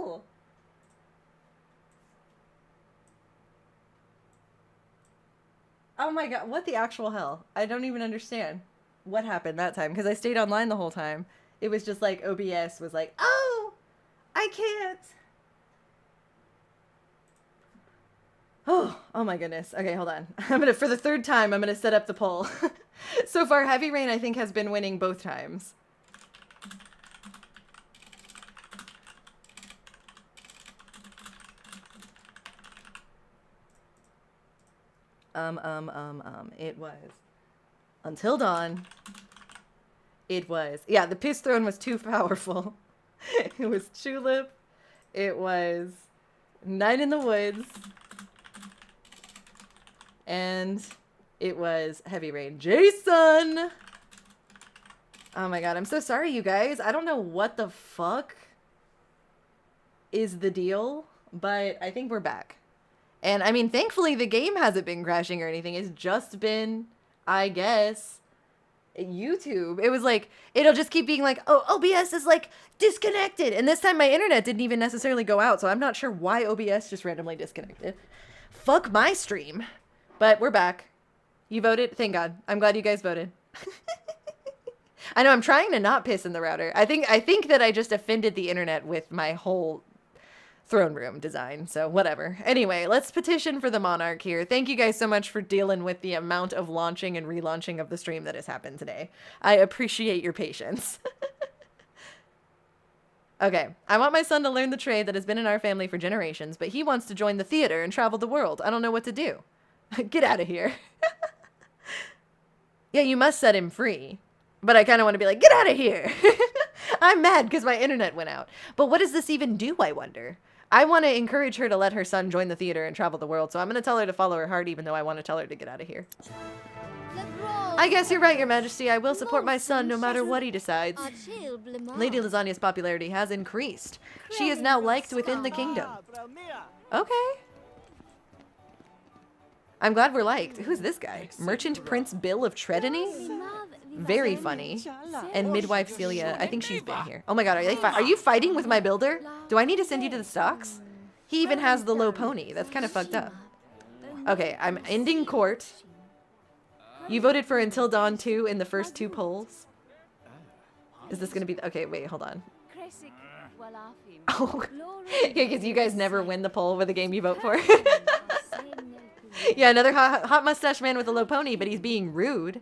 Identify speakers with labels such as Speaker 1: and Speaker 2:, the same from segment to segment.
Speaker 1: hell? Oh my god, what the actual hell? I don't even understand what happened that time because I stayed online the whole time. It was just like OBS was like, oh, I can't. Oh my goodness. Okay, hold on. For the third time, I'm gonna set up the poll. So far, Heavy Rain, I think, has been winning both times. It was Until Dawn. It was, yeah, the Piss Throne was too powerful. It was Tulip. It was Night in the Woods. And it was Heavy Rain. Jason! Oh my god, I'm so sorry, you guys. I don't know what the fuck is the deal, but I think we're back. And I mean, thankfully the game hasn't been crashing or anything. It's just been, I guess, YouTube. It was like, it'll just keep being like, oh, OBS is like disconnected. And this time my internet didn't even necessarily go out, so I'm not sure why OBS just randomly disconnected. Fuck my stream. But we're back. You voted? Thank God. I'm glad you guys voted. I know I'm trying to not piss in the router. I think that I just offended the internet with my whole throne room design, so whatever. Anyway, let's petition for the monarch here. Thank you guys so much for dealing with the amount of launching and relaunching of the stream that has happened today. I appreciate your patience. Okay, I want my son to learn the trade that has been in our family for generations, but he wants to join the theater and travel the world. I don't know what to do. Get out of here. Yeah, you must set him free. But I kind of want to be like, get out of here. I'm mad because my internet went out. But what does this even do, I wonder? I want to encourage her to let her son join the theater and travel the world, so I'm going to tell her to follow her heart, even though I want to tell her to get out of here. I guess you're right, Your Majesty. I will support my son no matter what he decides. Lady Lasagna's popularity has increased. She is now liked within the kingdom. Okay. I'm glad we're liked. Who's this guy? Merchant Prince Bill of Tredeny? Very funny. And Midwife Celia. I think she's been here. Oh my god, are you fighting with my builder? Do I need to send you to the stocks? He even has the low pony. That's kind of fucked up. Okay, I'm ending court. You voted for Until Dawn 2 in the first 2 polls. Is this gonna be... Okay, wait, hold on. Oh, yeah, because you guys never win the poll with a game you vote for. Yeah, another hot mustache man with a low pony, but he's being rude.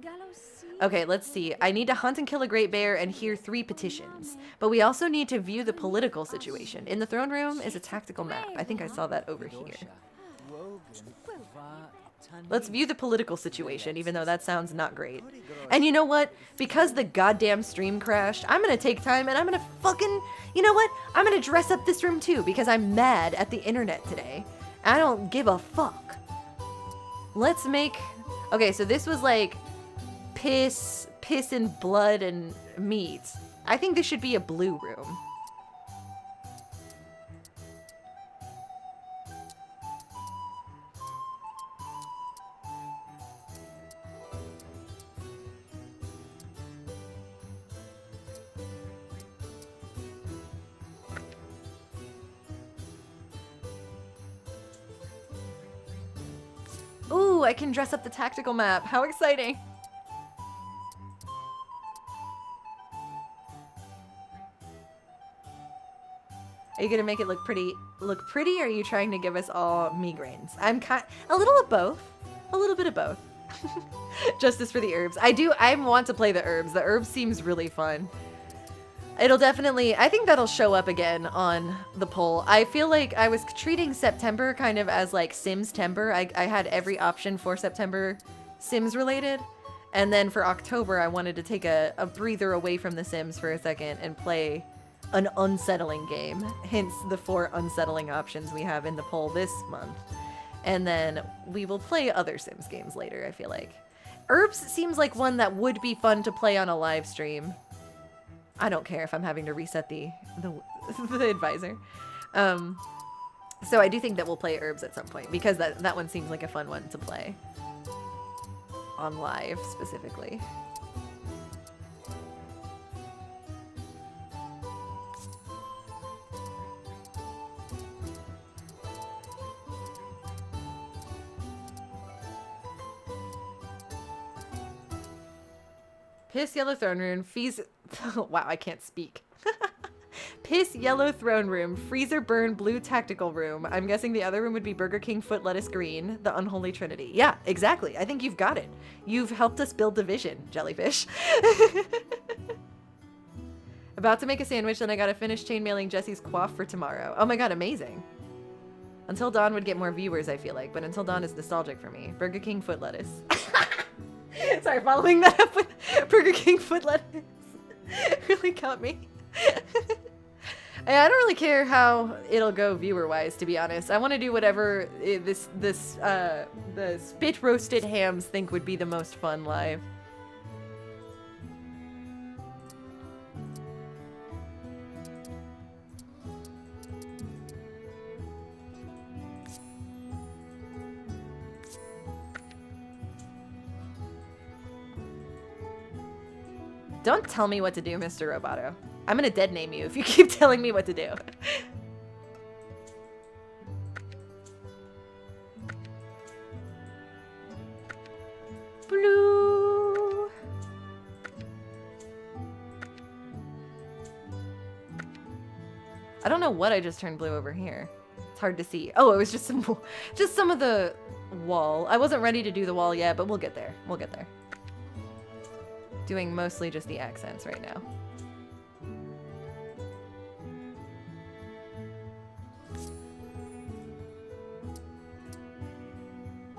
Speaker 1: Okay, let's see. I need to hunt and kill a great bear and hear 3 petitions. But we also need to view the political situation. In the throne room is a tactical map. I think I saw that over here. Let's view the political situation, even though that sounds not great. And you know what? Because the goddamn stream crashed, I'm gonna take time and I'm gonna fucking... You know what? I'm gonna dress up this room too, because I'm mad at the internet today. I don't give a fuck. Let's make... Okay, so this was like piss and blood and meat. I think this should be a blue room. Ooh, I can dress up the tactical map. How exciting. Are you gonna make it look pretty, or are you trying to give us all migraines? I'm a little of both. A little bit of both. Justice for the herbs. I want to play the herbs. The herbs seems really fun. It'll definitely, I think that'll show up again on the poll. I feel like I was treating September kind of as like SIMStember. I had every option for September Sims related. And then for October, I wanted to take a breather away from the Sims for a second and play an unsettling game. Hence the 4 unsettling options we have in the poll this month. And then we will play other Sims games later, I feel like. Herbs seems like one that would be fun to play on a live stream. I don't care if I'm having to reset the advisor. So I do think that we'll play herbs at some point because that one seems like a fun one to play on live specifically. Piss Yellow Throne Room, wow, I can't speak. Piss Yellow Throne Room, Freezer Burn Blue Tactical Room. I'm guessing the other room would be Burger King Foot Lettuce Green, the Unholy Trinity. Yeah, exactly. I think you've got it. You've helped us build the vision, Jellyfish. About to make a sandwich, then I gotta finish chainmailing Jesse's coif for tomorrow. Oh my god, amazing. Until Dawn would get more viewers, I feel like, but Until Dawn is nostalgic for me. Burger King Foot Lettuce. Sorry, following that up with Burger King Foot Lettuce really got me. I don't really care how it'll go viewer-wise, to be honest. I want to do whatever the spit-roasted hams think would be the most fun live. Don't tell me what to do, Mr. Roboto. I'm gonna dead name you if you keep telling me what to do. Blue. I don't know what I just turned blue over here. It's hard to see. Oh, it was just some of the wall. I wasn't ready to do the wall yet, but we'll get there. We'll get there. Doing mostly just the accents right now.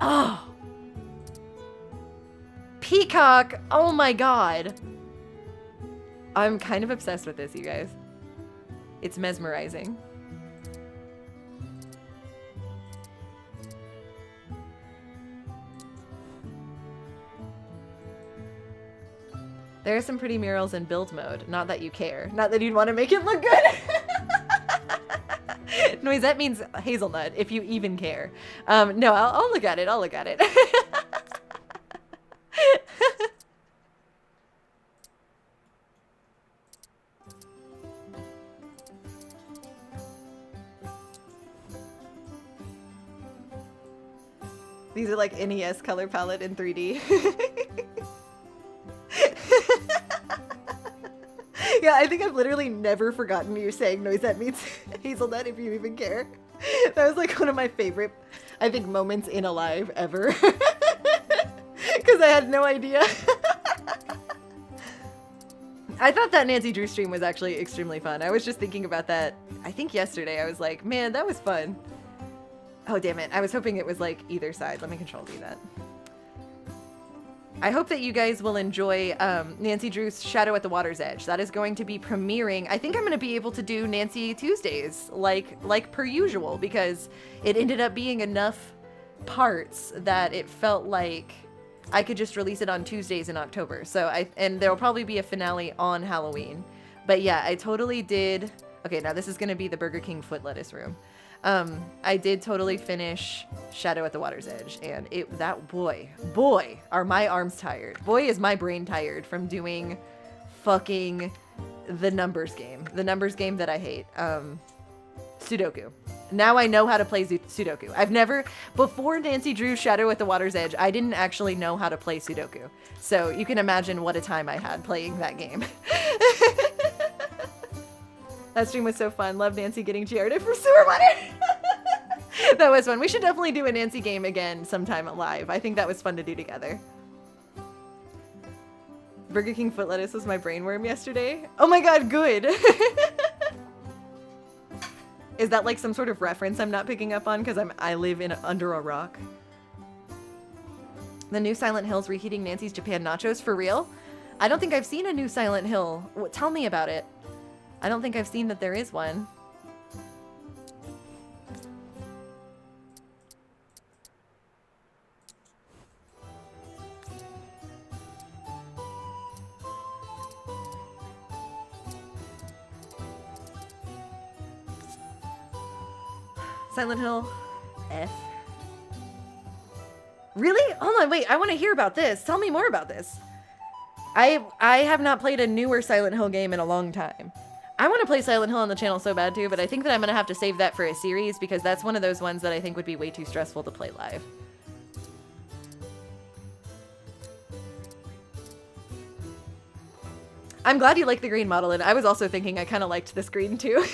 Speaker 1: Oh! Peacock! Oh my god! I'm kind of obsessed with this, you guys. It's mesmerizing. There are some pretty murals in build mode. Not that you care. Not that you'd want to make it look good. Noisette means hazelnut, if you even care. No, I'll look at it. I'll look at it. These are like NES color palette in 3D. Yeah, I think I've literally never forgotten you saying Noisette means hazelnut, if you even care. That was like one of my favorite, I think, moments in a live ever. Because I had no idea. I thought that Nancy Drew stream was actually extremely fun. I was just thinking about that, I think yesterday. I was like, man, that was fun. Oh, damn it. I was hoping it was like either side. Let me control do that. I hope that you guys will enjoy Nancy Drew's Shadow at the Water's Edge. That is going to be premiering. I think I'm going to be able to do Nancy Tuesdays like per usual, because it ended up being enough parts that it felt like I could just release it on Tuesdays in October. So and there will probably be a finale on Halloween. But yeah, I totally did. Okay, now this is going to be the Burger King foot lettuce room. I did totally finish Shadow at the Water's Edge, and boy, are my arms tired. Boy, is my brain tired from doing fucking the numbers game that I hate. Sudoku. Now I know how to play Sudoku. I've never, before Nancy Drew's Shadow at the Water's Edge, I didn't actually know how to play Sudoku. So you can imagine what a time I had playing that game. That stream was so fun. Love Nancy getting GR'd for sewer water. That was fun. We should definitely do a Nancy game again sometime live. I think that was fun to do together. Burger King foot lettuce was my brainworm yesterday. Oh my god, good. Is that like some sort of reference I'm not picking up on because I live under a rock? The new Silent Hill's reheating Nancy's Japan nachos for real? I don't think I've seen a new Silent Hill. Tell me about it. I don't think I've seen that there is one. Silent Hill F. Really? Hold on, wait, I want to hear about this. Tell me more about this. I have not played a newer Silent Hill game in a long time. I want to play Silent Hill on the channel so bad too, but I think that I'm going to have to save that for a series because that's one of those ones that I think would be way too stressful to play live. I'm glad you like the green model, and I was also thinking I kind of liked this green too.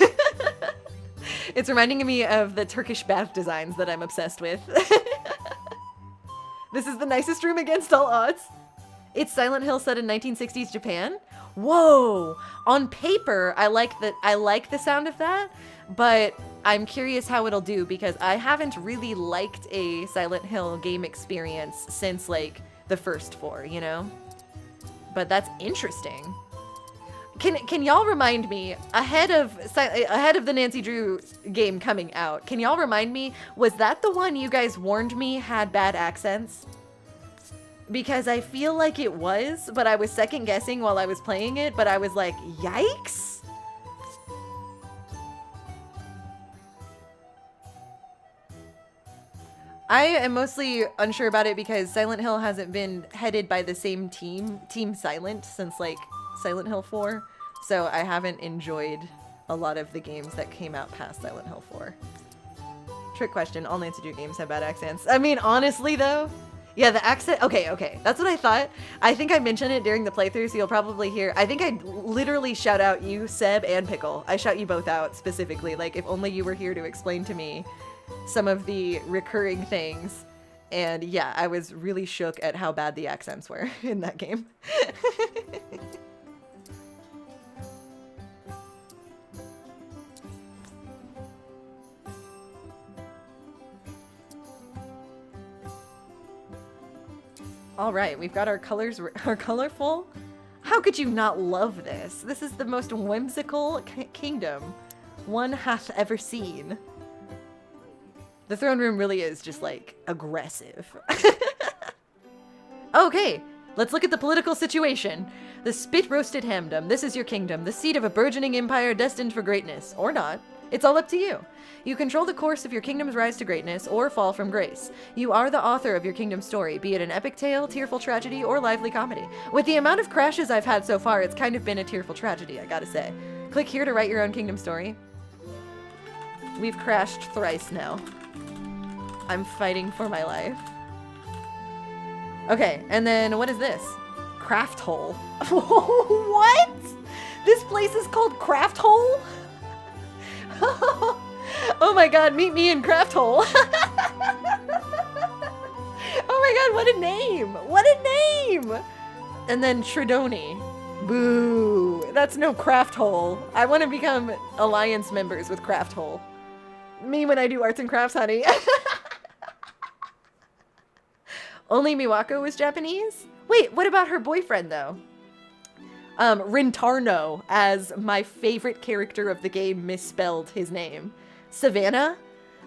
Speaker 1: It's reminding me of the Turkish bath designs that I'm obsessed with. This is the nicest room against all odds. It's Silent Hill set in 1960s Japan. Whoa! On paper, I like the sound of that, but I'm curious how it'll do because I haven't really liked a Silent Hill game experience since like the first 4, you know? But that's interesting. Can y'all remind me, ahead of the Nancy Drew game coming out, can y'all remind me, was that the one you guys warned me had bad accents? Because I feel like it was, but I was second guessing while I was playing it, but I was like, yikes? I am mostly unsure about it because Silent Hill hasn't been headed by the same team, Team Silent, since like Silent Hill 4. So I haven't enjoyed a lot of the games that came out past Silent Hill 4. Trick question, all Nancy Drew games have bad accents. I mean, honestly though, yeah, the accent, okay, that's what I thought. I think I mentioned it during the playthrough, so you'll probably hear, I think I literally shout out you, Seb, and Pickle. I shout you both out specifically, like if only you were here to explain to me some of the recurring things. And yeah, I was really shook at how bad the accents were in that game. All right, we've got our colors, our colorful. How could you not love this? This is the most whimsical kingdom one hath ever seen. The throne room really is just like aggressive. Okay, let's look at the political situation. The spit-roasted hamdom. This is your kingdom, the seat of a burgeoning empire destined for greatness. Or not. It's all up to you. You control the course of your kingdom's rise to greatness or fall from grace. You are the author of your kingdom's story, be it an epic tale, tearful tragedy, or lively comedy. With the amount of crashes I've had so far, it's kind of been a tearful tragedy, I gotta say. Click here to write your own kingdom story. We've crashed thrice now. I'm fighting for my life. Okay, and then what is this? Craft hole. What? This place is called Craft Hole? Oh my god, meet me in Craft Hole. Oh my god, what a name! What a name! And then Tridoni. Boo. That's no Craft Hole. I want to become alliance members with Craft Hole. Me when I do arts and crafts, honey. Only Miwako was Japanese? Wait, what about her boyfriend, though? Rintarno, as my favorite character of the game, misspelled his name. Savannah?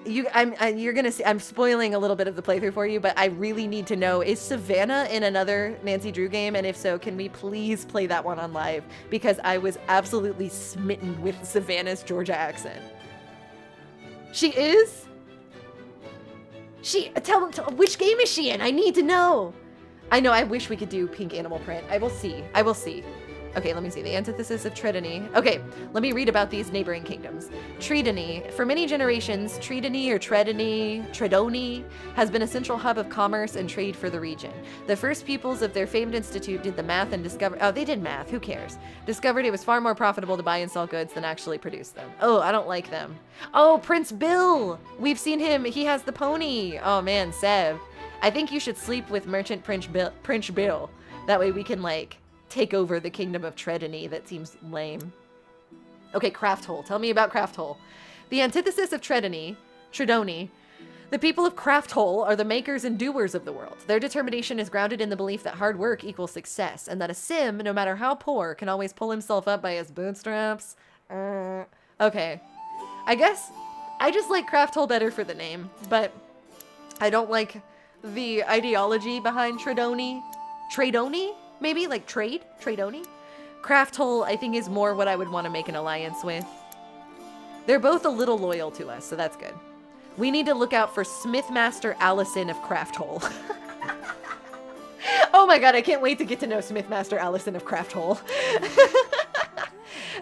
Speaker 1: You're gonna see, I'm spoiling a little bit of the playthrough for you, but I really need to know, is Savannah in another Nancy Drew game? And if so, can we please play that one on live? Because I was absolutely smitten with Savannah's Georgia accent. She is? Tell which game is she in? I need to know. I know, I wish we could do pink animal print. I will see. I will see. Okay, let me see. The antithesis of Tridony. Okay, let me read about these neighboring kingdoms. Tridony. For many generations, Tridony or Tridoni has been a central hub of commerce and trade for the region. The first pupils of their famed institute did the math and discovered... Oh, they did math. Who cares? Discovered it was far more profitable to buy and sell goods than actually produce them. Oh, I don't like them. Oh, Prince Bill! We've seen him. He has the pony. Oh, man, Sev. I think you should sleep with Merchant Prince Bill. That way we can, like... take over the kingdom of Tridony. That seems lame. Okay, Craft Hole. Tell me about Craft Hole. The antithesis of Tridony, the people of Craft Hole are the makers and doers of the world. Their determination is grounded in the belief that hard work equals success, and that a sim, no matter how poor, can always pull himself up by his bootstraps. Okay. I guess I just like Craft Hole better for the name, but I don't like the ideology behind Tridony. Tradoni? Maybe, like Tradoni? Craft Hole, I think, is more what I would want to make an alliance with. They're both a little loyal to us, so that's good. We need to look out for Smithmaster Allison of Craft Hole. Oh my god, I can't wait to get to know Smithmaster Allison of Craft Hole.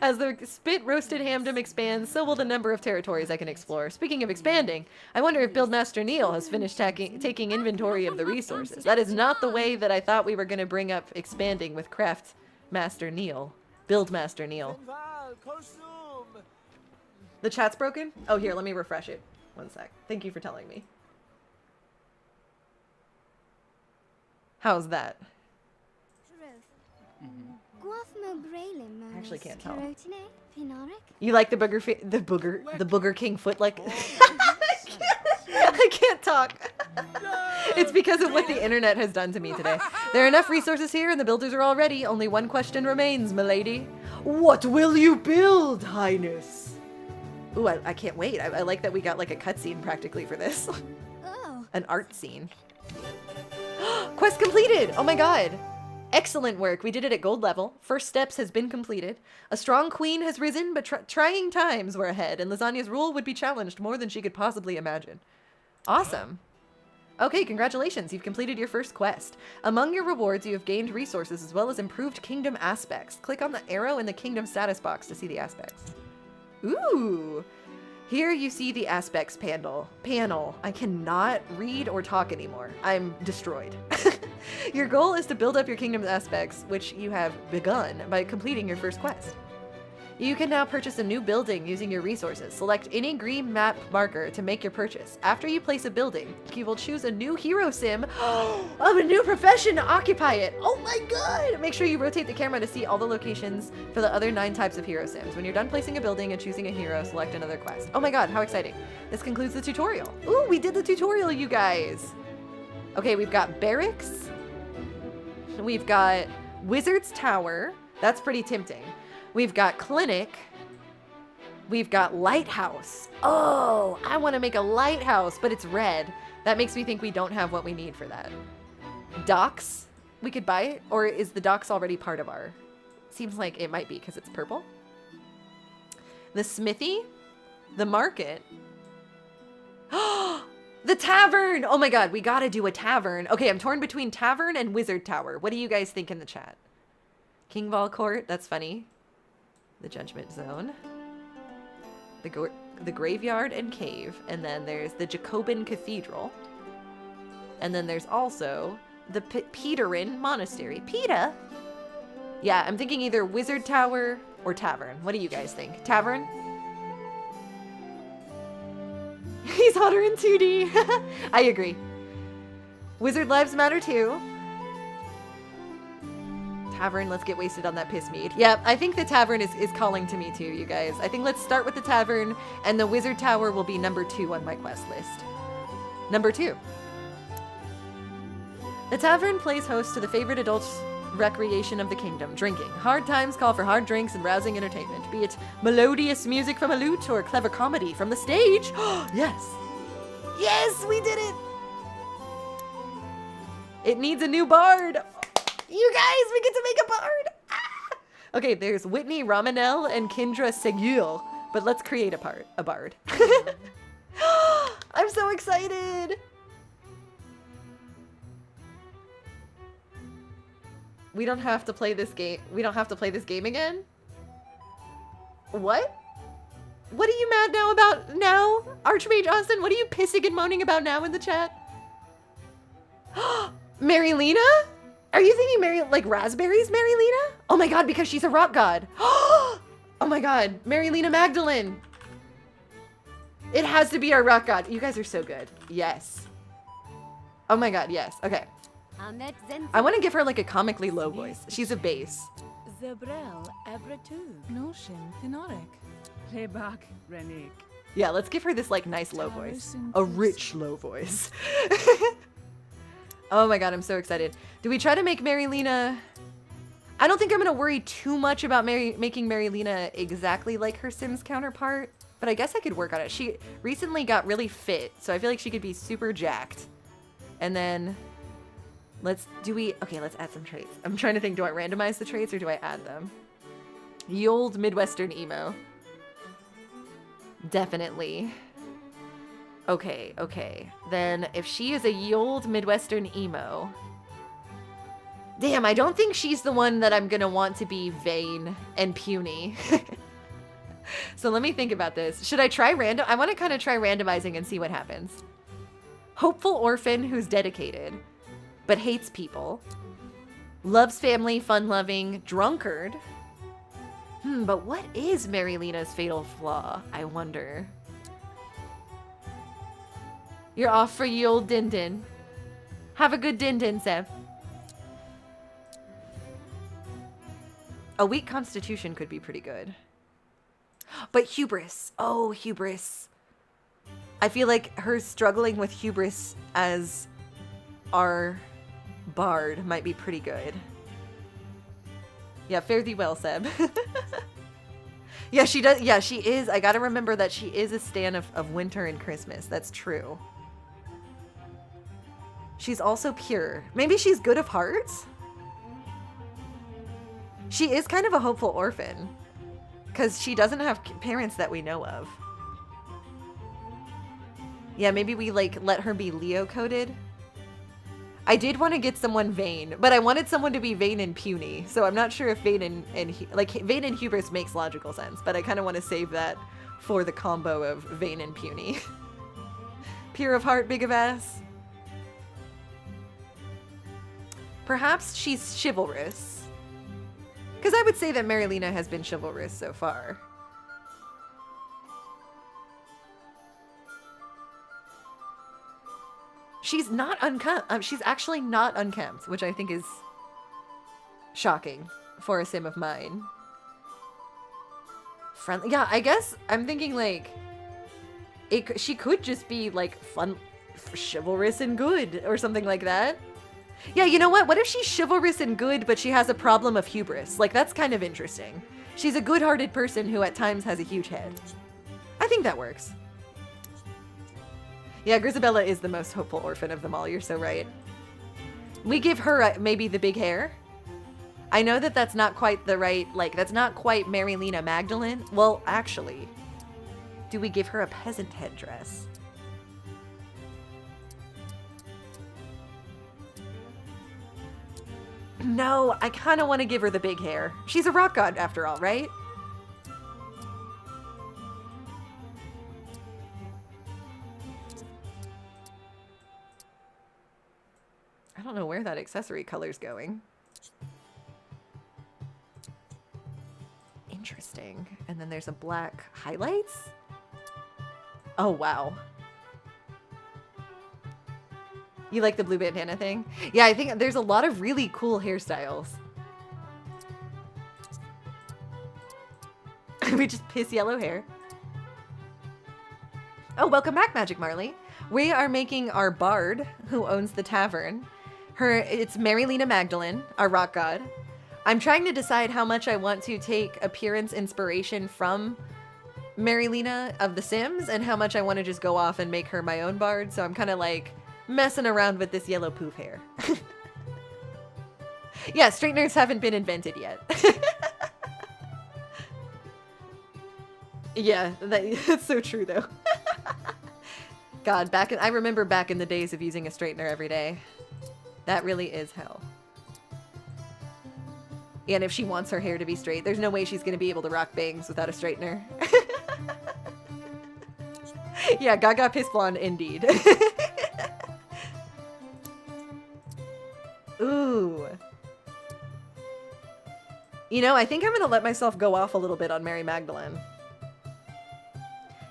Speaker 1: As the spit-roasted hamdom expands, so will the number of territories I can explore. Speaking of expanding, I wonder if Buildmaster Neil has finished taking inventory of the resources. That is not the way that I thought we were going to bring up expanding with Craft Master Neil. Buildmaster Neil. The chat's broken? Oh, here, let me refresh it. One sec. Thank you for telling me. How's that? I actually can't tell. You like the booger king foot like? I can't talk. It's because of what the internet has done to me today. There are enough resources here and the builders are all ready. Only one question remains, milady. What will you build, highness? Ooh, I can't wait. I like that we got like a cutscene practically for this. An art scene. Quest completed! Oh my god. Excellent work. We did it at gold level. First steps has been completed. A strong queen has risen, but trying times were ahead, and Lasagna's rule would be challenged more than she could possibly imagine. Awesome. Okay, congratulations. You've completed your first quest. Among your rewards, you have gained resources as well as improved kingdom aspects. Click on the arrow in the kingdom status box to see the aspects. Ooh. Here you see the aspects panel. I cannot read or talk anymore. I'm destroyed. Your goal is to build up your kingdom's aspects, which you have begun by completing your first quest. You can now purchase a new building using your resources. Select any green map marker to make your purchase. After you place a building, you will choose a new hero sim of a new profession to occupy it. Oh my god! Make sure you rotate the camera to see all the locations for the other 9 types of hero sims. When you're done placing a building and choosing a hero, select another quest. Oh my god, how exciting. This concludes the tutorial. Ooh, we did the tutorial, you guys. Okay, we've got barracks. We've got Wizard's Tower. That's pretty tempting. We've got clinic. We've got lighthouse. Oh, I want to make a lighthouse, but it's red. That makes me think we don't have what we need for that. Docks. We could buy it, or is the docks already part of our? Seems like it might be because it's purple. The smithy. The market. The tavern. Oh my god, we gotta do a tavern. Okay, I'm torn between tavern and wizard tower. What do you guys think in the chat? Kingval Court. That's funny. The Judgment Zone, the Graveyard and Cave, and then there's the Jacobin Cathedral, and then there's also the Peterin Monastery. PETA? Yeah, I'm thinking either Wizard Tower or Tavern. What do you guys think? Tavern? He's hotter in 2D. I agree. Wizard lives matter too. Tavern, let's get wasted on that piss mead. Yeah, I think the tavern is calling to me too, you guys. I think let's start with the tavern, and the wizard tower will be number 2 on my quest list. Number 2. The tavern plays host to the favorite adults' recreation of the kingdom, drinking. Hard times call for hard drinks and rousing entertainment, be it melodious music from a lute or clever comedy from the stage. Yes! Yes, we did it! It needs a new bard! You guys, we get to make a bard! Ah! Okay, there's Whitney Ramanel and Kendra Segul, but let's create a bard. I'm so excited! We don't have to play this game. We don't have to play this game again? What? What are you mad now about now? Archmage Austin, what are you pissing and moaning about now in the chat? Marilena? Are you thinking like raspberries, Marilena? Oh my god, because she's a rock god. Oh my god, Marilena Magdalene. It has to be our rock god. You guys are so good. Yes. Oh my god, yes. Okay. I want to give her like a comically low voice. She's a bass. Yeah, let's give her this like nice low voice. A rich low voice. Oh my god, I'm so excited. Do we try to make Marilena... I don't think I'm going to worry too much about making Marilena exactly like her Sims counterpart, but I guess I could work on it. She recently got really fit, so I feel like she could be super jacked. And then... Okay, let's add some traits. I'm trying to think, do I randomize the traits or do I add them? Ye old Midwestern emo. Definitely. Okay. Then if she is a ye old Midwestern emo... Damn, I don't think she's the one that I'm gonna want to be vain and puny. So let me think about this. Should I try random? I want to kind of try randomizing and see what happens. Hopeful orphan who's dedicated, but hates people. Loves family, fun-loving, drunkard. But what is Marilena's fatal flaw? I wonder. You're off for ye old din-din. Have a good din-din, Seb. A weak constitution could be pretty good. But hubris. Oh, hubris. I feel like her struggling with hubris as our bard might be pretty good. Yeah, fare thee well, Seb. Yeah, she does. Yeah, she is. I gotta remember that she is a stan of winter and Christmas. That's true. She's also pure. Maybe she's good of hearts? She is kind of a hopeful orphan. Because she doesn't have parents that we know of. Yeah, maybe we, like, let her be Leo-coded. I did want to get someone vain, but I wanted someone to be vain and puny. So I'm not sure if vain and vain and hubris makes logical sense, but I kind of want to save that for the combo of vain and puny. Pure of heart, big of ass. Perhaps she's chivalrous. Because I would say that Marilena has been chivalrous so far. She's not unkempt. She's actually not unkempt, which I think is shocking for a sim of mine. Friendly. Yeah, I guess I'm thinking like she could just be like fun, chivalrous and good or something like that. Yeah, you know what? What if she's chivalrous and good, but she has a problem of hubris? Like, that's kind of interesting. She's a good-hearted person who at times has a huge head. I think that works. Yeah, Grisabella is the most hopeful orphan of them all. You're so right. We give her maybe the big hair. I know that that's not quite the right, like, that's not quite Marilena Magdalene. Well, actually, do we give her a peasant headdress? No, I kind of want to give her the big hair. She's a rock god after all, right? I don't know where that accessory color's going. Interesting. And then there's a black highlights? Oh, wow. You like the blue bandana thing? Yeah, I think there's a lot of really cool hairstyles. We just piss yellow hair. Oh, welcome back, Magic Marley. We are making our bard, who owns the tavern. It's Marilena Magdalene, our rock god. I'm trying to decide how much I want to take appearance inspiration from Marilena of The Sims and how much I want to just go off and make her my own bard. So I'm kind of like messing around with this yellow poof hair. Yeah, straighteners haven't been invented yet. Yeah, that's so true though. God, I remember back in the days of using a straightener every day. That really is hell. And if she wants her hair to be straight, there's no way she's gonna be able to rock bangs without a straightener. Yeah, Gaga Piss Blonde indeed. Ooh. You know, I think I'm gonna let myself go off a little bit on Mary Magdalene.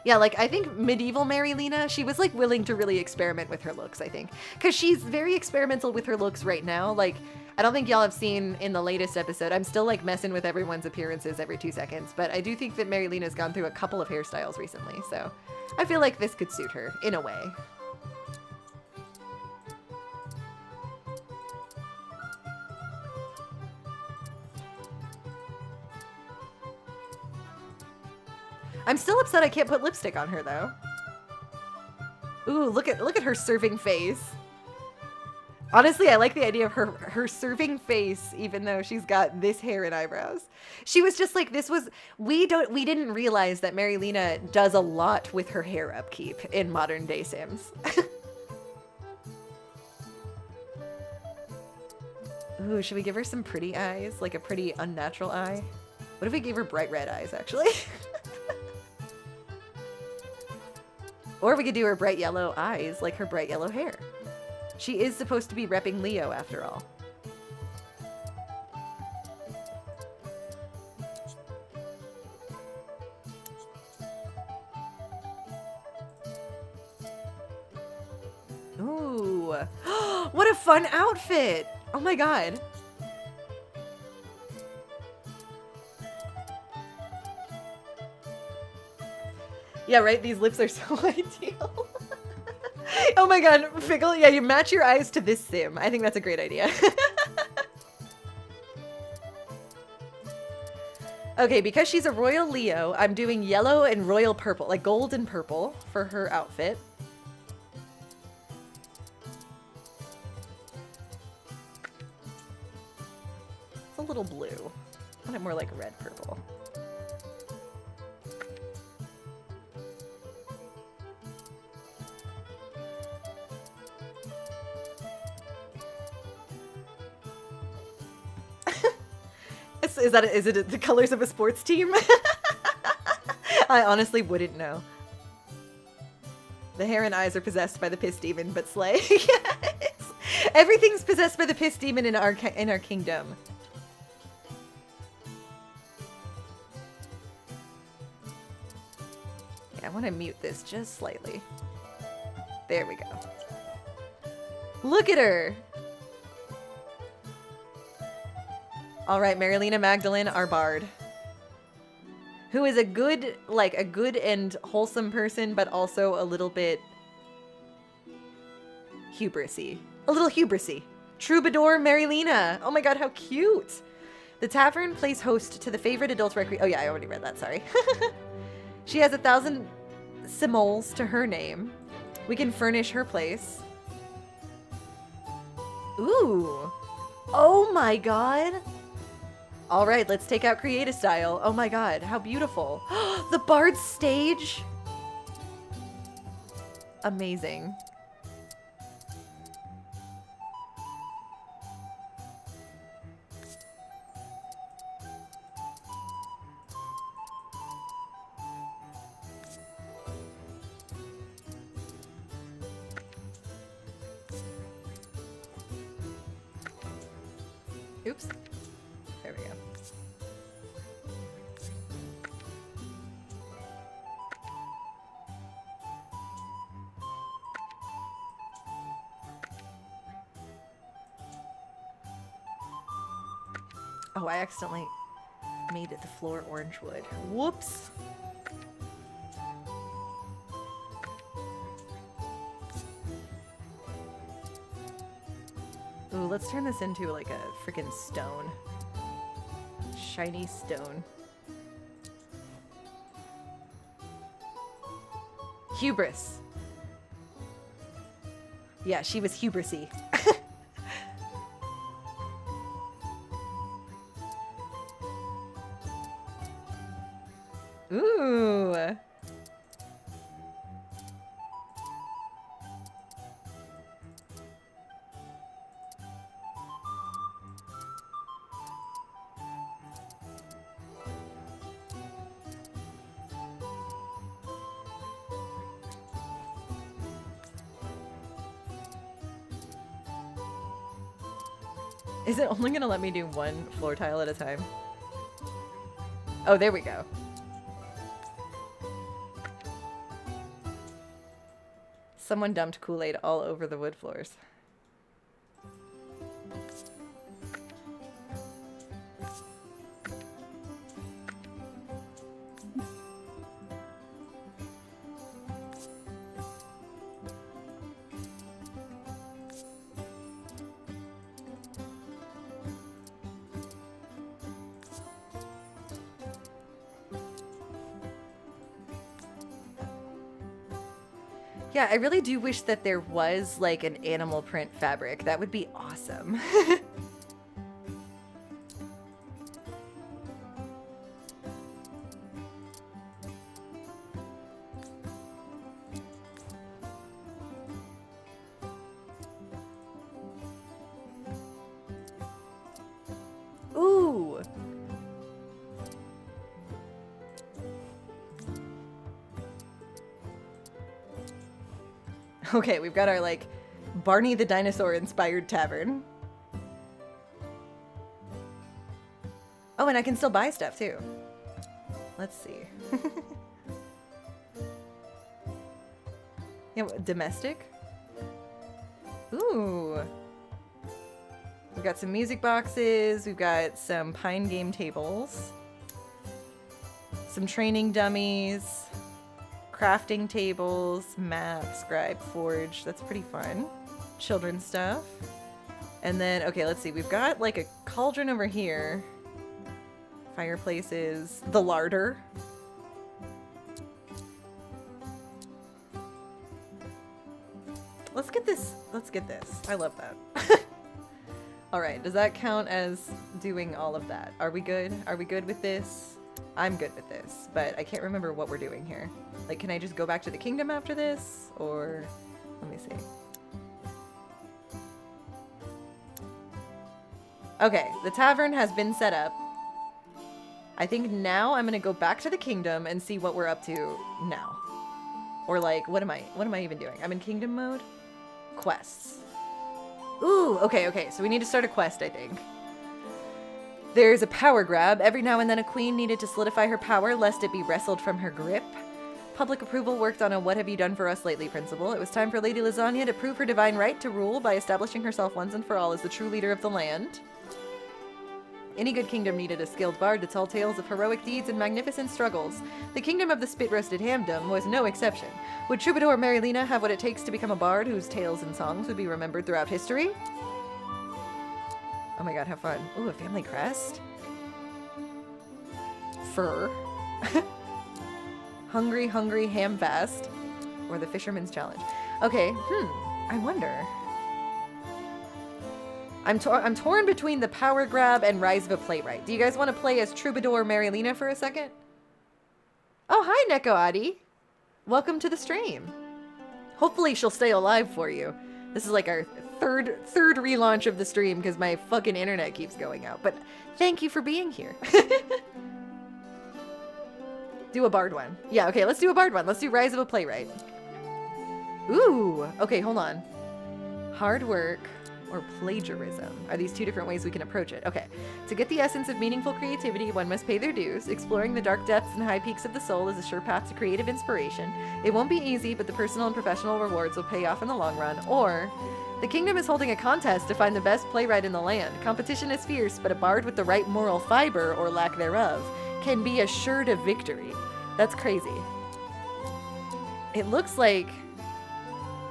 Speaker 1: Yeah, like, I think medieval Marilena, she was, like, willing to really experiment with her looks, I think. Because she's very experimental with her looks right now. Like, I don't think y'all have seen in the latest episode, I'm still, like, messing with everyone's appearances every 2 seconds. But I do think that Marilena's gone through a couple of hairstyles recently, so I feel like this could suit her, in a way. I'm still upset I can't put lipstick on her, though. Ooh, look at her serving face. Honestly, I like the idea of her serving face, even though she's got this hair and eyebrows. She was just like, we didn't realize that Marilena does a lot with her hair upkeep in modern day Sims. Ooh, should we give her some pretty eyes? Like a pretty unnatural eye? What if we gave her bright red eyes, actually? Or we could do her bright yellow eyes, like her bright yellow hair. She is supposed to be repping Leo, after all. Ooh. What a fun outfit! Oh my god. Yeah, right? These lips are so ideal. Oh my god, Fickle, yeah, you match your eyes to this sim. I think that's a great idea. Okay, because she's a royal Leo, I'm doing yellow and royal purple, like gold and purple for her outfit. It's a little blue. I want it more like red purple. Is it the colors of a sports team? I honestly wouldn't know. The hair and eyes are possessed by the piss demon, but slay. Yes. Everything's possessed by the piss demon in our kingdom. Yeah, I want to mute this just slightly. There we go. Look at her. All right, Marilena Magdalene, our bard, who is a good and wholesome person, but also a little bit hubrisy. A little hubrisy. Troubadour Marilena. Oh my god, how cute. The tavern plays host to the favorite adult recreation. Oh yeah, I already read that, sorry. She has 1,000 simoles to her name. We can furnish her place. Ooh. Oh my god. All right, let's take out creative style. Oh my god, how beautiful. The bard's stage. Amazing. Oops. There we go. Oh, I accidentally made it the floor orange wood. Whoops. Ooh, let's turn this into like a freaking stone. Shiny stone. Hubris. Yeah, she was hubrisy. Ooh. Is it only gonna let me do one floor tile at a time? Oh, there we go. Someone dumped Kool-Aid all over the wood floors. Yeah, I really do wish that there was like an animal print fabric. That would be awesome. Ooh. Okay, we've got our, like, Barney the Dinosaur inspired tavern. Oh, and I can still buy stuff, too. Let's see. Yeah, domestic? Ooh. We've got some music boxes. We've got some pine game tables. Some training dummies. Crafting tables. Map, scribe, forge. That's pretty fun. Children's stuff. And then, okay, let's see. We've got like a cauldron over here. Fireplaces. The larder. Let's get this. Let's get this. I love that. All right. Does that count as doing all of that? Are we good? Are we good with this? I'm good with this, but I can't remember what we're doing here. Like, can I just go back to the kingdom after this? Or, let me see. Okay, the tavern has been set up. I think now I'm gonna go back to the kingdom and see what we're up to now. Or like, what am I even doing? I'm in kingdom mode? Quests. Ooh, okay, so we need to start a quest, I think. There's a power grab. Every now and then a queen needed to solidify her power lest it be wrestled from her grip. Public approval worked on a what have you done for us lately principle. It was time for Lady Lasagna to prove her divine right to rule by establishing herself once and for all as the true leader of the land. Any good kingdom needed a skilled bard to tell tales of heroic deeds and magnificent struggles. The kingdom of the spit-roasted hamdom was no exception. Would troubadour Marilena have what it takes to become a bard whose tales and songs would be remembered throughout history? Oh my god, how fun. Ooh, a family crest? Fur. Hungry, hungry, ham fast. Or the fisherman's challenge. Okay, I wonder. I'm torn between the power grab and Rise of a Playwright. Do you guys want to play as Troubadour Marilena for a second? Oh, hi, Neko Adi. Welcome to the stream. Hopefully she'll stay alive for you. This is like our third relaunch of the stream because my fucking internet keeps going out. But thank you for being here. Do a bard one. Yeah, okay, let's do a bard one. Let's do Rise of a Playwright. Ooh, okay, hold on. Hard work or plagiarism? Are these two different ways we can approach it? Okay. To get the essence of meaningful creativity, one must pay their dues. Exploring the dark depths and high peaks of the soul is a sure path to creative inspiration. It won't be easy, but the personal and professional rewards will pay off in the long run. Or, the kingdom is holding a contest to find the best playwright in the land. Competition is fierce, but a bard with the right moral fiber, or lack thereof, can be assured of victory. That's crazy. It looks like...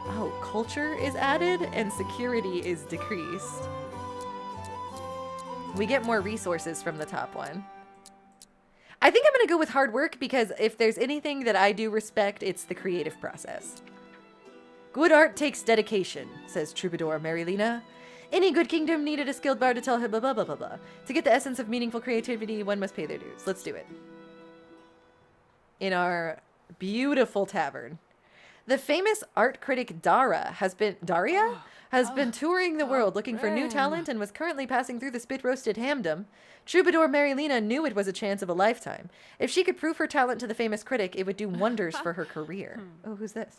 Speaker 1: Oh, culture is added and security is decreased. We get more resources from the top one. I think I'm going to go with hard work because if there's anything that I do respect, it's the creative process. Good art takes dedication, says Troubadour Marilena. Any good kingdom needed a skilled bard to tell her blah blah blah blah blah. To get the essence of meaningful creativity, one must pay their dues. Let's do it. In our beautiful tavern. The famous art critic Daria has been touring the world looking for new talent and was currently passing through the spit-roasted hamdom. Troubadour Marilena knew it was a chance of a lifetime. If she could prove her talent to the famous critic, it would do wonders for her career. Oh, who's this?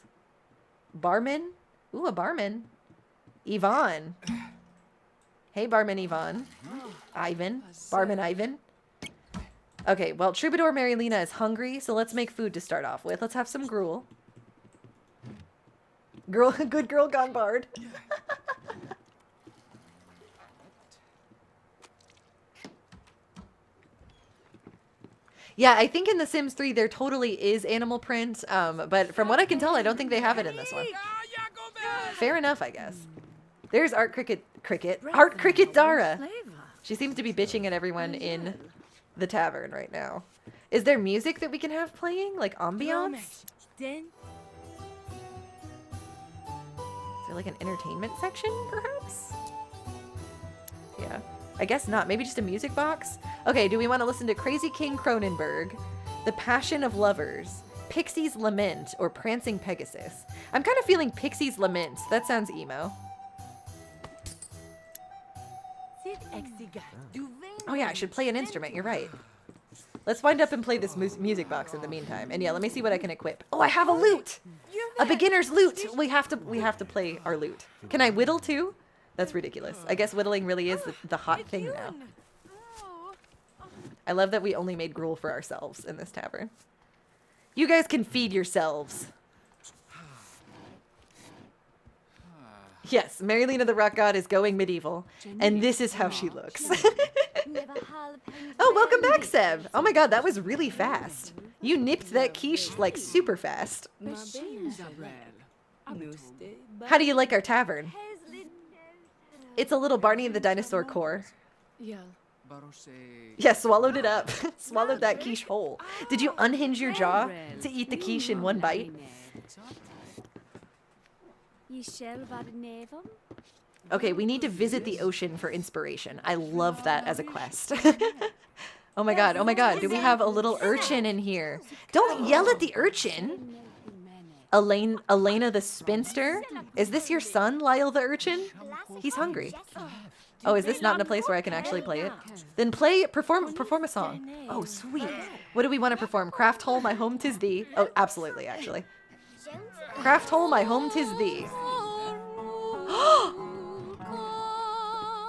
Speaker 1: Barman? Ooh, a barman. Yvonne. Hey, barman Yvonne. Ivan. Barman Ivan. Okay, well, Troubadour Marilena is hungry, so let's make food to start off with. Let's have some gruel. Good girl gone bard. Yeah, I think in The Sims 3 there totally is animal print, but from what I can tell, I don't think they have it in this one. Fair enough, I guess. There's Art Cricket Dara. She seems to be bitching at everyone in the tavern right now. Is there music that we can have playing? Like ambiance? Is there like an entertainment section, perhaps? Yeah. I guess not. Maybe just a music box? Okay, do we want to listen to Crazy King Cronenberg, The Passion of Lovers, Pixie's Lament, or Prancing Pegasus? I'm kind of feeling Pixie's Lament. That sounds emo. Oh yeah, I should play an instrument. You're right. Let's wind up and play this music box in the meantime. And yeah, let me see what I can equip. Oh, I have a lute! A beginner's lute! We have to play our lute. Can I whittle too? That's ridiculous. I guess whittling really is the hot thing now. I love that we only made gruel for ourselves in this tavern. You guys can feed yourselves. Yes, Marilena the rock god is going medieval, and this is how she looks. Oh, welcome back, Seb. Oh my god, that was really fast. You nipped that quiche like super fast. How do you like our tavern? It's a little Barney and the dinosaur core. Yeah, swallowed it up. Swallowed that quiche whole. Did you unhinge your jaw to eat the quiche in one bite? Okay, we need to visit the ocean for inspiration. I love that as a quest. Oh my god, do we have a little urchin in here? Don't yell at the urchin! Elena the spinster? Is this your son, Lyle the urchin? He's hungry. Oh, is this not in a place where I can actually play it? Then perform a song. Oh, sweet. What do we want to perform? Craft hole, my home 'tis thee. Oh, absolutely, actually. Craft hole, my home 'tis thee.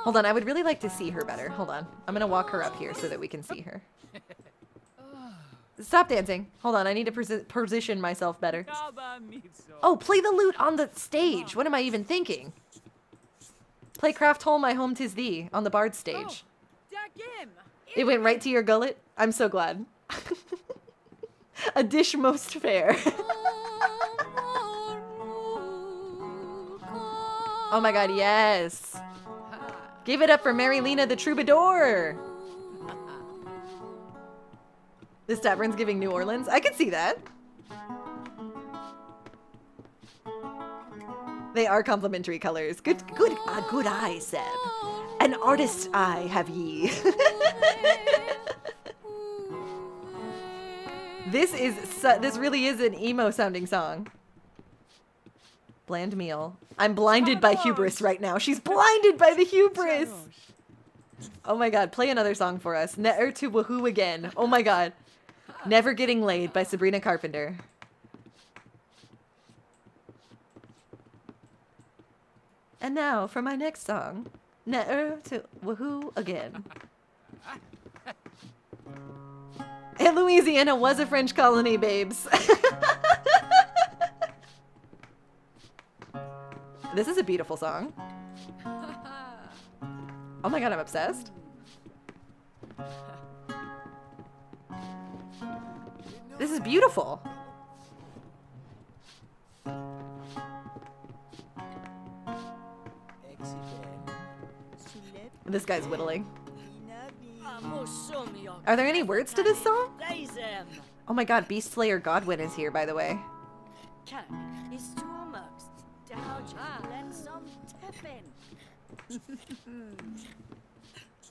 Speaker 1: Hold on, I would really like to see her better. Hold on. I'm gonna walk her up here so that we can see her. Stop dancing. Hold on, I need to position myself better. Oh, play the lute on the stage. What am I even thinking? Play Craft Hole, my home 'tis thee on the bard stage. It went right to your gullet? I'm so glad. A dish most fair. Oh my god, yes. Give it up for Marilena the troubadour. This tavern's giving New Orleans. I can see that. They are complementary colors. Good eye, Seb. An artist's eye have ye. This really is an emo sounding song. Bland meal. I'm blinded by hubris right now. She's blinded by the hubris. Oh my god, play another song for us. Ne'er to woohoo again. Oh my god. Never Getting Laid by Sabrina Carpenter. And now for my next song. Ne'er to woohoo again. And Louisiana was a French colony, babes. This is a beautiful song. Oh my god, I'm obsessed. This is beautiful. This guy's whittling. Are there any words to this song? Oh my god, Beast Slayer Godwin is here, by the way.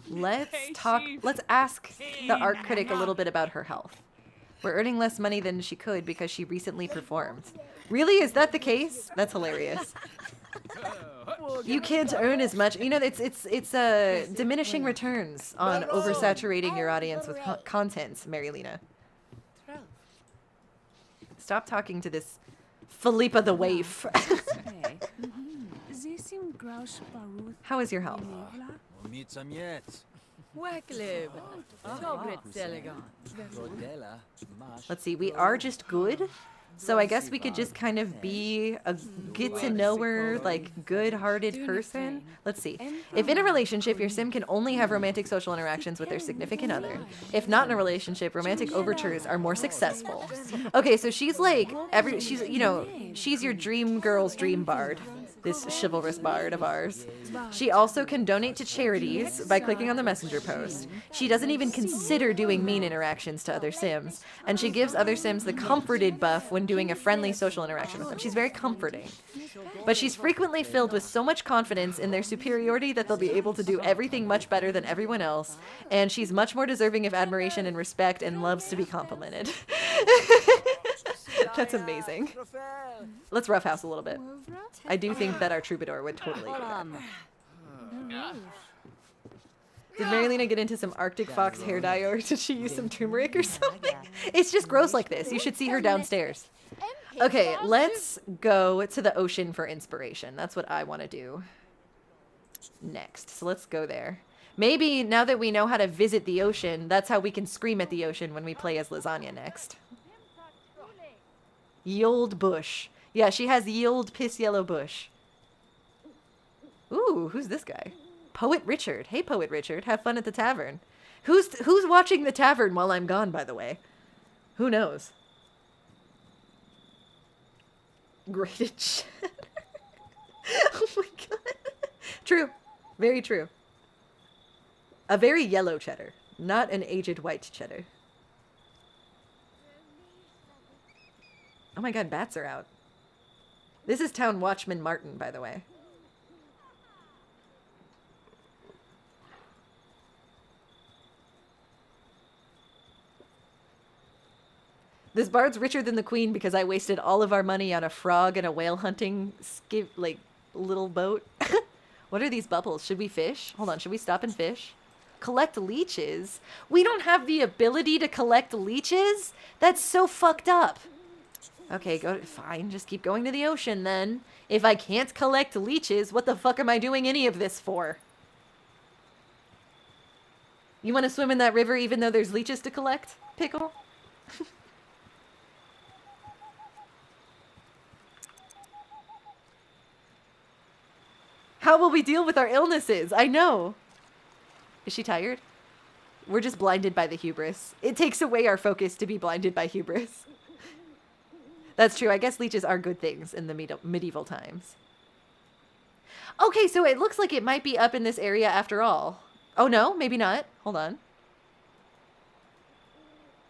Speaker 1: Let's ask the art critic a little bit about her health. We're earning less money than she could because she recently performed. Really? Is that the case? That's hilarious. You can't earn as much. You know, it's diminishing returns on oversaturating your audience with content, Marilena. Stop talking to this Philippa the waif. How is your health? Let's see, we are just good. So I guess we could just kind of be a get-to-know-her, like, good-hearted person. Let's see. If in a relationship, your sim can only have romantic social interactions with their significant other. If not in a relationship, romantic overtures are more successful. Okay, so she's like, she's your dream girl's dream bard. This chivalrous bard of ours. She also can donate to charities by clicking on the messenger post. She doesn't even consider doing mean interactions to other sims. And she gives other sims the comforted buff when doing a friendly social interaction with them. She's very comforting. But she's frequently filled with so much confidence in their superiority that they'll be able to do everything much better than everyone else. And she's much more deserving of admiration and respect and loves to be complimented. That's amazing. Let's roughhouse a little bit. I do think that our troubadour would totally do that. Did Marilena get into some Arctic Fox hair dye, or did she use some turmeric or something? It's just gross like this. You should see her downstairs. Okay, let's go to the ocean for inspiration. That's what I want to do next. So let's go there. Maybe now that we know how to visit the ocean, that's how we can scream at the ocean when we play as Lasagna next. Ye old bush. Yeah, she has ye old piss yellow bush. Ooh, who's this guy? Poet Richard. Hey, Poet Richard. Have fun at the tavern. Who's watching the tavern while I'm gone, by the way? Who knows? Grated cheddar. Oh my god. True. Very true. A very yellow cheddar. Not an aged white cheddar. Oh my god, bats are out. This is Town Watchman Martin, by the way. This bard's richer than the queen because I wasted all of our money on a frog and a whale hunting little boat. What are these bubbles? Should we fish? Hold on, should we stop and fish? Collect leeches? We don't have the ability to collect leeches? That's so fucked up. Okay, fine, just keep going to the ocean then. If I can't collect leeches, what the fuck am I doing any of this for? You want to swim in that river even though there's leeches to collect, Pickle? How will we deal with our illnesses? I know. Is she tired? We're just blinded by the hubris. It takes away our focus to be blinded by hubris. That's true. I guess leeches are good things in the medieval times. Okay, so it looks like it might be up in this area after all. Oh no, maybe not. Hold on.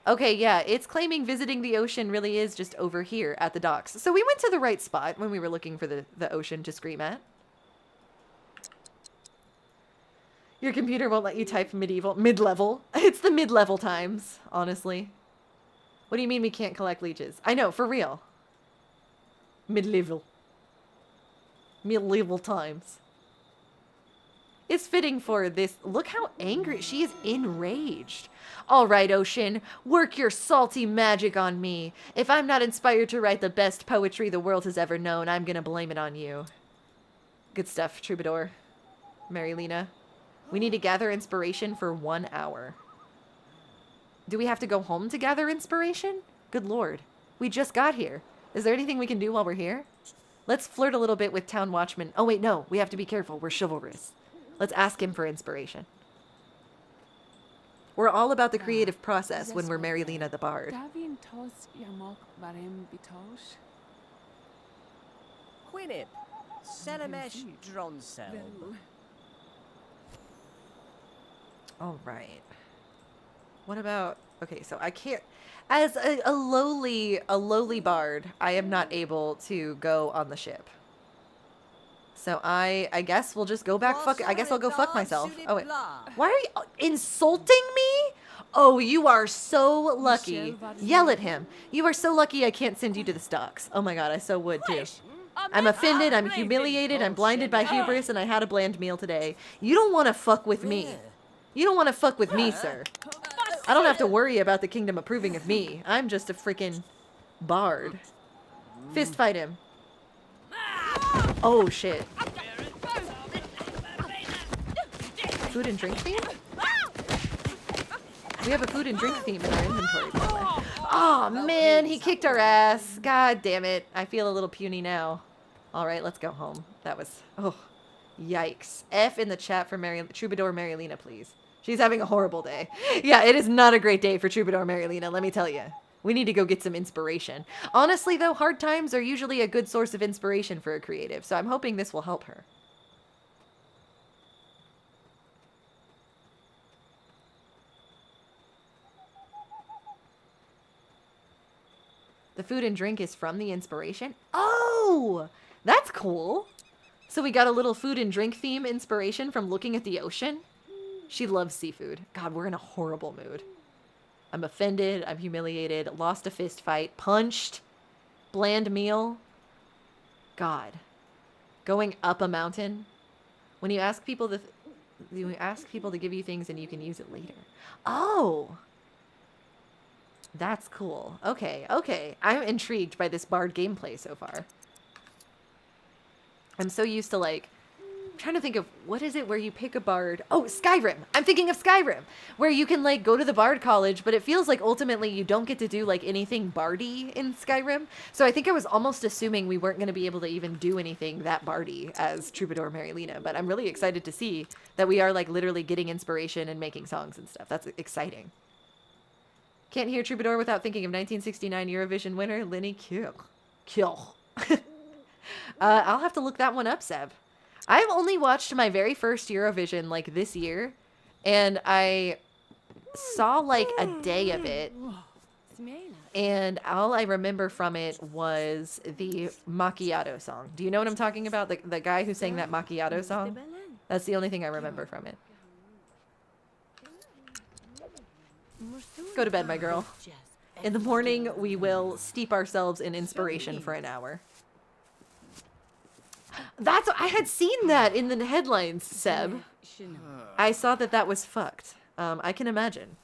Speaker 1: Okay, yeah, it's claiming visiting the ocean really is just over here at the docks. So we went to the right spot when we were looking for the ocean to scream at. Your computer won't let you type mid-level. It's the mid-level times, honestly. What do you mean we can't collect leeches? I know, for real. Mid-level. Mid-level times. It's fitting for this. Look how angry. She is enraged. All right, Ocean. Work your salty magic on me. If I'm not inspired to write the best poetry the world has ever known, I'm gonna blame it on you. Good stuff, Troubadour. Marilena. We need to gather inspiration for 1 hour. Do we have to go home to gather inspiration? Good lord. We just got here. Is there anything we can do while we're here? Let's flirt a little bit with Town Watchman. Oh wait, no. We have to be careful. We're chivalrous. Let's ask him for inspiration. We're all about the creative process when we're Marilena the Bard.
Speaker 2: Quinip, Selamesh Dronsel.
Speaker 1: All right. What about... Okay, so I can't... As a lowly bard, I am not able to go on the ship. So I guess we'll just go back I guess I'll go fuck myself. Oh, wait. Why are you insulting me? Oh, you are so lucky. Yell at him. You are so lucky I can't send you to the stocks. Oh my god, I so would too. I'm offended, I'm humiliated, I'm blinded by hubris, and I had a bland meal today. You don't want to fuck with me. You don't want to fuck with me, sir. I don't have to worry about the kingdom approving of me. I'm just a freaking bard. Fist fight him. Oh, shit. Food and drink theme? We have a food and drink theme in our inventory, by the way. Oh, man, he kicked our ass. God damn it. I feel a little puny now. All right, let's go home. That was... Oh, yikes. F in the chat for Troubadour Marilena, please. She's having a horrible day. Yeah, it is not a great day for Troubadour Marilena, let me tell you. We need to go get some inspiration. Honestly, though, hard times are usually a good source of inspiration for a creative, so I'm hoping this will help her. The food and drink is from the inspiration? Oh, that's cool. So we got a little food and drink theme inspiration from looking at the ocean. She loves seafood. God, we're in a horrible mood. I'm offended. I'm humiliated. Lost a fist fight. Punched. Bland meal. God. Going up a mountain. When you ask people to give you things and you can use it later. Oh. That's cool. Okay, okay. I'm intrigued by this bard gameplay so far. I'm so used to, like, trying to think of, what is it where you pick a bard? Oh, Skyrim. I'm thinking of Skyrim, where you can like go to the bard college, but it feels like ultimately you don't get to do like anything bardy in Skyrim. So I think I was almost assuming we weren't going to be able to even do anything that bardy as Troubadour Marilena, but I'm really excited to see that we are like literally getting inspiration and making songs and stuff. That's exciting. Can't hear Troubadour without thinking of 1969 Eurovision winner Linny Kiel. I'll have to look that one up, Seb. I've only watched my very first Eurovision like this year, and I saw like a day of it, and all I remember from it was the macchiato song. Do you know what I'm talking about? The guy who sang that macchiato song? That's the only thing I remember from it. Go to bed, my girl. In the morning, we will steep ourselves in inspiration for an hour. I had seen that in the headlines, Seb. I saw that was fucked. I can imagine.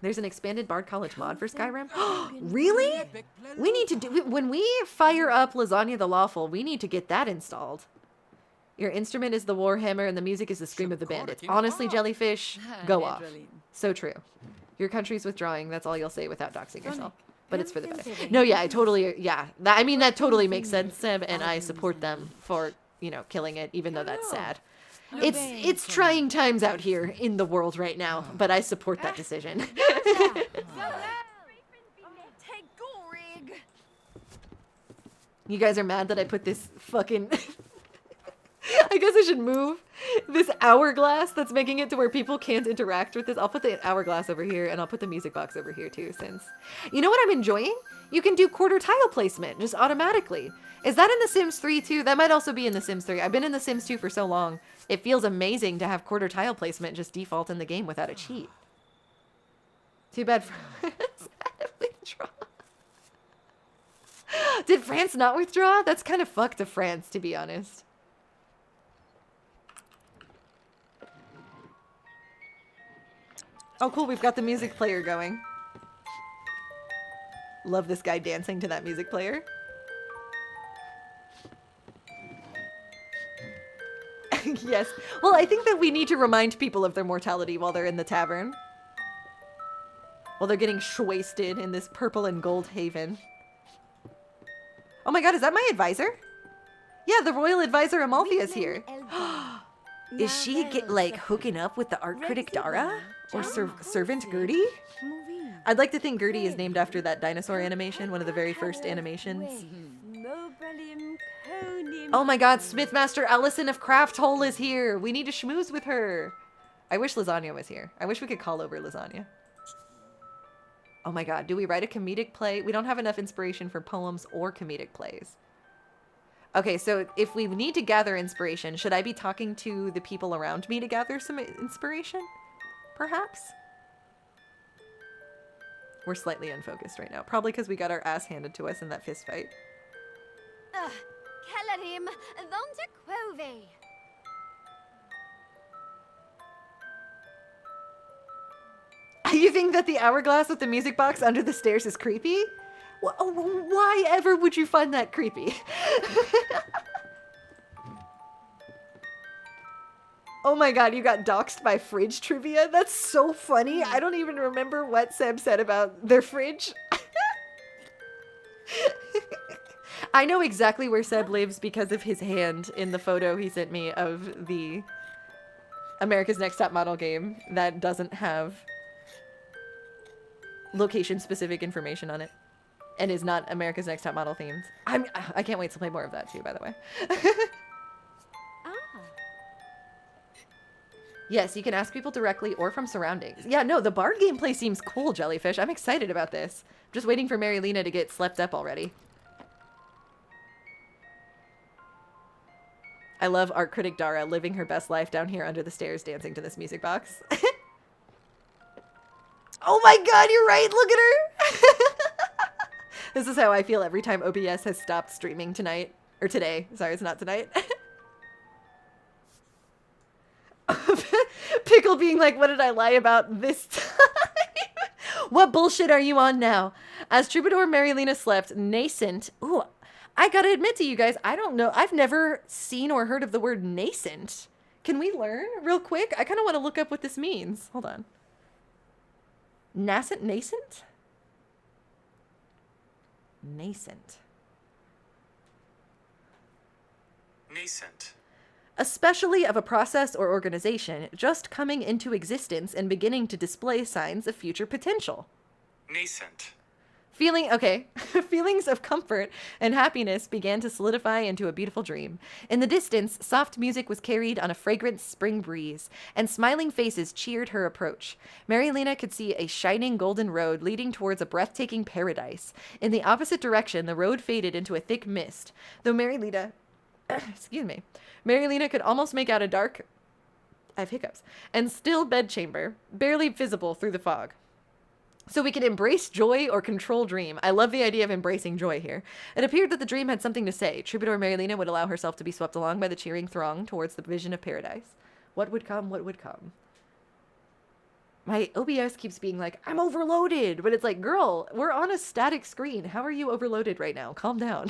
Speaker 1: There's an expanded Bard College mod for Skyrim. Really? We need to do, when we fire up Lasagna the Lawful, we need to get that installed. Your instrument is the warhammer and the music is the scream of the bandits. Honestly, Jellyfish, go off. So true. Your country's withdrawing. That's all you'll say without doxing yourself. But it's for the better. No, yeah, I totally, yeah. I mean, that totally makes sense, Seb, and I support them for, you know, killing it, even though that's sad. It's trying times out here in the world right now, but I support that decision. You guys are mad that I put this fucking... I guess I should move this hourglass that's making it to where people can't interact with this. I'll put the hourglass over here, and I'll put the music box over here too, since... You know what I'm enjoying? You can do quarter tile placement just automatically. Is that in The Sims 3 too? That might also be in The Sims 3. I've been in The Sims 2 for so long. It feels amazing to have quarter tile placement just default in the game without a cheat. Too bad France had to withdraw. Did France not withdraw? That's kind of fucked of France, to be honest. Oh, cool. We've got the music player going. Love this guy dancing to that music player. Yes. Well, I think that we need to remind people of their mortality while they're in the tavern. While they're getting wasted in this purple and gold haven. Oh my god, is that my advisor? Yeah, the royal advisor Amalfi is here. Is she like hooking up with the art critic Dara? Or servant Gertie? I'd like to think Gertie is named after that dinosaur animation, one of the very first animations. Oh my god, Smithmaster Ellison of Craft Hole is here. We need to schmooze with her. I wish Lasagna was here. I wish we could call over Lasagna. Oh my god, do we write a comedic play? We don't have enough inspiration for poems or comedic plays. Okay, so if we need to gather inspiration, should I be talking to the people around me to gather some inspiration? Perhaps? We're slightly unfocused right now. Probably because we got our ass handed to us in that fist fight.
Speaker 3: Kellerim, Vonta Quove.
Speaker 1: You think that the hourglass with the music box under the stairs is creepy? Why ever would you find that creepy? Oh my god, you got doxxed by fridge trivia? That's so funny. I don't even remember what Seb said about their fridge. I know exactly where Seb lives because of his hand in the photo he sent me of the America's Next Top Model game that doesn't have location-specific information on it and is not America's Next Top Model themed. I can't wait to play more of that too, by the way. Yes, you can ask people directly or from surroundings. Yeah, no, the Bard gameplay seems cool, Jellyfish. I'm excited about this. I'm just waiting for Marilena to get slept up already. I love art critic Dara living her best life down here under the stairs dancing to this music box. Oh my god, you're right! Look at her! This is how I feel every time OBS has stopped streaming tonight. Or today. Sorry, it's not tonight. Pickle being like, what did I lie about this time? What bullshit are you on now? As Troubadour Marilena slept, nascent... Ooh, I gotta admit to you guys, I don't know. I've never seen or heard of the word nascent. Can we learn real quick? I kind of want to look up what this means. Hold on. Nascent? Nascent? Nascent.
Speaker 4: Nascent.
Speaker 1: Especially of a process or organization just coming into existence and beginning to display signs of future potential.
Speaker 4: Nascent.
Speaker 1: Feelings of comfort and happiness began to solidify into a beautiful dream. In the distance, soft music was carried on a fragrant spring breeze, and smiling faces cheered her approach. Marilena could see a shining golden road leading towards a breathtaking paradise. In the opposite direction, the road faded into a thick mist, though Marilena could almost make out a dark, I have hiccups, and still bedchamber, barely visible through the fog. So we can embrace joy or control dream. I love the idea of embracing joy here. It appeared that the dream had something to say. Troubadour Marilena would allow herself to be swept along by the cheering throng towards the vision of paradise. What would come? What would come? My OBS keeps being like, I'm overloaded. But it's like, girl, we're on a static screen. How are you overloaded right now? Calm down.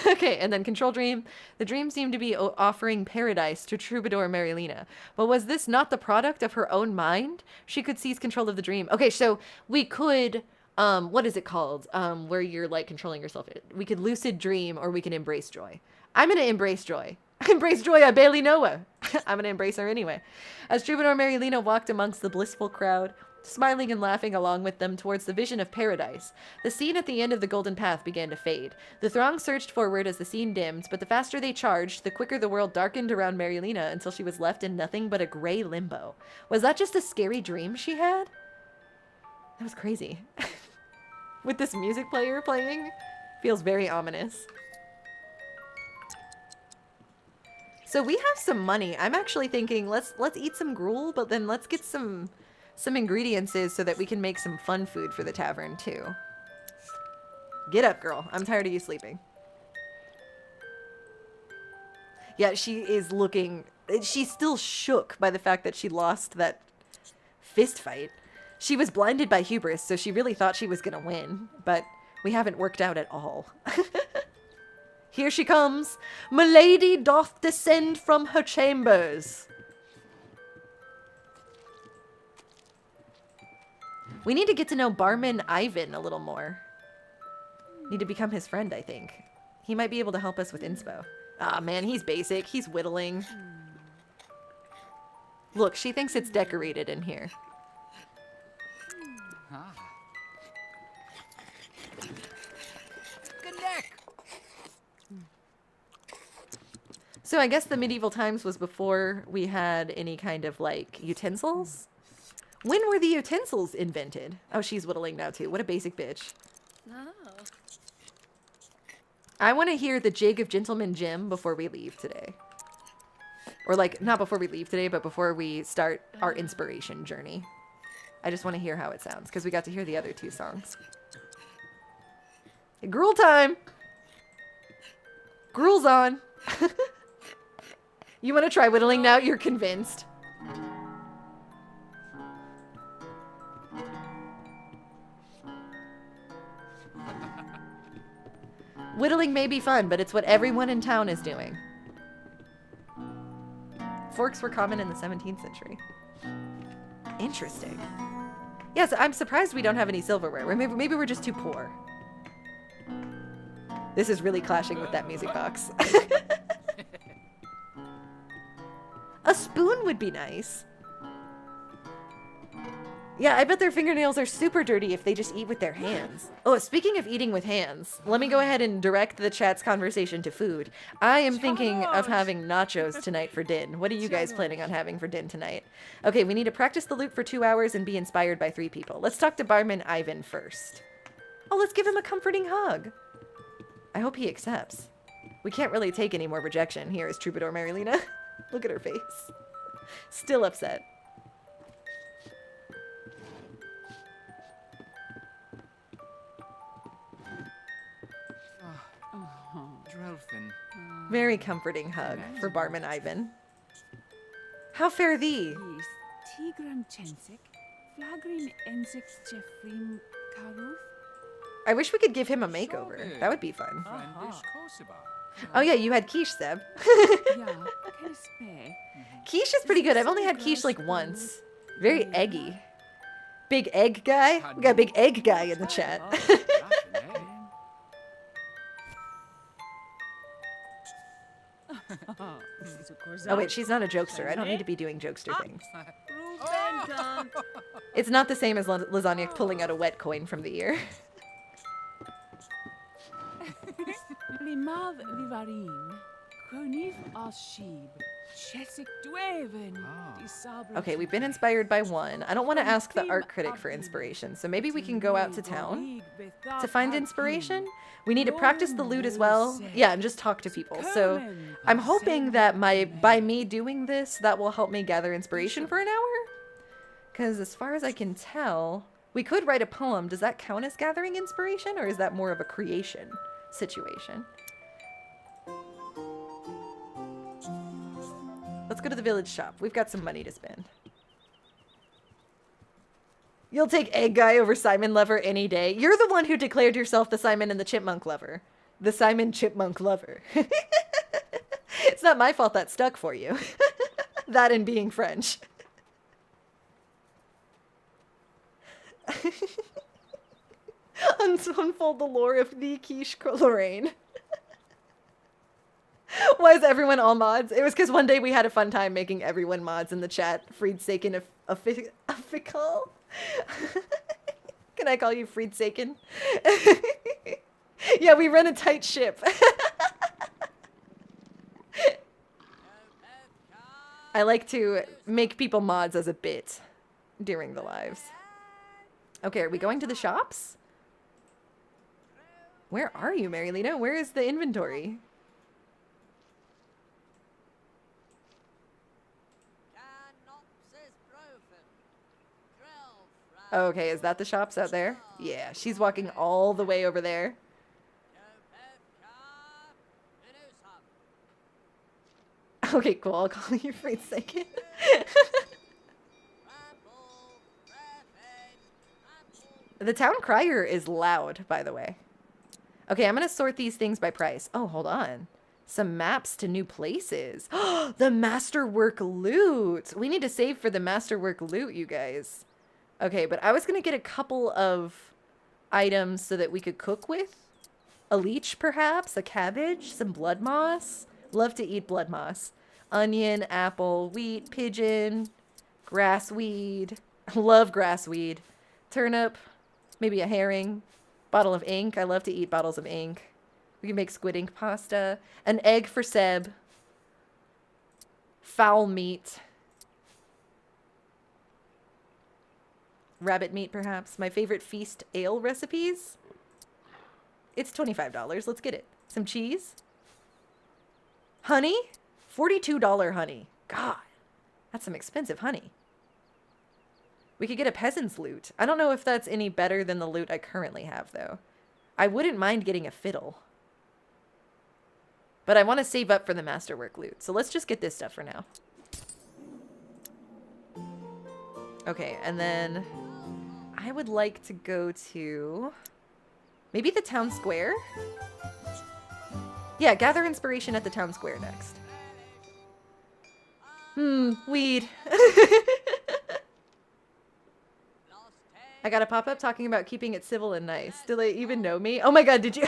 Speaker 1: Okay, and then control dream. The dream seemed to be offering paradise to Troubadour Marilena. But was this not the product of her own mind? She could seize control of the dream. Okay, so we could, what is it called? Where you're like controlling yourself. We could lucid dream or we can embrace joy. I'm going to embrace joy. Embrace joy, I barely know her. I'm going to embrace her anyway. As Troubadour Marilena walked amongst the blissful crowd, smiling and laughing along with them towards the vision of paradise, the scene at the end of the golden path began to fade. The throng surged forward as the scene dimmed, but the faster they charged, the quicker the world darkened around Marilena until she was left in nothing but a gray limbo. Was that just a scary dream she had? That was crazy. With this music player playing, feels very ominous. So we have some money. I'm actually thinking let's eat some gruel, but then let's get some ingredients so that we can make some fun food for the tavern too. Get up, girl. I'm tired of you sleeping. Yeah, she is looking... She's still shook by the fact that she lost that fist fight. She was blinded by hubris, so she really thought she was gonna win, but we haven't worked out at all. Here she comes. Milady doth descend from her chambers. We need to get to know Barman Ivan a little more. Need to become his friend, I think. He might be able to help us with inspo. Ah, man, he's basic. He's whittling. Look, she thinks it's decorated in here.
Speaker 2: Good neck.
Speaker 1: So I guess the medieval times was before we had any kind of, like, utensils? When were the utensils invented? Oh, she's whittling now, too. What a basic bitch.
Speaker 3: Oh.
Speaker 1: I want to hear the jig of Gentleman Jim before we leave today. Or, like, not before we leave today, but before we start our inspiration journey. I just want to hear how it sounds, because we got to hear the other two songs. Hey, gruel time! Gruel's on! You want to try whittling now? You're convinced. Whittling may be fun, but it's what everyone in town is doing. Forks were common in the 17th century. Interesting. Yes, I'm surprised we don't have any silverware. Maybe we're just too poor. This is really clashing with that music box. A spoon would be nice. Yeah, I bet their fingernails are super dirty if they just eat with their hands. Oh, speaking of eating with hands, let me go ahead and direct the chat's conversation to food. I am thinking of having nachos tonight for din. What are you guys planning on having for din tonight? Okay, we need to practice the lute for 2 hours and be inspired by 3 people. Let's talk to Barman Ivan first. Oh, let's give him a comforting hug. I hope he accepts. We can't really take any more rejection. Here is Troubadour Marilena. Look at her face. Still upset. Very comforting hug for Barman Ivan. How fare thee?
Speaker 5: Tigran Chensik, Flagrin Ensik Jeffrin Karuth.
Speaker 1: I wish we could give him a makeover. That would be fun. Oh yeah, you had quiche, Seb. Quiche is pretty good. I've only had quiche like once. Very eggy. Big egg guy? We got a big egg guy in the chat. Oh wait, she's not a jokester. I don't need to be doing jokester things. It's not the same as Lasagna pulling out a wet coin from the ear. Okay, we've been inspired by one. I don't want to ask the art critic for inspiration, so maybe we can go out to town to find inspiration. We need to practice the lute as well. Yeah, and just talk to people. So I'm hoping that by me doing this, that will help me gather inspiration for an hour. Because as far as I can tell, we could write a poem. Does that count as gathering inspiration, or is that more of a creation situation? Let's go to the village shop. We've got some money to spend. You'll take Egg Guy over Simon Lover any day. You're the one who declared yourself the Simon and the Chipmunk Lover. The Simon Chipmunk Lover. It's not my fault that stuck for you. That and being French. Unfold the lore of the quiche Lorraine. Why is everyone all mods? It was because one day we had a fun time making everyone mods in the chat. Friedsaken Official. Can I call you Friedsaken? Yeah, we run a tight ship. I like to make people mods as a bit during the lives. Okay, are we going to the shops? Where are you, Marilena? Where is the inventory? Okay, is that the shops out there? Yeah, she's walking all the way over there. Okay, cool. I'll call you for a second. The town crier is loud, by the way. Okay, I'm going to sort these things by price. Oh, hold on. Some maps to new places. The masterwork loot. We need to save for the masterwork loot, you guys. Okay, but I was going to get a couple of items so that we could cook with. A leech, perhaps. A cabbage. Some blood moss. Love to eat blood moss. Onion, apple, wheat, pigeon, grassweed. Love grassweed. Turnip. Maybe a herring. Bottle of ink. I love to eat bottles of ink. We can make squid ink pasta. An egg for Seb. Fowl meat. Rabbit meat, perhaps. My favorite feast ale recipes. It's $25. Let's get it. Some cheese. Honey. $42 honey. God, that's some expensive honey. We could get a peasant's lute. I don't know if that's any better than the lute I currently have, though. I wouldn't mind getting a fiddle. But I want to save up for the masterwork loot. So let's just get this stuff for now. Okay, and then I would like to go to maybe the town square. Yeah, gather inspiration at the town square next. Weed. I got a pop-up talking about keeping it civil and nice. Do they even know me? Oh my god, did you...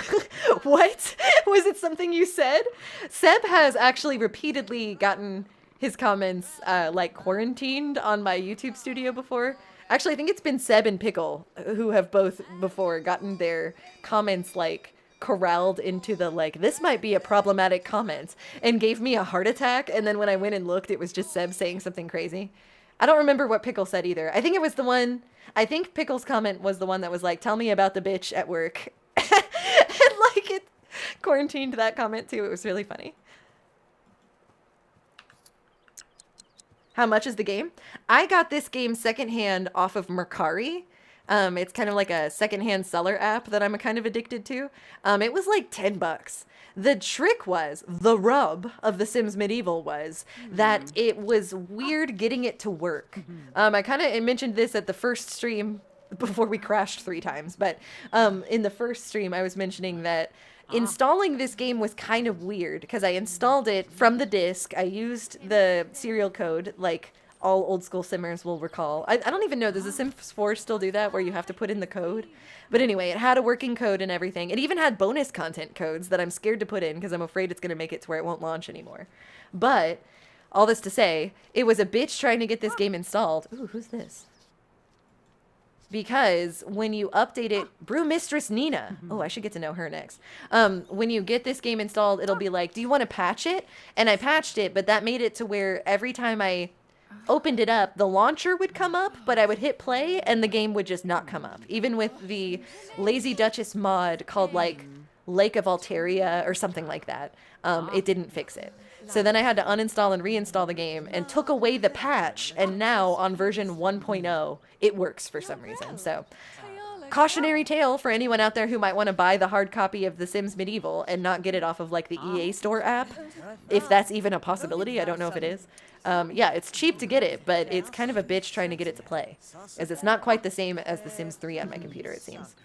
Speaker 1: What? Was it something you said? Seb has actually repeatedly gotten his comments, like, quarantined on my YouTube studio before. Actually, I think it's been Seb and Pickle who have both before gotten their comments, like, corralled into the, like, this might be a problematic comment, and gave me a heart attack, and then when I went and looked, it was just Seb saying something crazy. I don't remember what Pickle said either. I think it was the one... I think Pickle's comment was the one that was like, tell me about the bitch at work. And, like, it quarantined that comment, too. It was really funny. How much is the game? I got this game secondhand off of Mercari. It's kind of like a secondhand seller app that I'm kind of addicted to. It was like $10. The trick was, the rub of The Sims Medieval was that it was weird getting it to work. I kind of mentioned this at the first stream before we crashed 3 times. But in the first stream, I was mentioning that installing this game was kind of weird because I installed it from the disc. I used the serial code, like all old school simmers will recall. I don't even know, does the Sims 4 still do that where you have to put in the code? But anyway, it had a working code and everything. It even had bonus content codes that I'm scared to put in because I'm afraid it's going to make it to where it won't launch anymore. But all this to say, it was a bitch trying to get this game installed. Ooh, who's this? Because when you update it, Brew Mistress Nina. Oh, I should get to know her next. When you get this game installed, it'll be like, do you want to patch it? And I patched it, but that made it to where every time I opened it up, the launcher would come up, but I would hit play and the game would just not come up. Even with the Lazy Duchess mod called like Lake of Altaria or something like that, it didn't fix it. So then I had to uninstall and reinstall the game and took away the patch, and now on version 1.0 it works for some reason. So cautionary tale for anyone out there who might want to buy the hard copy of The Sims Medieval and not get it off of like the EA Store app, if that's even a possibility. I don't know if it is. Yeah, it's cheap to get it, but it's kind of a bitch trying to get it to play, as it's not quite the same as The Sims 3 on my computer, it seems.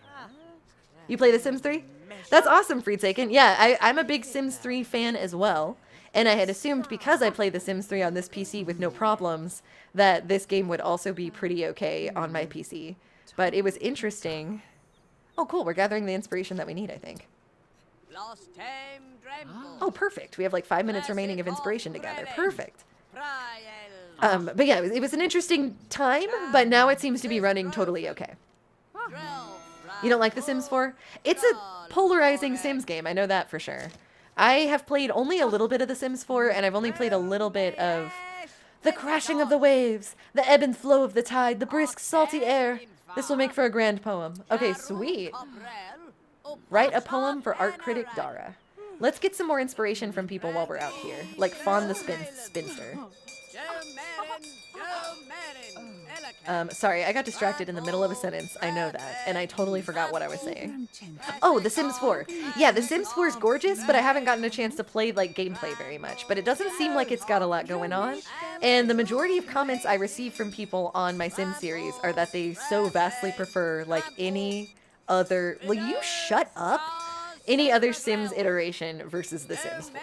Speaker 1: You play The Sims 3? That's awesome, Friedsaken. Yeah, I'm a big Sims 3 fan as well, and I had assumed because I played The Sims 3 on this PC with no problems, that this game would also be pretty okay on my PC. But it was interesting. Oh, cool, we're gathering the inspiration that we need, I think. Oh, perfect. We have like 5 minutes remaining of inspiration to gather. Perfect. But yeah, it was an interesting time, but now it seems to be running totally okay. You don't like The Sims 4? It's a polarizing Sims game, I know that for sure. I have played only a little bit of The Sims 4, and I've only played a little bit of the crashing of the waves, the ebb and flow of the tide, the brisk, salty air. This will make for a grand poem. Okay, sweet. Write a poem for art critic Dara. Let's get some more inspiration from people while we're out here, like Fawn the Spinster. Sorry, I got distracted in the middle of a sentence. I know that, and I totally forgot what I was saying. Oh, The Sims 4. Yeah, The Sims 4 is gorgeous, but I haven't gotten a chance to play, like, gameplay very much. But it doesn't seem like it's got a lot going on. And the majority of comments I receive from people on my Sims series are that they so vastly prefer, like, any other... Will you shut up? Any other Sims iteration versus The Sims 4.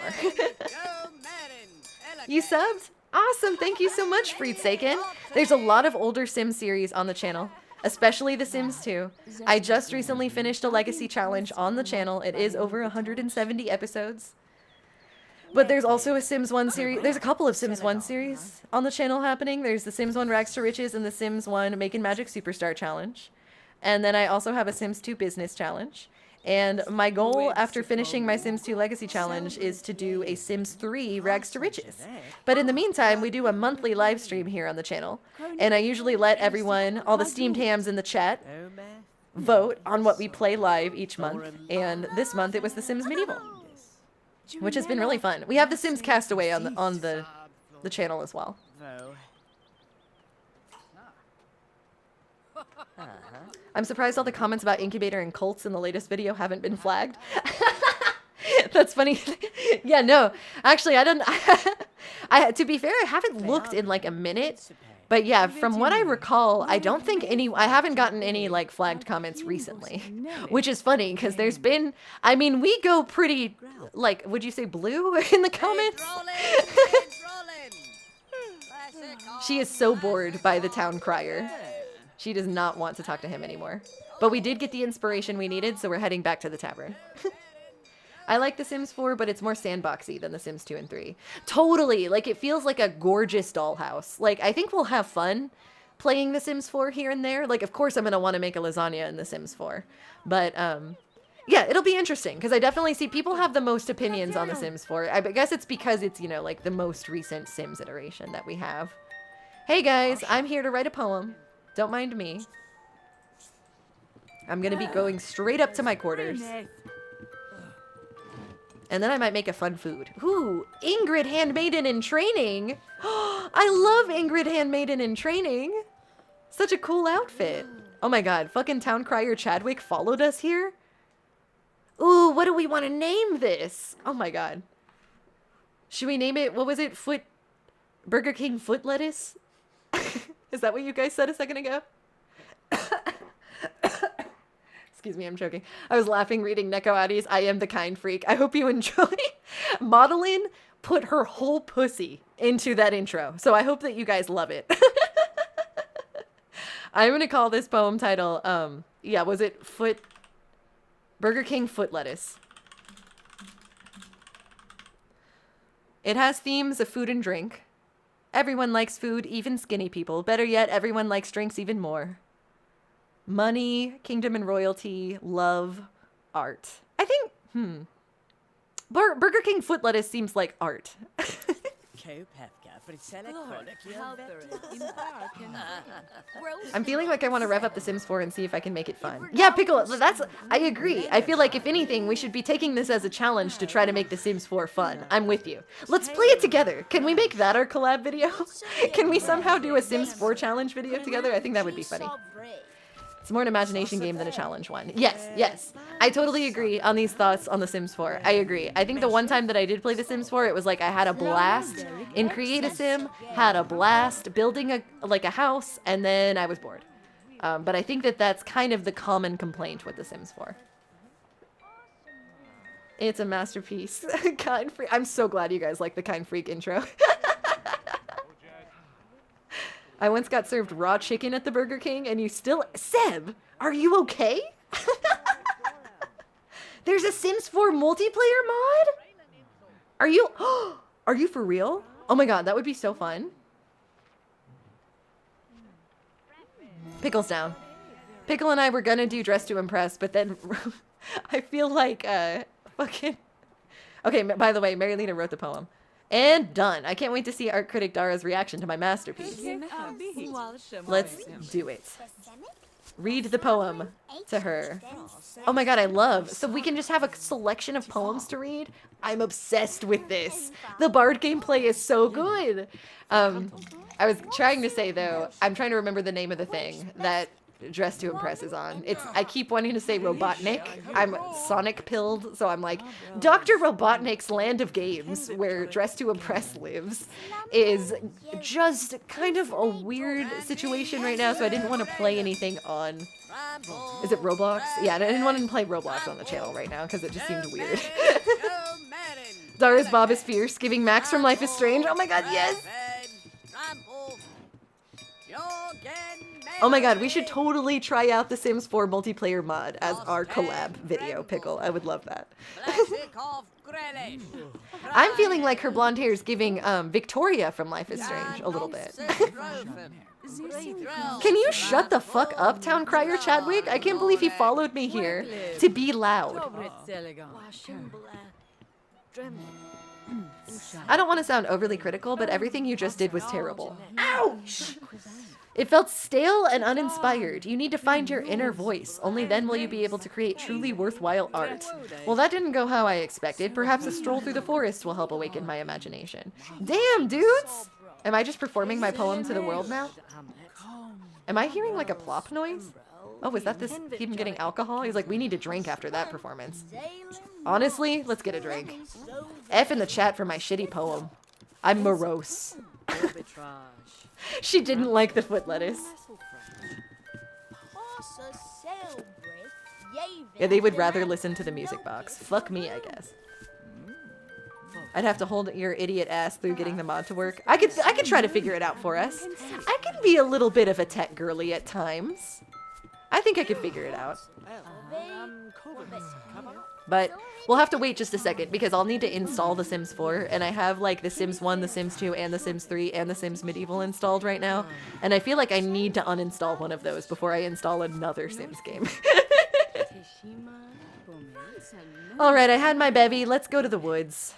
Speaker 1: You subbed? Awesome, thank you so much, Friedsaken. There's a lot of older Sim series on the channel, especially The Sims 2. I just recently finished a legacy challenge on the channel. It is over 170 episodes. But there's also a Sims 1 series. There's a couple of Sims 1 series on the channel happening. There's the Sims 1 Rags to Riches and the Sims 1 Making Magic Superstar challenge. And then I also have a Sims 2 business challenge. And my goal after finishing my Sims 2 Legacy Challenge is to do a Sims 3 Rags to Riches. But in the meantime, we do a monthly live stream here on the channel. And I usually let everyone, all the steamed hams in the chat, vote on what we play live each month. And this month it was The Sims Medieval, which has been really fun. We have The Sims Castaway on the channel as well. I'm surprised all the comments about Incubator and cults in the latest video haven't been flagged. That's funny. Yeah, no. Actually, I don't... to be fair, I haven't looked in like a minute. But yeah, from what I recall, I don't think any... I haven't gotten any like flagged comments recently. Which is funny, because there's been... I mean, we go pretty... Like, would you say blue in the comments? She is so bored by the town crier. She does not want to talk to him anymore. But we did get the inspiration we needed, so we're heading back to the tavern. I like The Sims 4, but it's more sandboxy than The Sims 2 and 3. Totally! Like, it feels like a gorgeous dollhouse. Like, I think we'll have fun playing The Sims 4 here and there. Like, of course I'm gonna want to make a lasagna in The Sims 4. But, yeah, it'll be interesting, because I definitely see people have the most opinions on The Sims 4. I guess it's because it's, you know, like, the most recent Sims iteration that we have. Hey guys, I'm here to write a poem. Don't mind me. I'm gonna be going straight up to my quarters. And then I might make a fun food. Ooh, Ingrid Handmaiden in Training. I love Ingrid Handmaiden in Training. Such a cool outfit. Oh my god, fucking town crier Chadwick followed us here? Ooh, what do we want to name this? Oh my god. Should we name it, what was it? Burger King foot lettuce? Is that what you guys said a second ago? Excuse me, I'm joking. I was laughing reading Neko Adi's I Am the Kind Freak. I hope you enjoy. Madeline put her whole pussy into that intro, so I hope that you guys love it. I'm gonna call this poem title, yeah, was it Burger King Foot Lettuce. It has themes of food and drink. Everyone likes food, even skinny people. Better yet, everyone likes drinks even more. Money, kingdom and royalty, love, art. I think, Burger King Foot Lettuce seems like art. I'm feeling like I want to rev up The Sims 4 and see if I can make it fun. Yeah, Pickle, I agree. I feel like if anything, we should be taking this as a challenge to try to make The Sims 4 fun. I'm with you. Let's play it together. Can we make that our collab video? Can we somehow do a Sims 4 challenge video together? I think that would be funny. It's more an imagination game than a challenge one. Yes, yes. I totally agree on these thoughts on The Sims 4. I agree. I think the one time that I did play The Sims 4, it was like I had a blast in Create a Sim, had a blast building a house, and then I was bored. But I think that that's kind of the common complaint with The Sims 4. It's a masterpiece. Kind Freak. I'm so glad you guys like the Kind Freak intro. I once got served raw chicken at the Burger King, and you still... Seb, are you okay? There's a Sims 4 multiplayer mod? Are you... Are you for real? Oh my god, that would be so fun. Pickle's down. Pickle and I were gonna do Dress to Impress, but then... I feel like, fucking... Okay, by the way, Marilena wrote the poem. And done. I can't wait to see art critic Dara's reaction to my masterpiece. Let's do it. Read the poem to her. Oh my god, I love. So we can just have a selection of poems to read? I'm obsessed with this. The bard gameplay is so good. I was trying to say, though, I'm trying to remember the name of the thing that Dress to Impress is on. I keep wanting to say Robotnik. I'm Sonic pilled, so I'm like, Dr. Robotnik's Land of Games, where Dress to Impress lives, is just kind of a weird situation right now, so I didn't want to play anything on... Is it Roblox? Yeah, I didn't want to play Roblox on the channel right now, because it just seemed weird. Dara's Bob is fierce, giving Max from Life is Strange. Oh my god, yes! Oh my god, we should totally try out the Sims 4 multiplayer mod as our collab video, Pickle. I would love that. I'm feeling like her blonde hair is giving Victoria from Life is Strange a little bit. Can you shut the fuck up, Town Crier Chadwick? I can't believe he followed me here to be loud. I don't want to sound overly critical, but everything you just did was terrible. Ouch! It felt stale and uninspired. You need to find your inner voice. Only then will you be able to create truly worthwhile art. Well, that didn't go how I expected. Perhaps a stroll through the forest will help awaken my imagination. Damn, dudes! Am I just performing my poem to the world now? Am I hearing like a plop noise? Oh, is that this him getting alcohol? He's like, we need to drink after that performance. Honestly, let's get a drink. F in the chat for my shitty poem. I'm morose. She didn't like the foot lettuce. Yeah, they would rather listen to the music box. Fuck me, I guess. I'd have to hold your idiot ass through getting the mod to work. I could try to figure it out for us. I can be a little bit of a tech girly at times. I think I could figure it out. But we'll have to wait just a second because I'll need to install The Sims 4, and I have like The Sims 1, The Sims 2, and The Sims 3, and The Sims Medieval installed right now, and I feel like I need to uninstall one of those before I install another Sims game. Alright, I had my bevy. Let's go to the woods.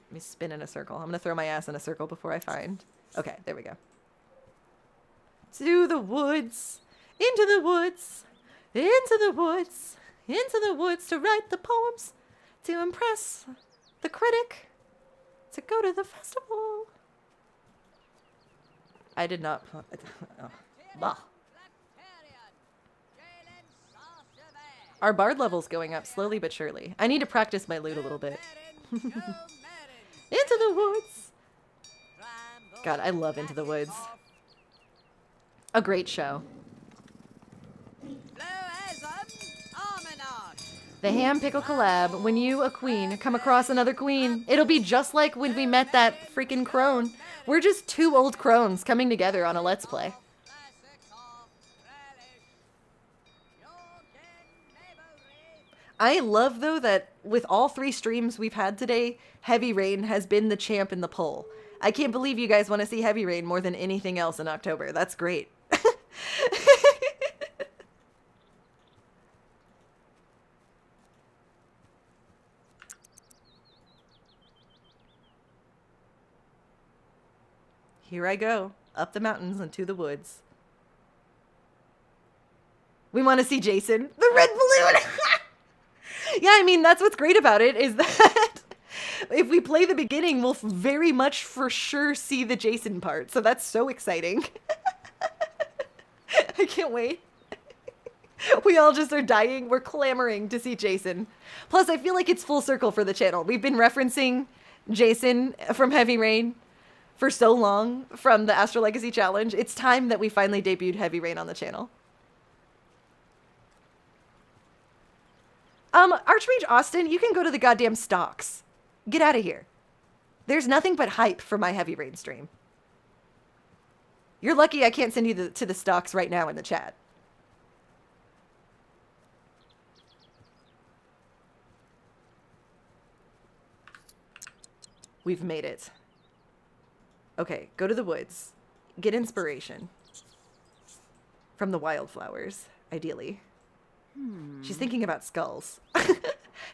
Speaker 1: Let me spin in a circle. I'm gonna throw my ass in a circle before I find... Okay, there we go. To the woods, into the woods, into the woods, into the woods to write the poems, to impress the critic, to go to the festival. I did not... Oh. Bah. Our bard level's going up slowly but surely. I need to practice my lute a little bit. Into the woods. God, I love Into the Woods. A great show. The ham pickle collab. When you, a queen, come across another queen, it'll be just like when we met that freaking crone. We're just two old crones coming together on a Let's Play. I love, though, that with all 3 streams we've had today, Heavy Rain has been the champ in the poll. I can't believe you guys want to see Heavy Rain more than anything else in October. That's great. Here I go, up the mountains and to the woods. We want to see Jason, the red balloon. Yeah, I mean, that's what's great about it, is that if we play the beginning, we'll very much for sure see the Jason part. So that's so exciting. I can't wait. We all just are dying. We're clamoring to see Jason. Plus, I feel like it's full circle for the channel. We've been referencing Jason from Heavy Rain for so long from the Astro Legacy Challenge. It's time that we finally debuted Heavy Rain on the channel. Archmage Austin, you can go to the goddamn stocks. Get out of here. There's nothing but hype for my Heavy Rain stream. You're lucky I can't send you to the stocks right now in the chat. We've made it. Okay, go to the woods. Get inspiration. From the wildflowers, ideally. She's thinking about skulls.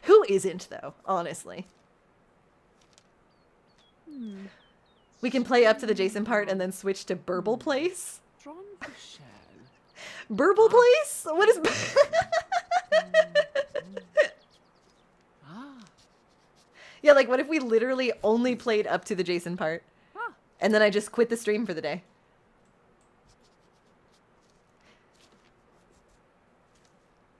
Speaker 1: Who isn't, though, honestly? We can play up to the Jason part and then switch to Burble Place. Burble Place? What is... Yeah, like, what if we literally only played up to the Jason part? And then I just quit the stream for the day?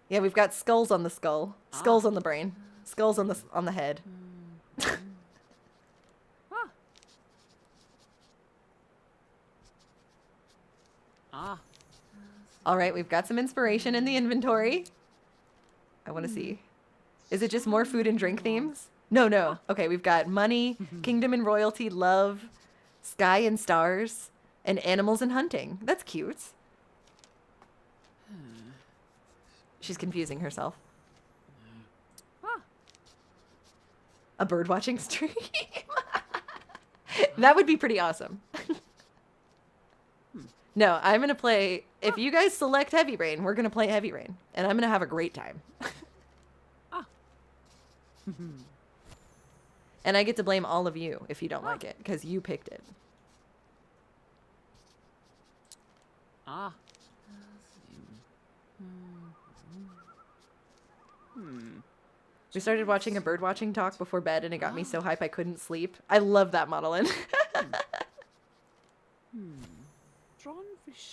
Speaker 1: Yeah, we've got skulls on the skull, skulls on the brain, skulls on the head. All right, we've got some inspiration in the inventory. I want to see. Is it just more food and drink themes? No. Okay, we've got money, kingdom and royalty, love, sky and stars, and animals and hunting. That's cute. She's confusing herself. A bird watching stream? That would be pretty awesome. No, I'm going to play... If you guys select Heavy Rain, we're going to play Heavy Rain. And I'm going to have a great time. And I get to blame all of you if you don't like it, because you picked it. We started watching a bird watching talk before bed, and it got me so hype I couldn't sleep. I love that modeling.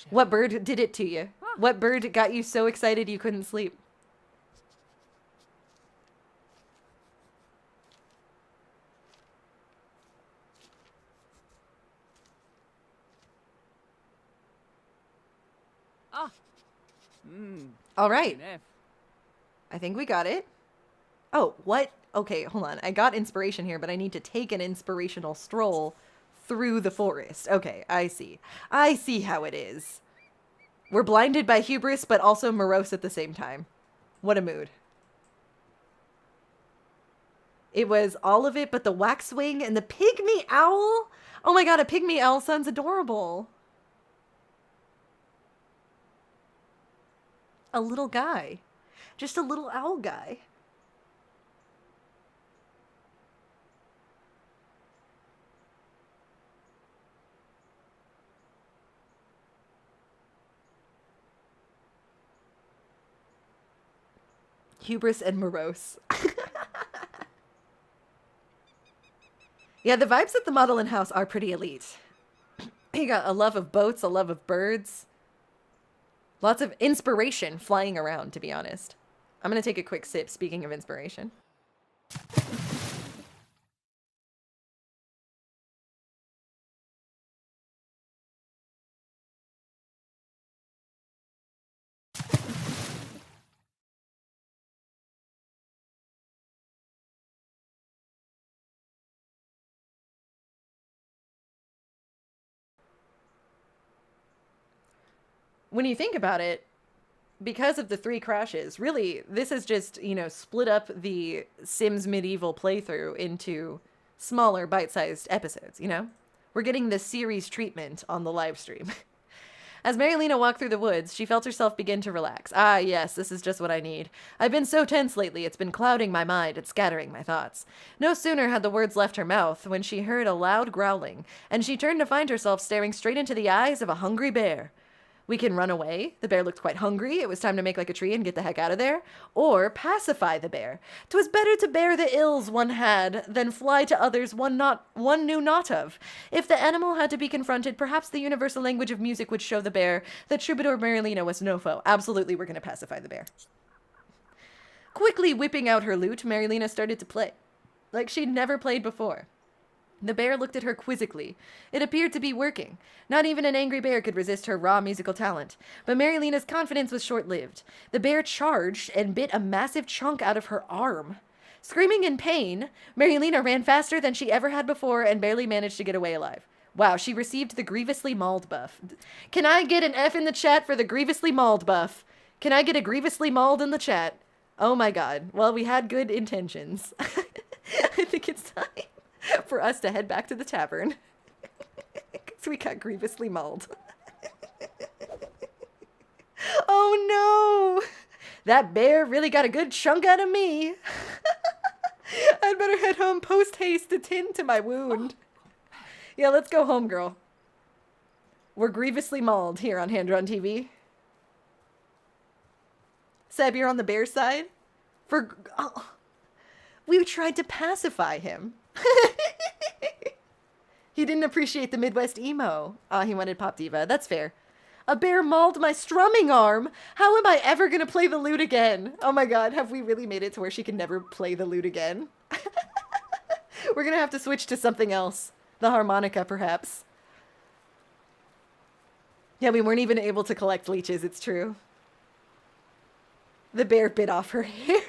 Speaker 1: What bird did it to you? What bird got you so excited you couldn't sleep? All right. I think we got it. Oh, what? Okay, hold on. I got inspiration here, but I need to take an inspirational stroll through the forest. Okay, I see. I see how it is. We're blinded by hubris, but also morose at the same time. What a mood. It was all of it, but the waxwing and the pygmy owl. Oh my god, a pygmy owl sounds adorable. A little guy. Just a little owl guy. Hubris and morose. Yeah, the vibes at the Modelin house are pretty elite. You got a love of boats, a love of birds. Lots of inspiration flying around, to be honest. I'm going to take a quick sip, speaking of inspiration. when you think about it, because of the 3 crashes, really, this has just, you know, split up the Sims medieval playthrough into smaller bite-sized episodes, you know? We're getting the series treatment on the live stream. As Marilena walked through the woods, she felt herself begin to relax. Ah, yes, this is just what I need. I've been so tense lately, it's been clouding my mind and scattering my thoughts. No sooner had the words left her mouth when she heard a loud growling, and she turned to find herself staring straight into the eyes of a hungry bear. We can run away. The bear looked quite hungry. It was time to make like a tree and get the heck out of there. Or pacify the bear. 'Twas better to bear the ills one had than fly to others one knew not of. If the animal had to be confronted, perhaps the universal language of music would show the bear that Troubadour Marilena was no foe. Absolutely, we're going to pacify the bear. Quickly whipping out her lute, Marilena started to play, like she'd never played before. The bear looked at her quizzically. It appeared to be working. Not even an angry bear could resist her raw musical talent. But Marilena's confidence was short-lived. The bear charged and bit a massive chunk out of her arm. Screaming in pain, Marilena ran faster than she ever had before and barely managed to get away alive. Wow, she received the grievously mauled buff. Can I get an F in the chat for the grievously mauled buff? Can I get a grievously mauled in the chat? Oh my god. Well, we had good intentions. I think it's time for us to head back to the tavern. Because we got grievously mauled. Oh no! That bear really got a good chunk out of me. I'd better head home post-haste to tend to my wound. Yeah, let's go home, girl. We're grievously mauled here on Hand Drawn TV. Seb, you're on the bear side? We tried to pacify him. He didn't appreciate the Midwest emo. He wanted Pop Diva. That's fair. A bear mauled my strumming arm. How am I ever going to play the lute again? Oh my god, have we really made it to where she can never play the lute again? We're going to have to switch to something else. The harmonica, perhaps. Yeah, we weren't even able to collect leeches, it's true. The bear bit off her hair.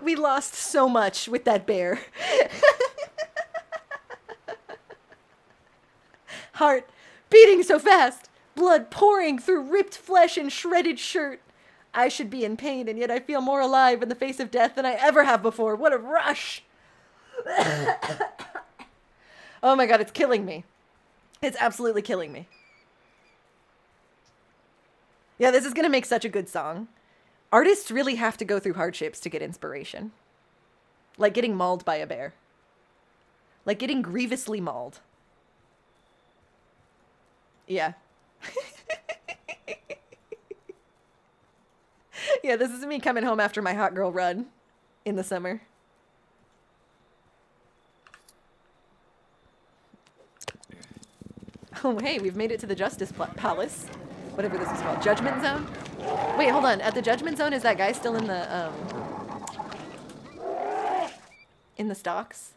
Speaker 1: We lost so much with that bear. Heart beating so fast, blood pouring through ripped flesh and shredded shirt. I should be in pain, and yet I feel more alive in the face of death than I ever have before. What a rush! Oh my god, it's killing me. It's absolutely killing me. Yeah, this is gonna make such a good song. Artists really have to go through hardships to get inspiration. Like getting mauled by a bear. Like getting grievously mauled. Yeah. Yeah, this is me coming home after my hot girl run in the summer. Oh, hey, we've made it to the Justice Palace. Whatever this is called. Judgment Zone? Wait, hold on. At the Judgment Zone, is that guy still in the stocks?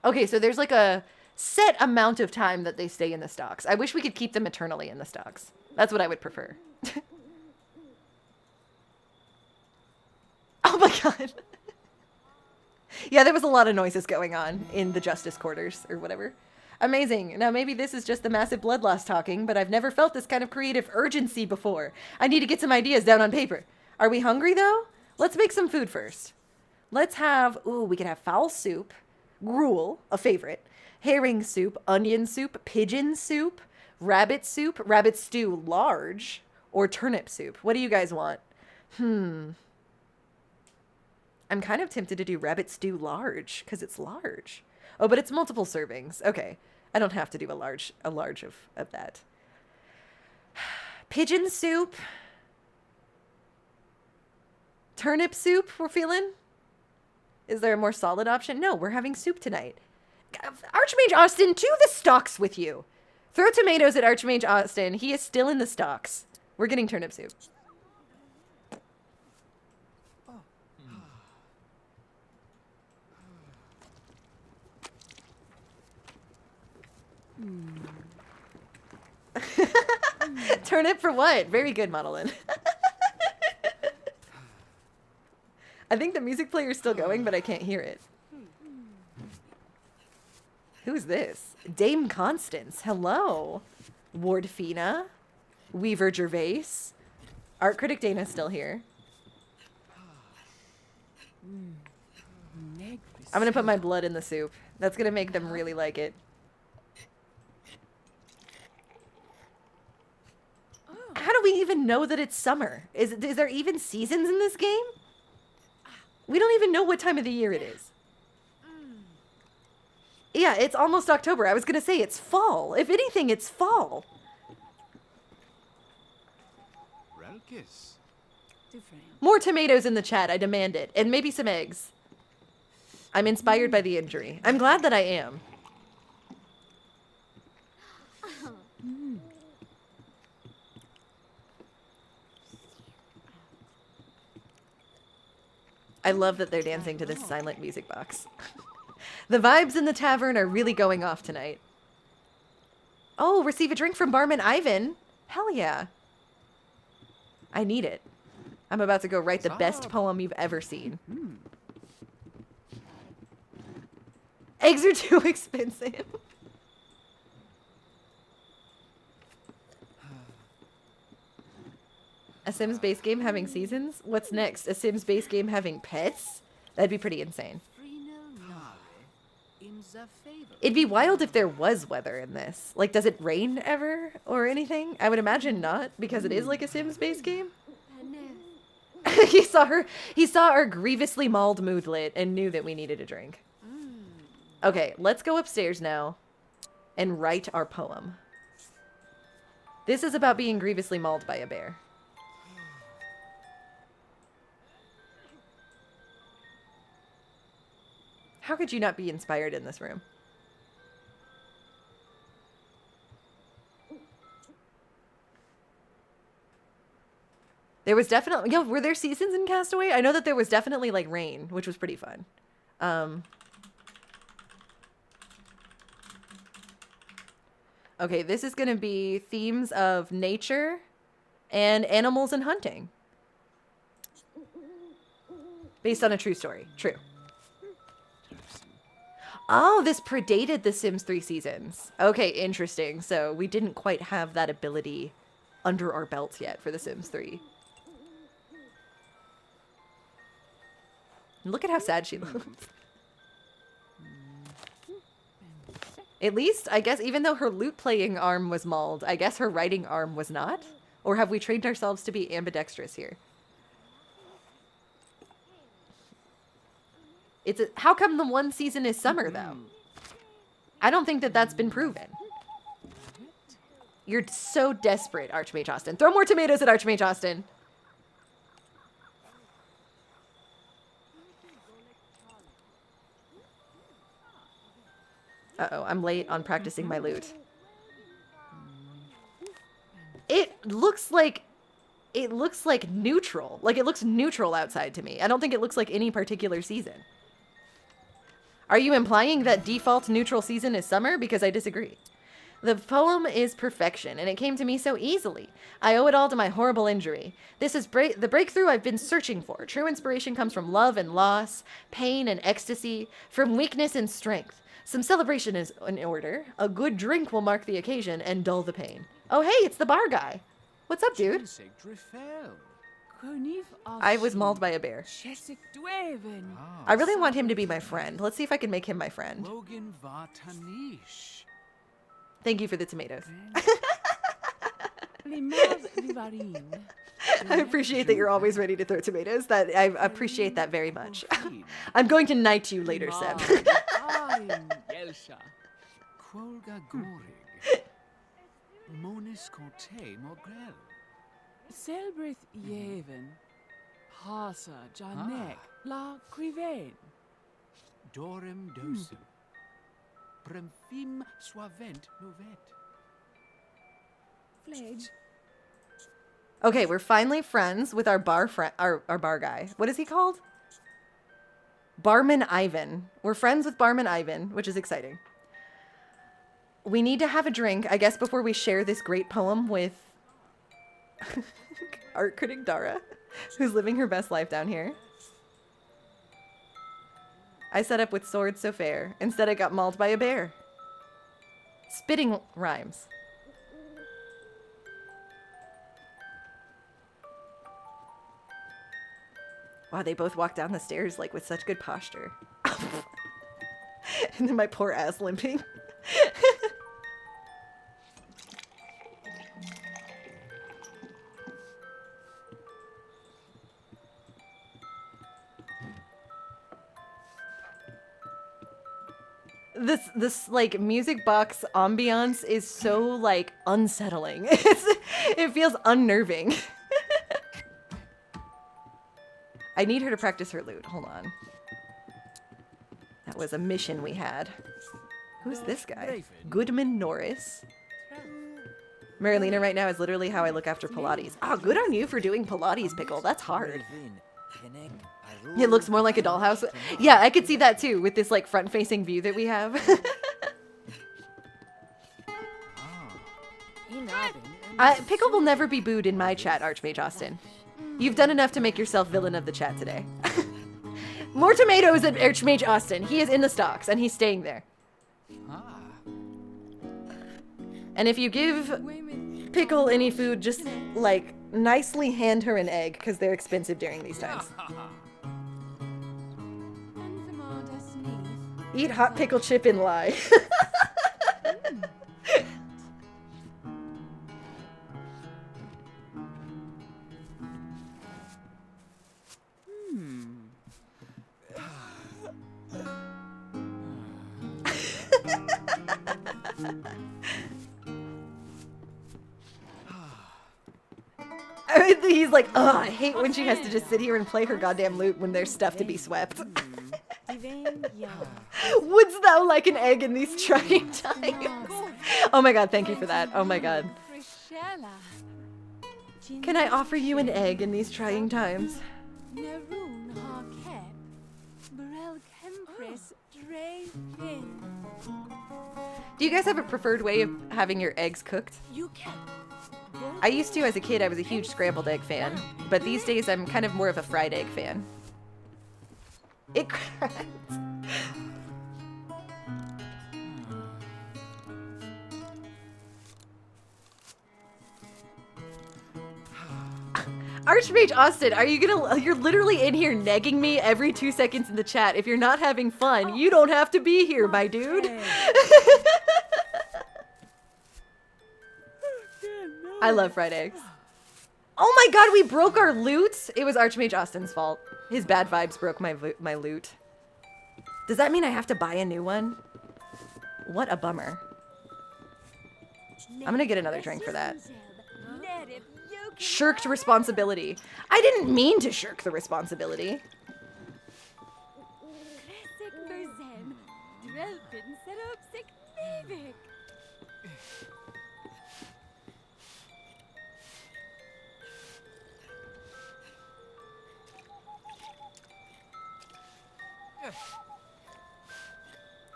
Speaker 1: Okay, so there's like a set amount of time that they stay in the stocks. I wish we could keep them eternally in the stocks. That's what I would prefer. Oh my god. Yeah, there was a lot of noises going on in the justice quarters or whatever. Amazing. Now maybe this is just the massive blood loss talking, but I've never felt this kind of creative urgency before. I need to get some ideas down on paper. Are we hungry though? Let's make some food first. Let's have, ooh, we could have fowl soup, gruel, a favorite, herring soup, onion soup, pigeon soup, rabbit stew large, or turnip soup. What do you guys want? I'm kind of tempted to do rabbit stew large because it's large. Oh, but it's multiple servings. Okay. I don't have to do a large of that. Pigeon soup. Turnip soup we're feeling? Is there a more solid option? No, we're having soup tonight. Archmage Austin, to the stocks with you. Throw tomatoes at Archmage Austin. He is still in the stocks. We're getting turnip soup. Turnip for what? Very good, Modelin. I think the music player is still going, but I can't hear it. Who's this? Dame Constance. Hello. Wardfina. Weaver Gervais. Art critic Dana's still here. I'm gonna put my blood in the soup. That's gonna make them really like it. How do we even know that it's summer? Is there even seasons in this game? We don't even know what time of the year it is. Yeah, it's almost October. I was gonna say it's fall. If anything, it's fall.
Speaker 5: Relkis.
Speaker 1: More tomatoes in the chat. I demand it. And maybe some eggs. I'm inspired by the injury. I'm glad that I am. I love that they're dancing to this silent music box. The vibes in the tavern are really going off tonight. Oh, receive a drink from barman Ivan. Hell yeah. I need it. I'm about to go write the best poem you've ever seen. Eggs are too expensive. A Sims base game having seasons? What's next? A Sims base game having pets? That'd be pretty insane. It'd be wild if there was weather in this. Like, does it rain ever or anything? I would imagine not, because it is like a Sims base game. He saw our grievously mauled moodlet and knew that we needed a drink. Okay, let's go upstairs now and write our poem. This is about being grievously mauled by a bear. How could you not be inspired in this room? There was definitely... Yeah, were there seasons in Castaway? I know that there was definitely, like, rain, which was pretty fun. Okay, this is going to be themes of nature and animals and hunting. Based on a true story. True. Oh, this predated the Sims 3 seasons. Okay, interesting. So we didn't quite have that ability under our belts yet for the Sims 3. Look at how sad she looks. At least, I guess, even though her lute playing arm was mauled, I guess her writing arm was not? Or have we trained ourselves to be ambidextrous here? How come the one season is summer, though? I don't think that that's been proven. You're so desperate, Archmage Austin. Throw more tomatoes at Archmage Austin. Uh-oh, I'm late on practicing my lute. It looks like neutral. Like, it looks neutral outside to me. I don't think it looks like any particular season. Are you implying that default neutral season is summer? Because I disagree. The poem is perfection, and it came to me so easily. I owe it all to my horrible injury. This is the breakthrough I've been searching for. True inspiration comes from love and loss, pain and ecstasy, from weakness and strength. Some celebration is in order. A good drink will mark the occasion and dull the pain. Oh, hey, it's the bar guy. What's up, dude? I was mauled by a bear. I really want him to be my friend. Let's see if I can make him my friend. Thank you for the tomatoes. I appreciate that you're always ready to throw tomatoes. I appreciate that very much. I'm going to knight you later, Seb.
Speaker 6: Celebrate Yevon, Hasa, Janek, La Criven.
Speaker 5: Dorem dosem. Premfim suavent novet.
Speaker 6: Fledge.
Speaker 1: Okay, we're finally friends with our bar guy. What is he called? Barman Ivan. We're friends with Barman Ivan, which is exciting. We need to have a drink, I guess, before we share this great poem with art critic Dara, who's living her best life down here. I set up with swords so fair. Instead, I got mauled by a bear. Spitting rhymes. Wow, they both walk down the stairs like with such good posture. And then my poor ass limping. This like music box ambiance is so like unsettling. It feels unnerving. I need her to practice her lute. Hold on. That was a mission we had. Who's this guy? Goodman Norris. Marilena right now is literally how I look after Pilates. Ah, good on you for doing Pilates, Pickle. That's hard. It looks more like a dollhouse. Yeah, I could see that too with this like front-facing view that we have. Pickle will never be booed in my chat, Archmage Austin. You've done enough to make yourself villain of the chat today. More tomatoes at Archmage Austin. He is in the stocks and he's staying there. And if you give Pickle any food, just like nicely hand her an egg because they're expensive during these times. Eat hot pickle chip and lie. He's like, ugh, I hate when she has to just sit here and play her goddamn lute when there's stuff to be swept. Wouldst thou like an egg in these trying times? Oh my god, thank you for that. Oh my god. Can I offer you an egg in these trying times? Do you guys have a preferred way of having your eggs cooked? I used to as a kid. I was a huge scrambled egg fan, but these days I'm kind of more of a fried egg fan. It cracks. Archmage Austin, are you gonna? You're literally in here negging me every 2 seconds in the chat. If you're not having fun, you don't have to be here, my dude. I love fried eggs. Oh my god, we broke our lute? It was Archmage Austin's fault. His bad vibes broke my lute. Does that mean I have to buy a new one? What a bummer. I'm gonna get another drink for that. Shirked responsibility. I didn't mean to shirk the responsibility.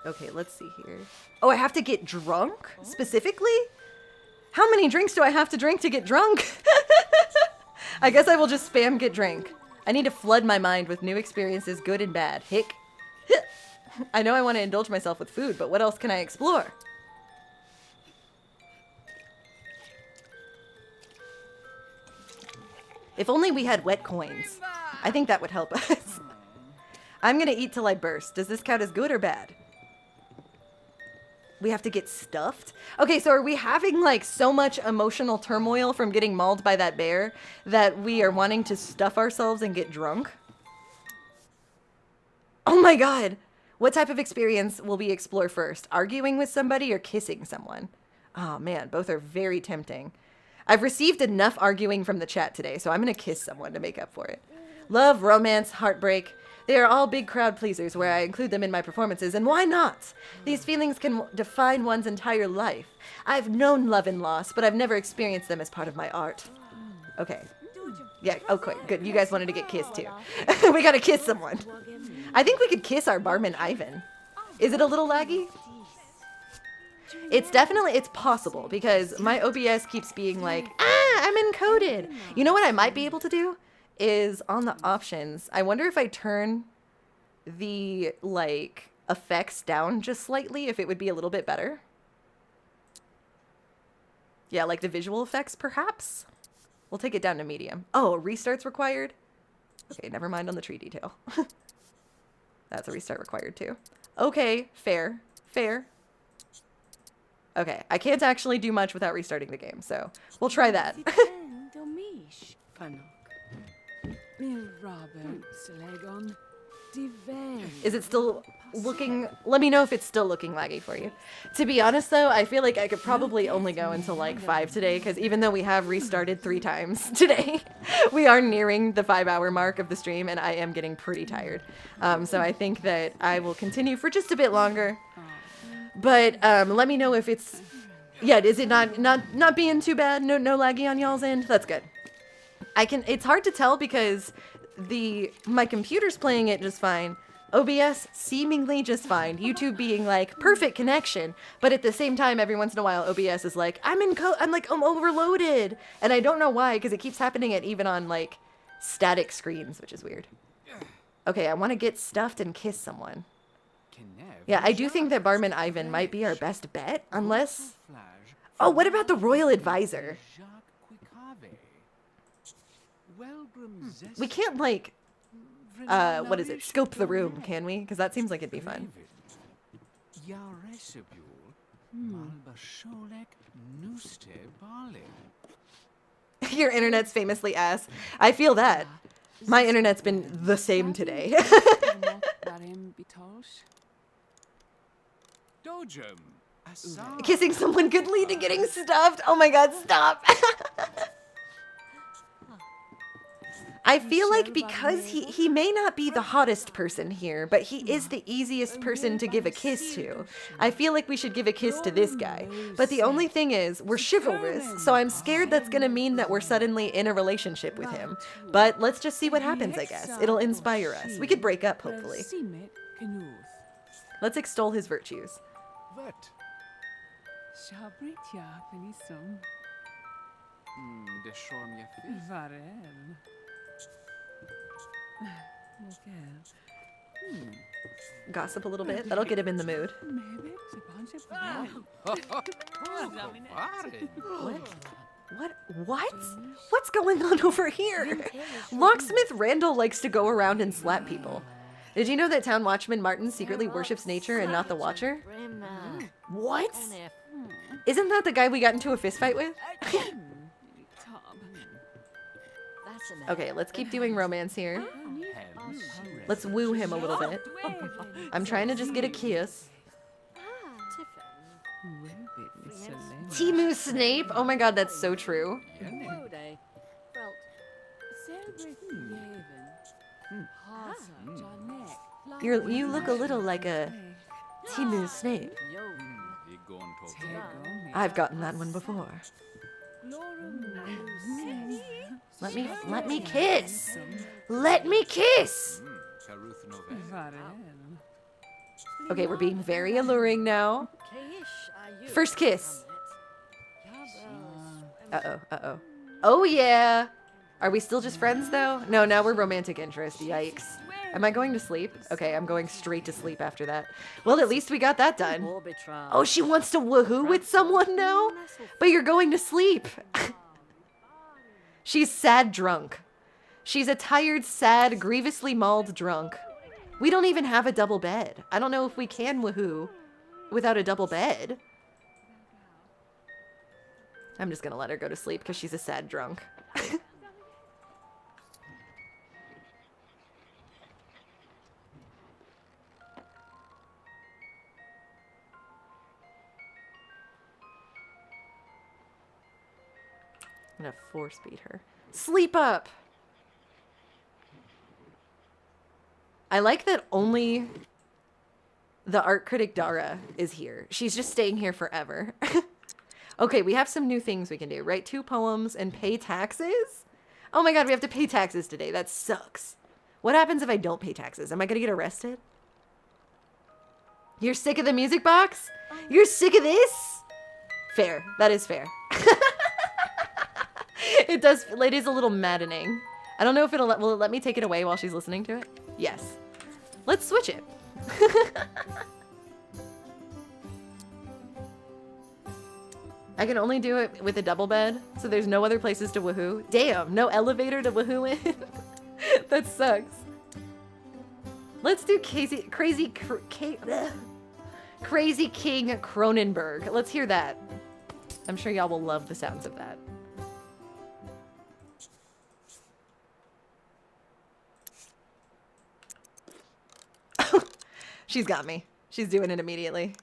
Speaker 1: Okay, let's see here. Oh, I have to get drunk? Specifically? How many drinks do I have to drink to get drunk? I guess I will just spam get drink. I need to flood my mind with new experiences, good and bad. Hick. I know I want to indulge myself with food, but what else can I explore? If only we had wet coins. I think that would help us. I'm gonna eat till I burst. Does this count as good or bad? We have to get stuffed? Okay, so are we having like so much emotional turmoil from getting mauled by that bear that we are wanting to stuff ourselves and get drunk? Oh my god! What type of experience will we explore first? Arguing with somebody or kissing someone? Oh man, both are very tempting. I've received enough arguing from the chat today, so I'm gonna kiss someone to make up for it. Love, romance, heartbreak. They are all big crowd pleasers where I include them in my performances, and why not? These feelings can define one's entire life. I've known love and loss, but I've never experienced them as part of my art. Okay. Yeah, okay, good. You guys wanted to get kissed too. We gotta kiss someone. I think we could kiss our barman Ivan. Is it a little laggy? It's definitely, it's possible, because my OBS keeps being like, I'm encoded. You know what I might be able to do? Is on the options. I wonder if I turn the like effects down just slightly, if it would be a little bit better. Yeah, like the visual effects perhaps. We'll take it down to medium. Oh, restarts required. Okay, never mind on the tree detail. That's a restart required too. Okay, fair. Fair. Okay, I can't actually do much without restarting the game, so we'll try that. Is it still looking... Let me know if it's still looking laggy for you. To be honest, though, I feel like I could probably only go until, like, 5 today, because even though we have restarted 3 times today, we are nearing the 5-hour mark of the stream, and I am getting pretty tired. So I think that I will continue for just a bit longer. But let me know if it's... Yeah, is it not being too bad? No laggy on y'all's end? That's good. It's hard to tell because my computer's playing it just fine. OBS seemingly just fine. YouTube being like perfect connection, but at the same time, every once in a while, OBS is like I'm overloaded, and I don't know why because it keeps happening even on like static screens, which is weird. Okay, I want to get stuffed and kiss someone. Yeah, I do think that Barman Ivan might be our best bet, unless. Oh, what about the Royal Advisor? We can't, like, what is it? Scope the room, can we? Because that seems like it'd be fun. Your internet's famously ass. I feel that. My internet's been the same today. Kissing someone could lead to getting stuffed. Oh my god, stop. I feel like because he may not be the hottest person here, but he is the easiest person to give a kiss to. I feel like we should give a kiss to this guy. But the only thing is, we're chivalrous, so I'm scared that's gonna mean that we're suddenly in a relationship with him. But let's just see what happens, I guess. It'll inspire us. We could break up, hopefully. Let's extol his virtues. Gossip a little bit. That'll get him in the mood. What? What's going on over here? Locksmith Randall likes to go around and slap people. Did you know that Town Watchman Martin secretly worships nature and not the Watcher? What? Isn't that the guy we got into a fist fight with? Okay, let's keep doing romance here. Let's woo him a little bit. I'm trying to just get a kiss. Timu Snape? Oh my god, that's so true. You look a little like a Timu Snape. I've gotten that one before. Let me kiss. Let me kiss. Okay, we're being very alluring now. First kiss. Uh-oh. Oh yeah. Are we still just friends though? No, now we're romantic interest. Yikes. Am I going to sleep? Okay, I'm going straight to sleep after that. Well, at least we got that done. Oh, she wants to woohoo with someone now? But you're going to sleep. She's sad drunk. She's a tired, sad, grievously mauled drunk. We don't even have a double bed. I don't know if we can woohoo without a double bed. I'm just gonna let her go to sleep because she's a sad drunk. I'm gonna force beat her. Sleep up! I like that only the art critic Dara is here. She's just staying here forever. Okay, we have some new things we can do. Write 2 poems and pay taxes? Oh my god, we have to pay taxes today. That sucks. What happens if I don't pay taxes? Am I gonna get arrested? You're sick of the music box? You're sick of this? Fair. That is fair. It is a little maddening. I don't know if will it let me take it away while she's listening to it? Yes. Let's switch it. I can only do it with a double bed, so there's no other places to woohoo. Damn, no elevator to woohoo in. That sucks. Let's do Crazy King Cronenberg. Let's hear that. I'm sure y'all will love the sounds of that. She's got me. She's doing it immediately.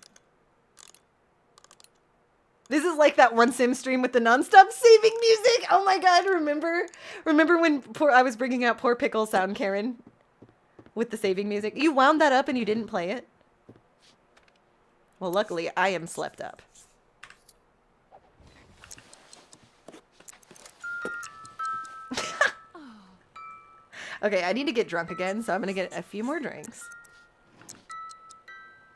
Speaker 1: This is like that one sim stream with the nonstop saving music. Oh my god, remember when I was bringing out Poor Pickle Sound Karen with the saving music? You wound that up and you didn't play it? Well, luckily I am slept up. Okay, I need to get drunk again, so I'm gonna get a few more drinks.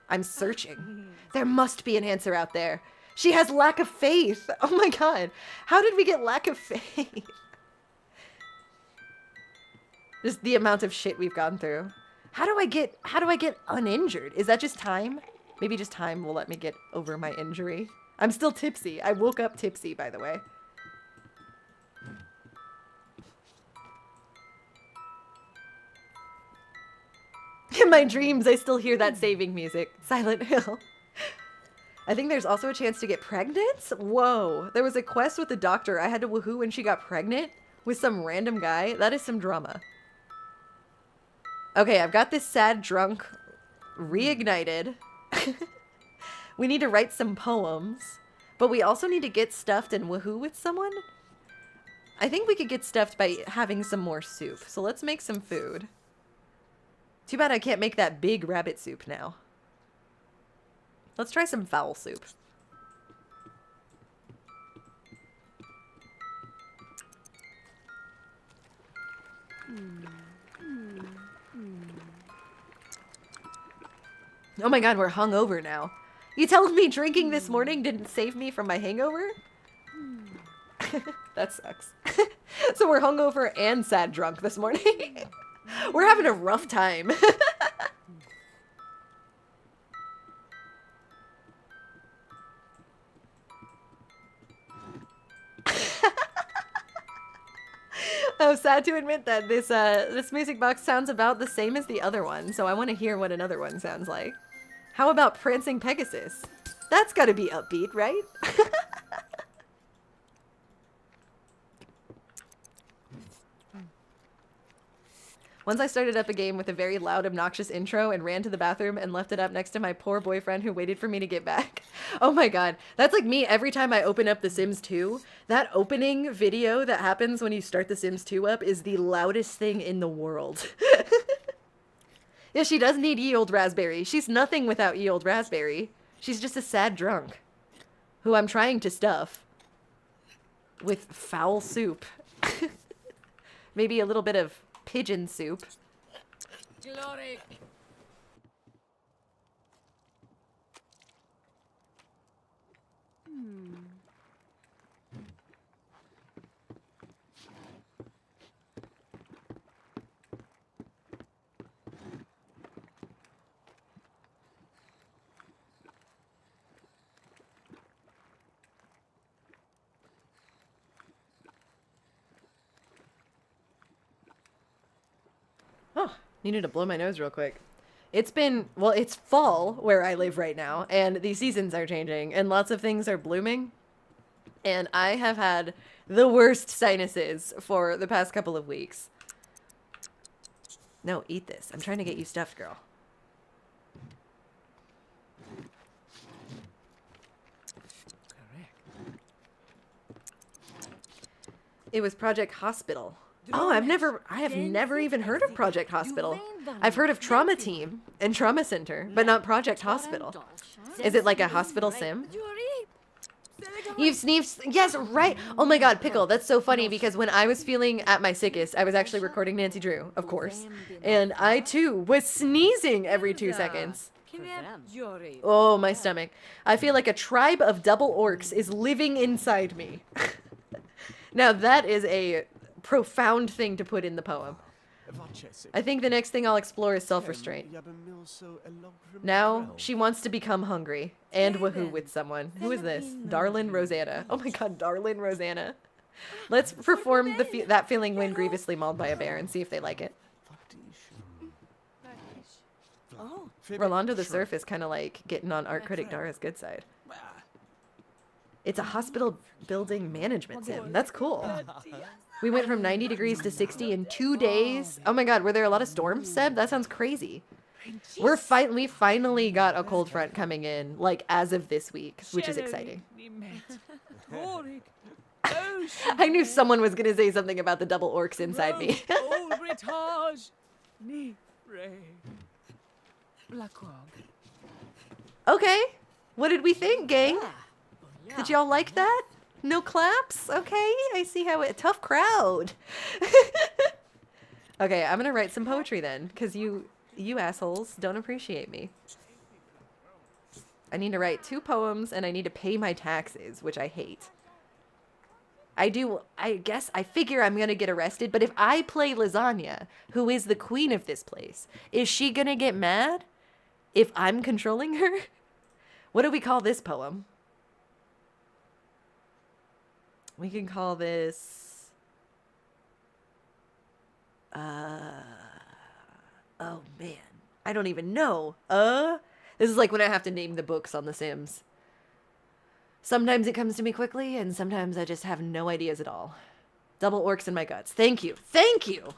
Speaker 1: I'm searching. There must be an answer out there. She has lack of faith. Oh my god. How did we get lack of faith? Just the amount of shit we've gone through. How do I get uninjured? Is that just time? Maybe just time will let me get over my injury. I'm still tipsy. I woke up tipsy, by the way. In my dreams, I still hear that saving music. Silent Hill. I think there's also a chance to get pregnant? Whoa. There was a quest with the doctor. I had to woohoo when she got pregnant with some random guy. That is some drama. Okay, I've got this sad drunk reignited. We need to write some poems. But we also need to get stuffed and woohoo with someone. I think we could get stuffed by having some more soup. So let's make some food. Too bad I can't make that big rabbit soup now. Let's try some fowl soup. Oh my god, we're hungover now. You telling me drinking this morning didn't save me from my hangover? That sucks. So we're hungover and sad drunk this morning. We're having a rough time. I'm sad to admit that this music box sounds about the same as the other one, so I want to hear what another one sounds like. How about Prancing Pegasus? That's got to be upbeat, right? Once I started up a game with a very loud, obnoxious intro and ran to the bathroom and left it up next to my poor boyfriend who waited for me to get back. Oh my god. That's like me every time I open up The Sims 2. That opening video that happens when you start The Sims 2 up is the loudest thing in the world. Yeah, she does need ye old raspberry. She's nothing without ye old raspberry. She's just a sad drunk who I'm trying to stuff with foul soup. Maybe a little bit of pigeon soup.
Speaker 6: Glory.
Speaker 1: Oh, needed to blow my nose real quick. It's been, well, it's fall where I live right now, and the seasons are changing, and lots of things are blooming. And I have had the worst sinuses for the past couple of weeks. No, eat this. I'm trying to get you stuffed, girl.
Speaker 5: Correct.
Speaker 1: It was Project Hospital. Oh, I have never even heard of Project Hospital. I've heard of Trauma Team and Trauma Center, but not Project Hospital. Is it like a hospital sim? You've sneezed. Yes, right. Oh my god, Pickle, that's so funny because when I was feeling at my sickest, I was actually recording Nancy Drew, of course. And I too was sneezing every 2 seconds. Oh, my stomach. I feel like a tribe of double orcs is living inside me. Now that is a profound thing to put in the poem. I think the next thing I'll explore is self-restraint. Now, she wants to become hungry and woohoo with someone. Who is this? Darlin Rosanna. Oh my god, Darlin Rosanna. Let's perform that feeling when grievously mauled by a bear and see if they like it. Rolando the Surf is kind of like getting on art critic Dara's good side. It's a hospital building management sim. That's cool. We went from 90 degrees to 60 in 2 days. Oh my god, were there a lot of storms, Seb? That sounds crazy. We finally got a cold front coming in, like, as of this week, which is exciting. I knew someone was going to say something about the double orcs inside me. Okay, what did we think, gang? Did y'all like that? No claps? Okay, I see how it... Tough crowd. Okay, I'm gonna write some poetry then, because you assholes don't appreciate me. I need to write 2 poems, and I need to pay my taxes, which I hate. I figure I'm gonna get arrested, but if I play Lasagna, who is the queen of this place, is she gonna get mad if I'm controlling her? What do we call this poem? We can call this... Oh, man. I don't even know. This is like when I have to name the books on The Sims. Sometimes it comes to me quickly, and sometimes I just have no ideas at all. Double orcs in my guts. Thank you. Thank you!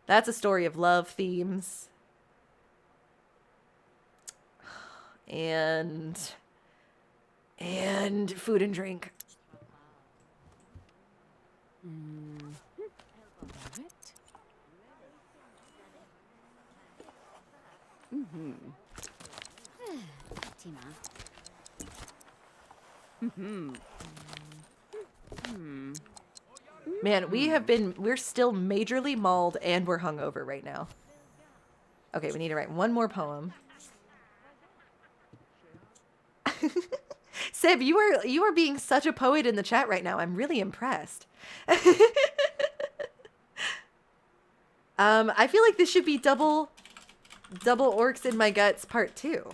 Speaker 1: That's a story of love themes. And food and drink. Man, we're still majorly mauled and we're hungover right now. Okay, we need to write one more poem. Seb, you are being such a poet in the chat right now. I'm really impressed. I feel like this should be double orcs in my guts part 2.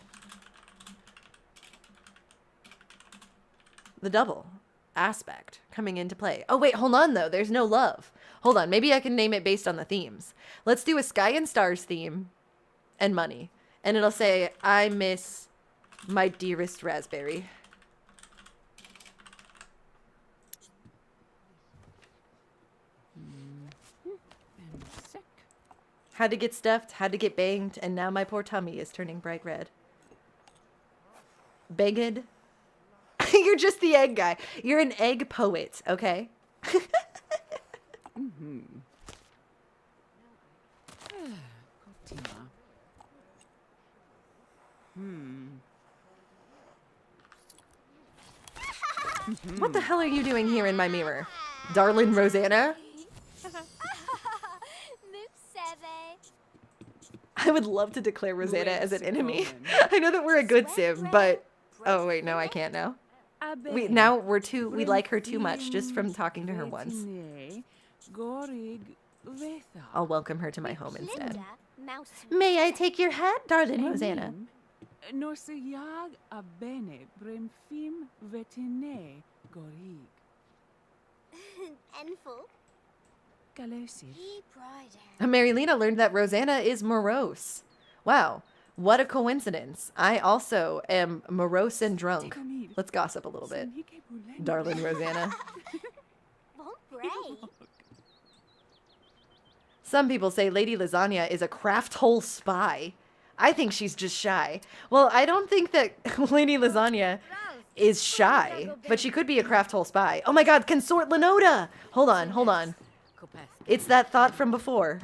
Speaker 1: The double aspect coming into play. Oh wait, hold on though. There's no love. Hold on. Maybe I can name it based on the themes. Let's do a Sky and Stars theme and money. And it'll say, I miss my dearest raspberry. Had to get stuffed, had to get banged, and now my poor tummy is turning bright red. Banged? You're just the egg guy. You're an egg poet, okay? What the hell are you doing here in my mirror? Darlin' Rosanna? I would love to declare Rosanna as an enemy. I know that we're a good sim, but... Oh, wait, no, I can't now. We like her too much just from talking to her once. I'll welcome her to my home instead. May I take your hat, darling Rosanna? Marilena learned that Rosanna is morose. Wow, what a coincidence. I also am morose and drunk. Let's gossip a little bit. Darling Rosanna. Some people say Lady Lasagna is a craft hole spy. I think she's just shy. Well, I don't think that Lady Lasagna is shy, but she could be a craft hole spy. Oh my god, Consort Lenoda! Hold on. It's that thought from before.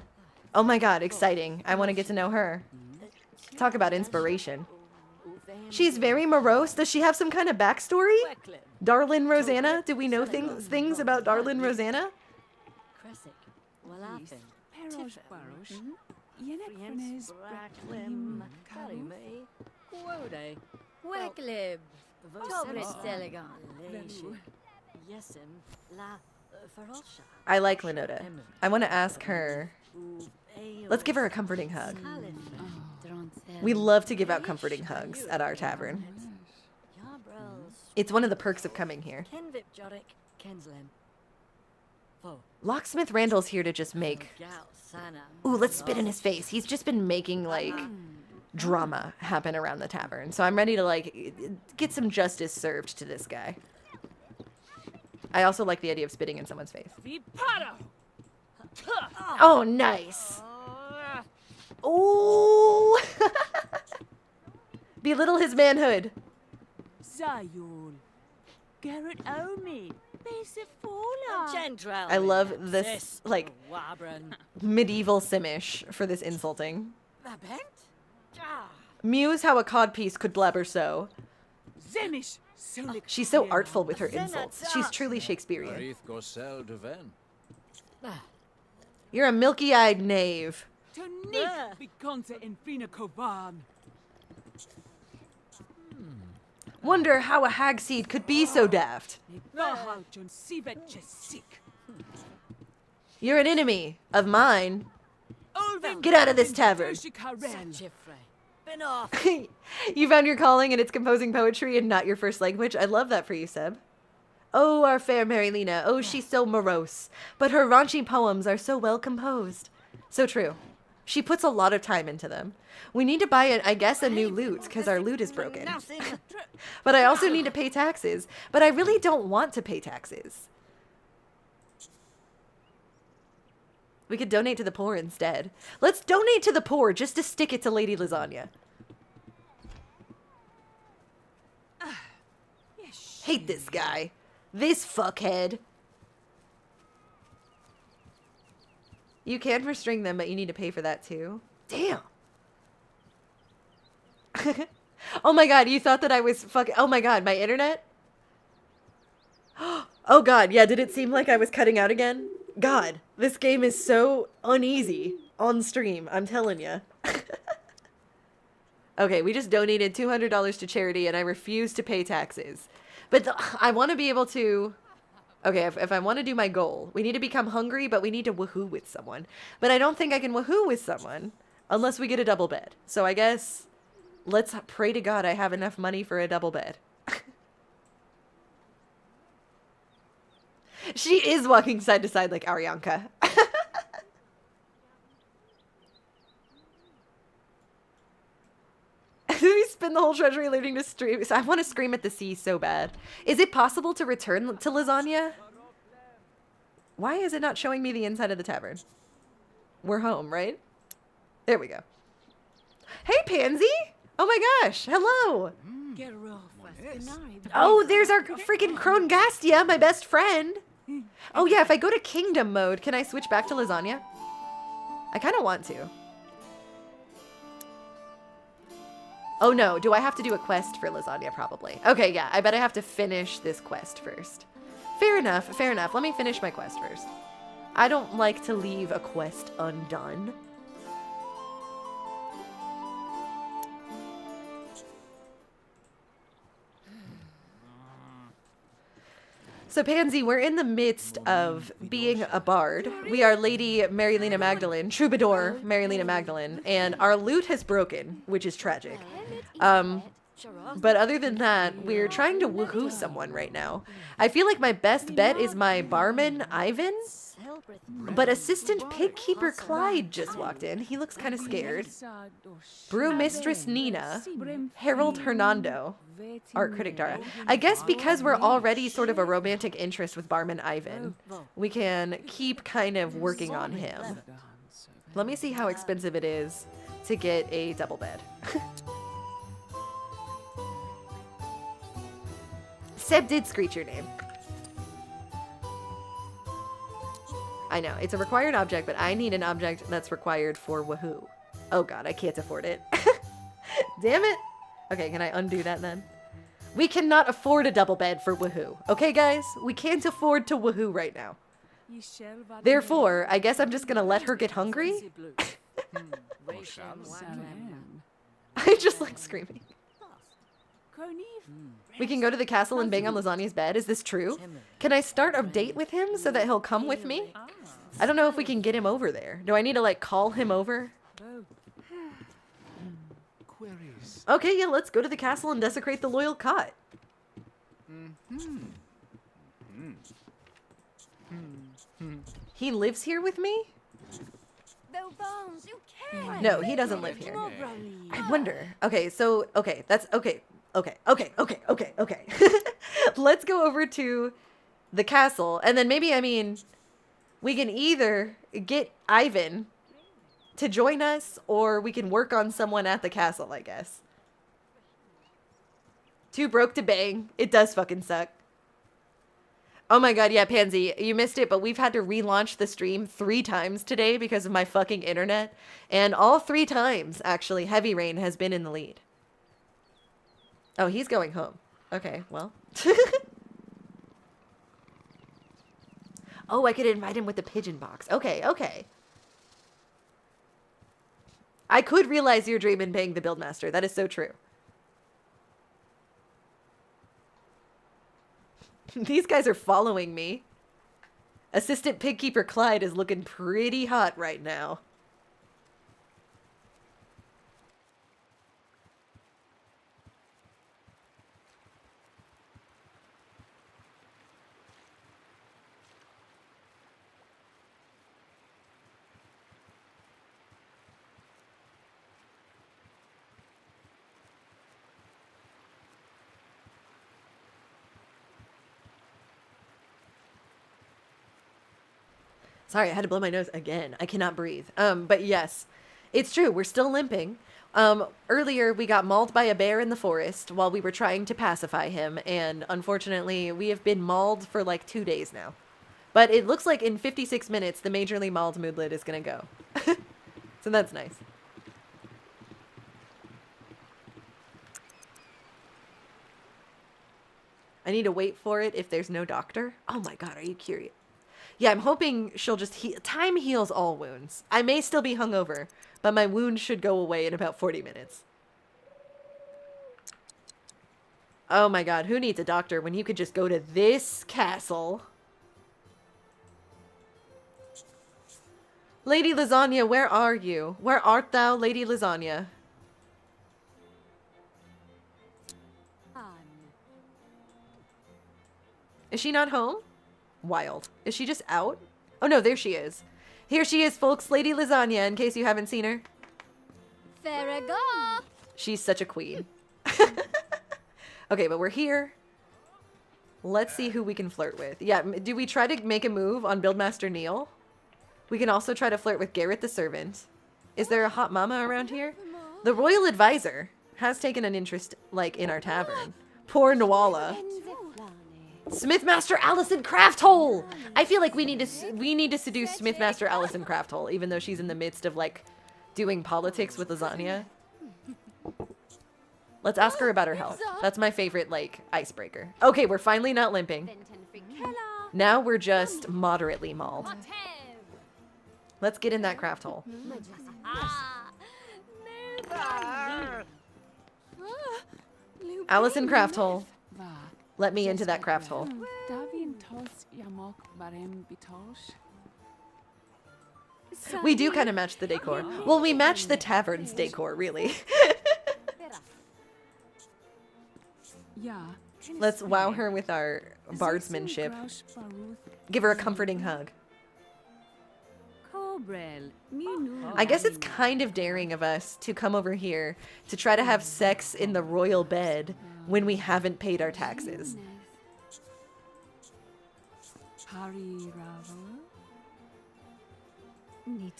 Speaker 1: Oh my god, exciting. I want to get to know her. Talk about inspiration. She's very morose. Does she have some kind of backstory? Darlin' Rosanna? Do we know things about Darlin' Rosanna? I like Lenoda. I want to ask her. Let's give her a comforting hug. We love to give out comforting hugs at our tavern. It's one of the perks of coming here. Locksmith Randall's here to just make... Ooh, let's spit in his face. He's just been making, like, drama happen around the tavern. So I'm ready to, like, get some justice served to this guy. I also like the idea of spitting in someone's face. Oh, nice. Ooh. Belittle his manhood. I love this, like, medieval Simish for this insulting. Muse how a codpiece could blabber so. She's so artful with her insults. She's truly Shakespearean. You're a milky-eyed knave. Wonder how a hag seed could be so daft. You're an enemy of mine. Get out of this tavern. You found your calling and it's composing poetry and not your first language. I love that for you, Seb. Oh, our fair Marilena. Oh, she's so morose. But her raunchy poems are so well composed. So true. She puts a lot of time into them. We need to buy, I guess, a new lute because our lute is broken. But I also need to pay taxes. But I really don't want to pay taxes. We could donate to the poor instead. Let's donate to the poor just to stick it to Lady Lasagna. Hate this guy. This fuckhead. You can restring them, but you need to pay for that too. Damn. Oh my god, you thought that I was fucking... Oh my god, my internet? Oh god, yeah, did it seem like I was cutting out again? God, this game is so uneasy on stream, I'm telling you. Okay, we just donated $200 to charity and I refuse to pay taxes. But I want to be able to... Okay, if I want to do my goal, we need to become hungry, but we need to woohoo with someone. But I don't think I can woohoo with someone unless we get a double bed. So I guess let's pray to God I have enough money for a double bed. She is walking side to side like Arianka. We spend the whole treasury leading to stream. So I want to scream at the sea so bad. Is it possible to return to Lasagna? Why is it not showing me the inside of the tavern? We're home, right? There we go. Hey, Pansy! Oh my gosh, hello! Oh, there's our freaking Krongastia, my best friend. Oh yeah, if I go to Kingdom mode, can I switch back to Lasagna? I kind of want to. Oh no, do I have to do a quest for Lasagna? Probably. Okay, yeah, I bet I have to finish this quest first. Fair enough, fair enough. Let me finish my quest first. I don't like to leave a quest undone. So Pansy, we're in the midst of being a bard. We are Lady Marilena Magdalene, Troubadour Marilena Magdalene, and our lute has broken, which is tragic. But other than that, we're trying to woohoo someone right now. I feel like my best bet is my barman, Ivan. But Assistant Pigkeeper Clyde just walked in. He looks kind of scared. Brewmistress Nina. Harold Hernando. Art Critic Dara. I guess because we're already sort of a romantic interest with barman Ivan, we can keep kind of working on him. Let me see how expensive it is to get a double bed. Seb did screech your name. I know, it's a required object, but I need an object that's required for woohoo. Oh god, I can't afford it. Damn it! Okay, can I undo that then? We cannot afford a double bed for woohoo. Okay, guys? We can't afford to woohoo right now. Therefore, I guess I'm just gonna let her get hungry. I just like screaming. We can go to the castle and bang on Lasagna's bed. Is this true? Can I start a date with him so that he'll come with me? I don't know if we can get him over there. Do I need to, like, call him over? Okay, yeah, let's go to the castle and desecrate the loyal cot. He lives here with me?
Speaker 3: Though bones, you can.
Speaker 1: No, he doesn't live here. I wonder. Okay, so, okay, that's, okay. Let's go over to the castle, and then maybe, I mean, we can either get Ivan to join us, or we can work on someone at the castle, I guess. Too broke to bang. It does fucking suck. Oh my god, yeah, Pansy, you missed it, but we've had to relaunch the stream 3 times today because of my fucking internet. And all 3 times, actually, Heavy Rain has been in the lead. Oh, he's going home. Okay, well. Oh, I could invite him with the pigeon box. Okay, okay. I could realize your dream in paying the Buildmaster. That is so true. These guys are following me. Assistant Pigkeeper Clyde is looking pretty hot right now. Sorry, I had to blow my nose again. I cannot breathe. But yes, it's true. We're still limping. Earlier, we got mauled by a bear in the forest while we were trying to pacify him. And unfortunately, we have been mauled for like 2 days now. But it looks like in 56 minutes, the majorly mauled moodlet is going to go. So that's nice. I need to wait for it if there's no doctor. Oh my god, are you curious? Yeah, I'm hoping she'll just heal. Time heals all wounds. I may still be hungover, but my wound should go away in about 40 minutes. Oh my god, who needs a doctor when you could just go to this castle? Lady Lasagna, where are you? Where art thou, Lady Lasagna? Is she not home? Wild. Is she just out? Oh no, there she is. Here she is, folks, Lady Lasagna, in case you haven't seen her.
Speaker 3: Farrago.
Speaker 1: She's such a queen. Okay, but we're here. Let's see who we can flirt with. Yeah, do we try to make a move on Buildmaster Neil? We can also try to flirt with Garrett the servant. Is there a hot mama around here? The royal advisor has taken an interest, like, in our tavern. Poor Nwala. Smithmaster Allison Crafthole! I feel like we need to seduce Smithmaster Allison Crafthole, even though she's in the midst of, like, doing politics with Lasagna. Let's ask her about her health. That's my favorite, like, icebreaker. Okay, we're finally not limping. Now we're just moderately mauled. Let's get in that craft hole. Allison Craft Hole. Let me into that craft hole. We do kind of match the decor. Well, we match the tavern's decor, really. Let's wow her with our bardsmanship. Give her a comforting hug. I guess it's kind of daring of us to come over here to try to have sex in the royal bed when we haven't paid our taxes.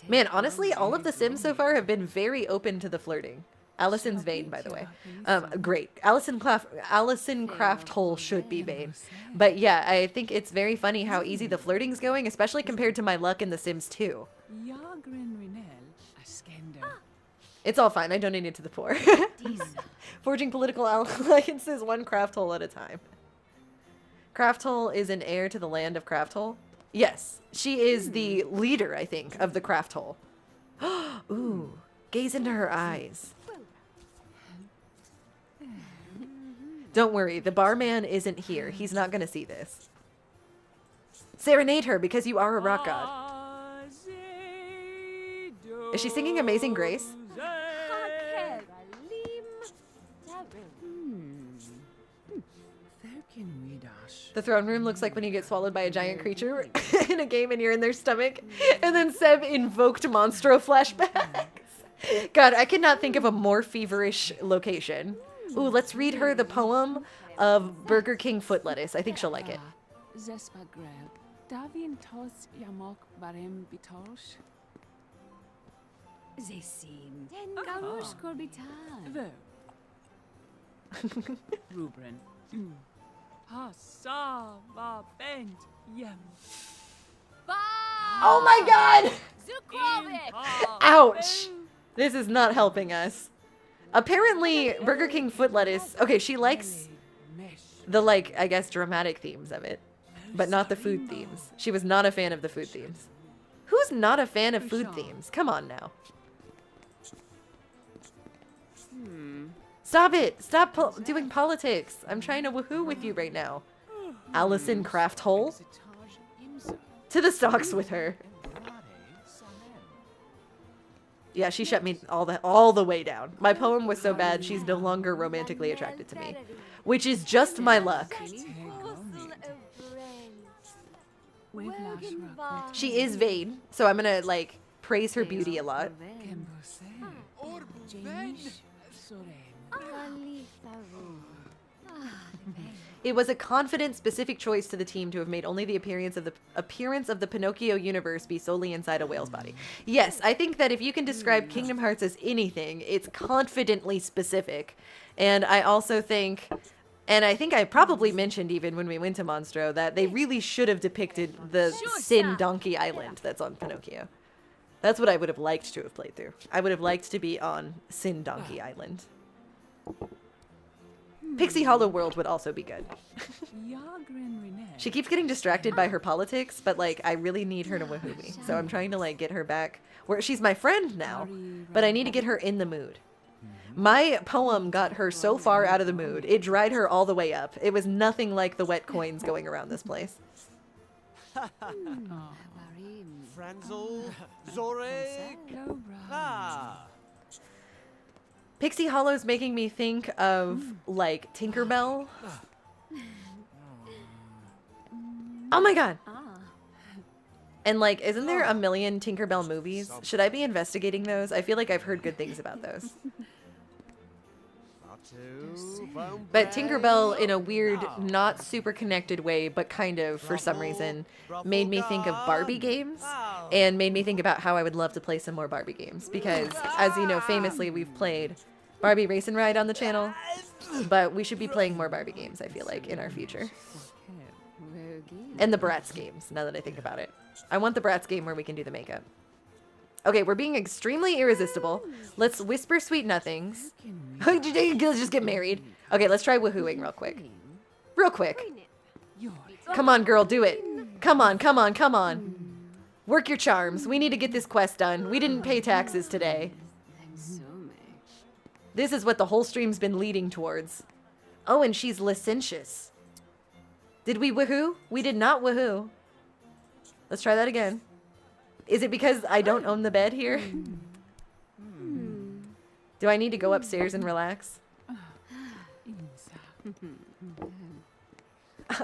Speaker 1: Man, honestly, all of the Sims so far have been very open to the flirting. Allison's vain, by the way. Great. Allison Craft Hole should be vain. But yeah, I think it's very funny how easy the flirting's going, especially compared to my luck in The Sims 2. It's all fine. I donated to the poor. Forging political alliances one craft hole at a time. Craft Hole is an heir to the land of Craft Hole. Yes, she is the leader, I think, of the Craft Hole. Ooh, gaze into her eyes. Don't worry, the barman isn't here. He's not going to see this. Serenade her because you are a rock god. Is she singing Amazing Grace? The throne room looks like when you get swallowed by a giant creature in a game and you're in their stomach. And then Seb invoked Monstro flashbacks. God, I cannot think of a more feverish location. Ooh, let's read her the poem of Burger King foot lettuce. I think she'll like it.
Speaker 3: They seem. Den galush korbitan.
Speaker 6: Rubren. Hasava bent yem.
Speaker 1: Oh my god!
Speaker 3: Zukrovik!
Speaker 1: Ouch! This is not helping us. Apparently, Burger King foot lettuce... Okay, she likes the, like, I guess, dramatic themes of it. But not the food themes. She was not a fan of the food themes. Who's not a fan of food themes? Come on now. Stop it! Stop doing politics! I'm trying to woohoo with you right now. Allison Craft Hole? To the stocks with her. Yeah, she shut me all the way down. My poem was so bad, she's no longer romantically attracted to me. Which is just my luck. She is vain, so I'm gonna, like, praise her beauty a lot. It was a confident, specific choice to the team to have made only the appearance of the Pinocchio universe be solely inside a whale's body. Yes, I think that if you can describe Kingdom Hearts as anything, it's confidently specific. And I also think, and I think I probably mentioned even when we went to Monstro, that they really should have depicted the Sin Donkey Island that's on Pinocchio. That's what I would have liked to have played through. I would have liked to be on Sin Donkey Island. Pixie Hollow World would also be good. She keeps getting distracted by her politics, but, like, I really need her to woohoo me. So I'm trying to, like, get her back where she's my friend now, but I need to get her in the mood. My poem got her so far out of the mood. It dried her all the way up. It was nothing like the wet coins going around this place.
Speaker 2: Franzel, Zorek.
Speaker 1: Pixie Hollow's making me think of, like, Tinkerbell. Oh my god! And, like, isn't there a million Tinkerbell movies? Should I be investigating those? I feel like I've heard good things about those. But Tinkerbell, in a weird, not super connected way, but kind of, for some reason, made me think of Barbie games, and made me think about how I would love to play some more Barbie games. Because, as you know, famously, we've played Barbie Race and Ride on the channel, but we should be playing more Barbie games, I feel like, in our future. And the Bratz games, now that I think about it. I want the Bratz game where we can do the makeup. Okay, we're being extremely irresistible. Let's whisper sweet nothings. Let's just get married. Okay, let's try woohooing real quick. Real quick. Come on, girl, do it. Come on, come on, come on. Work your charms. We need to get this quest done. We didn't pay taxes today. This is what the whole stream's been leading towards. Oh, and she's licentious. Did we woohoo? We did not woohoo. Let's try that again. Is it because I don't own the bed here? Do I need to go upstairs and relax?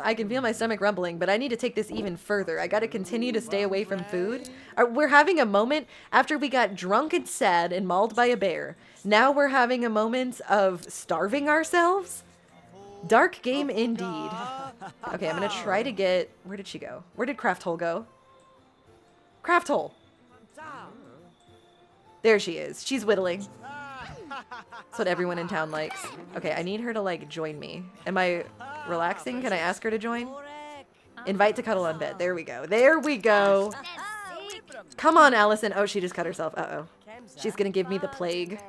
Speaker 1: I can feel my stomach rumbling, but I need to take this even further. I gotta continue to stay away from food. We're having a moment after we got drunk and sad and mauled by a bear. Now we're having a moment of starving ourselves? Dark game indeed. Okay, I'm gonna try to get... Where did she go? Where did Craft Hole go? Craft Hole! There she is. She's whittling. That's what everyone in town likes. Okay, I need her to, like, join me. Am I relaxing? Can I ask her to join? Invite to cuddle on bed. There we go. There we go. Come on, Allison. Oh, she just cut herself. Uh-oh. She's gonna give me the plague.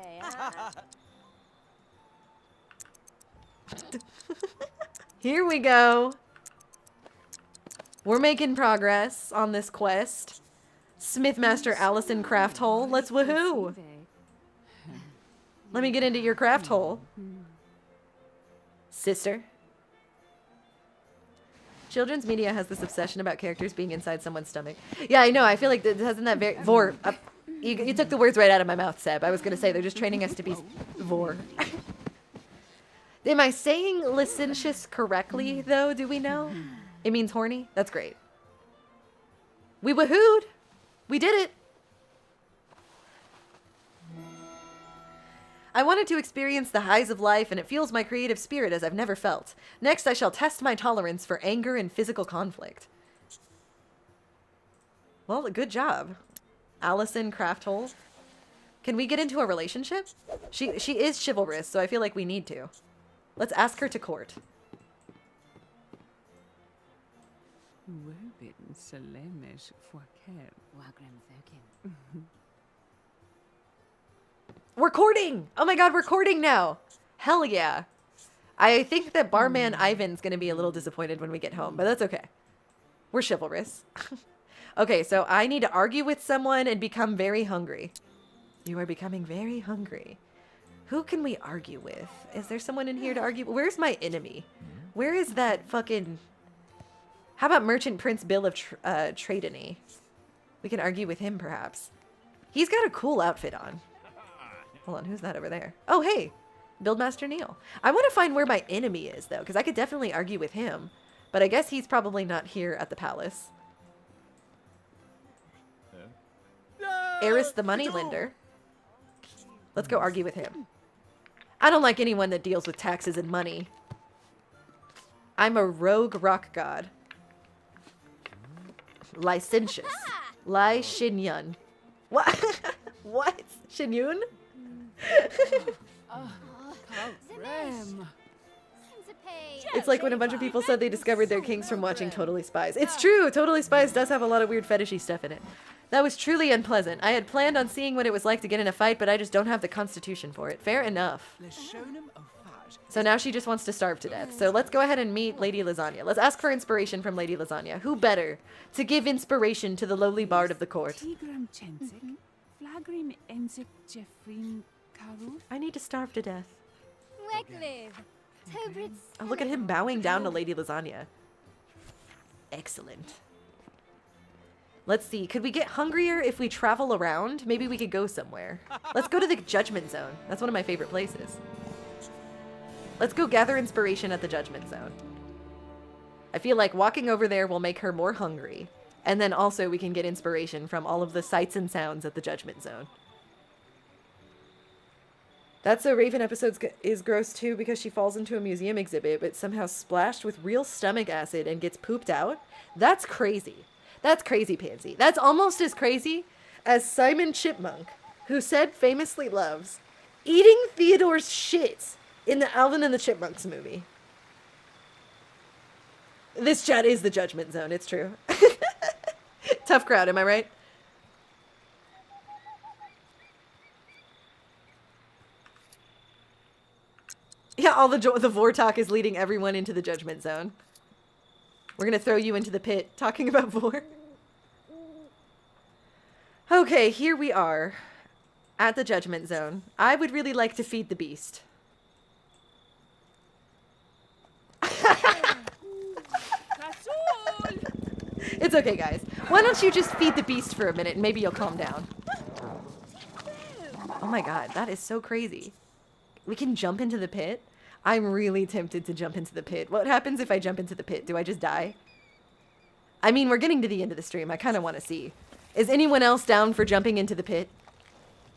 Speaker 1: Here we go. We're making progress on this quest. Smithmaster Allison Craft Hole. Let's woohoo. Let me get into your craft hole. Sister. Children's media has this obsession about characters being inside someone's stomach. Yeah, I know. I feel like hasn't that very... Vor. You took the words right out of my mouth, Seb. I was going to say they're just training us to be Vor. Am I saying licentious correctly, though? Do we know? It means horny? That's great. We woohooed! We did it! I wanted to experience the highs of life, and it fuels my creative spirit as I've never felt. Next, I shall test my tolerance for anger and physical conflict. Well, good job. Allison Crafthole. Can we get into a relationship? She is chivalrous, so I feel like we need to. Let's ask her to court.
Speaker 6: Wobin Salemish Foaker.
Speaker 3: Wagram Thokin.
Speaker 1: We're courting! Oh my god, we're courting now! Hell yeah. I think that barman Ivan's gonna be a little disappointed when we get home, but that's okay. We're chivalrous. Okay, so I need to argue with someone and become very hungry. You are becoming very hungry. Who can we argue with? Is there someone in here to argue? Where's my enemy? Where is that fucking... How about Merchant Prince Bill of Tradeny? We can argue with him, perhaps. He's got a cool outfit on. Hold on, who's that over there? Oh, hey! Buildmaster Neil. I want to find where my enemy is, though, because I could definitely argue with him. But I guess he's probably not here at the palace. Eris the moneylender. Let's go argue with him. I don't like anyone that deals with taxes and money. I'm a rogue rock god. Licentious. Lai Shinyun. What? What? Shinyun? It's like when a bunch of people said they discovered their kings from watching Totally Spies. It's true! Totally Spies does have a lot of weird fetishy stuff in it. That was truly unpleasant. I had planned on seeing what it was like to get in a fight, but I just don't have the constitution for it. Fair enough. So now she just wants to starve to death. So let's go ahead and meet Lady Lasagna. Let's ask for inspiration from Lady Lasagna. Who better to give inspiration to the lowly bard of the court? I need to starve to death. Oh, look at him bowing down to Lady Lasagna. Excellent. Let's see. Could we get hungrier if we travel around? Maybe we could go somewhere. Let's go to the Judgment Zone. That's one of my favorite places. Let's go gather inspiration at the Judgment Zone. I feel like walking over there will make her more hungry. And then also we can get inspiration from all of the sights and sounds at the Judgment Zone. That's a Raven episode is gross too because she falls into a museum exhibit but somehow splashed with real stomach acid and gets pooped out. That's crazy. That's crazy, Pansy. That's almost as crazy as Simon Chipmunk, who said famously loves eating Theodore's shit in the Alvin and the Chipmunks movie. This chat is the Judgment Zone, it's true. Tough crowd, am I right? Yeah, all the Vortalk is leading everyone into the Judgment Zone. We're gonna throw you into the pit, talking about Vor. Okay, here we are at the Judgment Zone. I would really like to feed the beast. It's okay, guys. Why don't you just feed the beast for a minute and maybe you'll calm down. Oh my god, that is so crazy. We can jump into the pit? I'm really tempted to jump into the pit. What happens if I jump into the pit? Do I just die? I mean, we're getting to the end of the stream. I kind of want to see. Is anyone else down for jumping into the pit?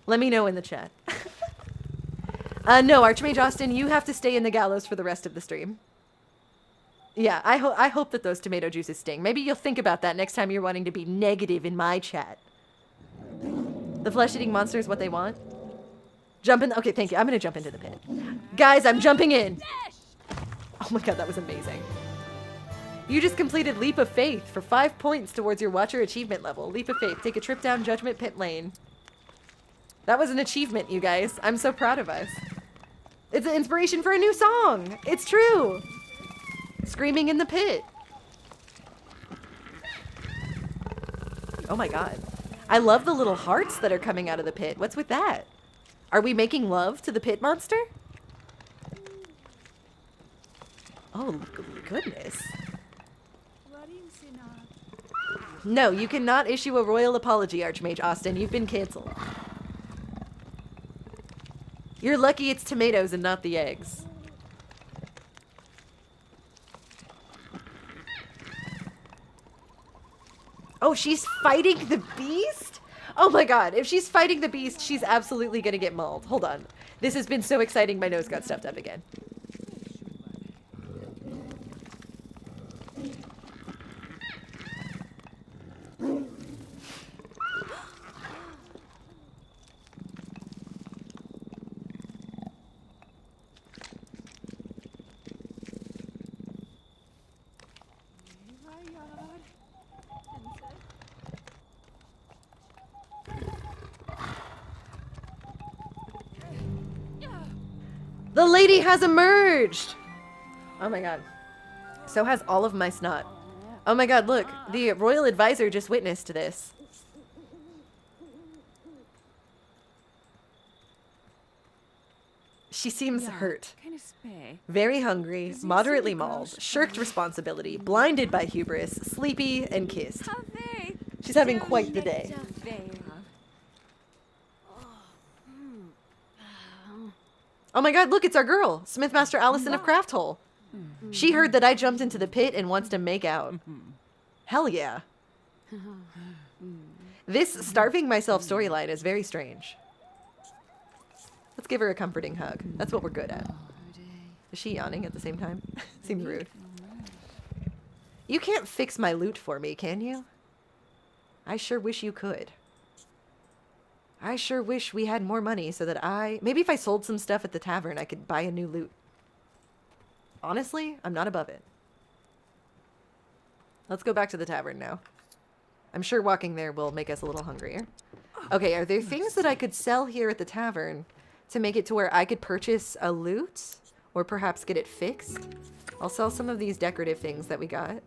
Speaker 1: Let me know in the chat. No, Archmage Austin, you have to stay in the gallows for the rest of the stream. Yeah, I hope that those tomato juices sting. Maybe you'll think about that next time you're wanting to be negative in my chat. The flesh-eating monster is what they want? Jump in. Okay, thank you. I'm going to jump into the pit. Guys, I'm jumping in. Oh my god, that was amazing. You just completed Leap of Faith for 5 points towards your Watcher achievement level. Leap of Faith. Take a trip down Judgment Pit Lane. That was an achievement, you guys. I'm so proud of us. It's an inspiration for a new song. It's true. Screaming in the pit. Oh my god. I love the little hearts that are coming out of the pit. What's with that? Are we making love to the pit monster? Oh, goodness. No, you cannot issue a royal apology, Archmage Austin. You've been canceled. You're lucky it's tomatoes and not the eggs. she's fighting the beast? Oh my god, if she's fighting the beast, she's absolutely gonna get mauled. Hold on. This has been so exciting, my nose got stuffed up again. The lady has emerged! Oh my god. So has all of my snot. Oh my god, look. The royal advisor just witnessed this. She seems hurt. Very hungry, moderately mauled, shirked responsibility, blinded by hubris, sleepy, and kissed. She's having quite the day. Oh my god, look, it's our girl, Smithmaster Allison of Crafthole. She heard that I jumped into the pit and wants to make out. Hell yeah. This starving myself storyline is very strange. Let's give her a comforting hug. That's what we're good at. Is she yawning at the same time? Seems rude. You can't fix my loot for me, can you? I sure wish you could. I sure wish we had more money so that maybe if I sold some stuff at the tavern, I could buy a new loot. Honestly, I'm not above it. Let's go back to the tavern now. I'm sure walking there will make us a little hungrier. Okay, are there things that I could sell here at the tavern to make it to where I could purchase a loot? Or perhaps get it fixed? I'll sell some of these decorative things that we got.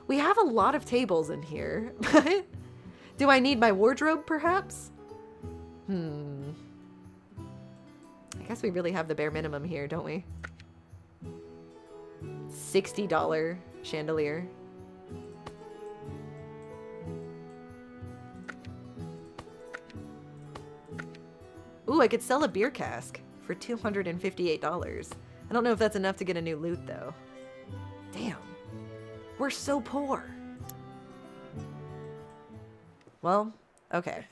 Speaker 1: We have a lot of tables in here. Do I need my wardrobe, perhaps? I guess we really have the bare minimum here, don't we? $60 chandelier. Ooh, I could sell a beer cask for $258. I don't know if that's enough to get a new loot, though. Damn. We're so poor. Well, okay.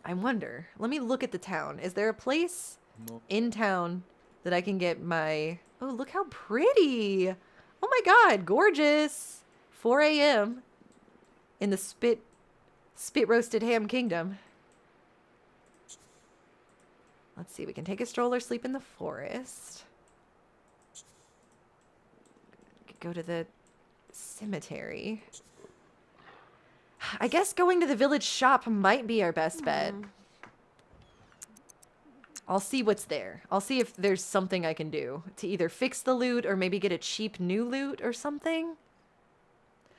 Speaker 1: I wonder. Let me look at the town. Is there a place in town that I can get my... Oh, look how pretty. Oh my god, gorgeous. 4 a.m. in the spit roasted ham kingdom. Let's see, we can take a stroll or sleep in the forest. Go to the cemetery. I guess going to the village shop might be our best bet. I'll see what's there. I'll see if there's something I can do to either fix the loot or maybe get a cheap new loot or something.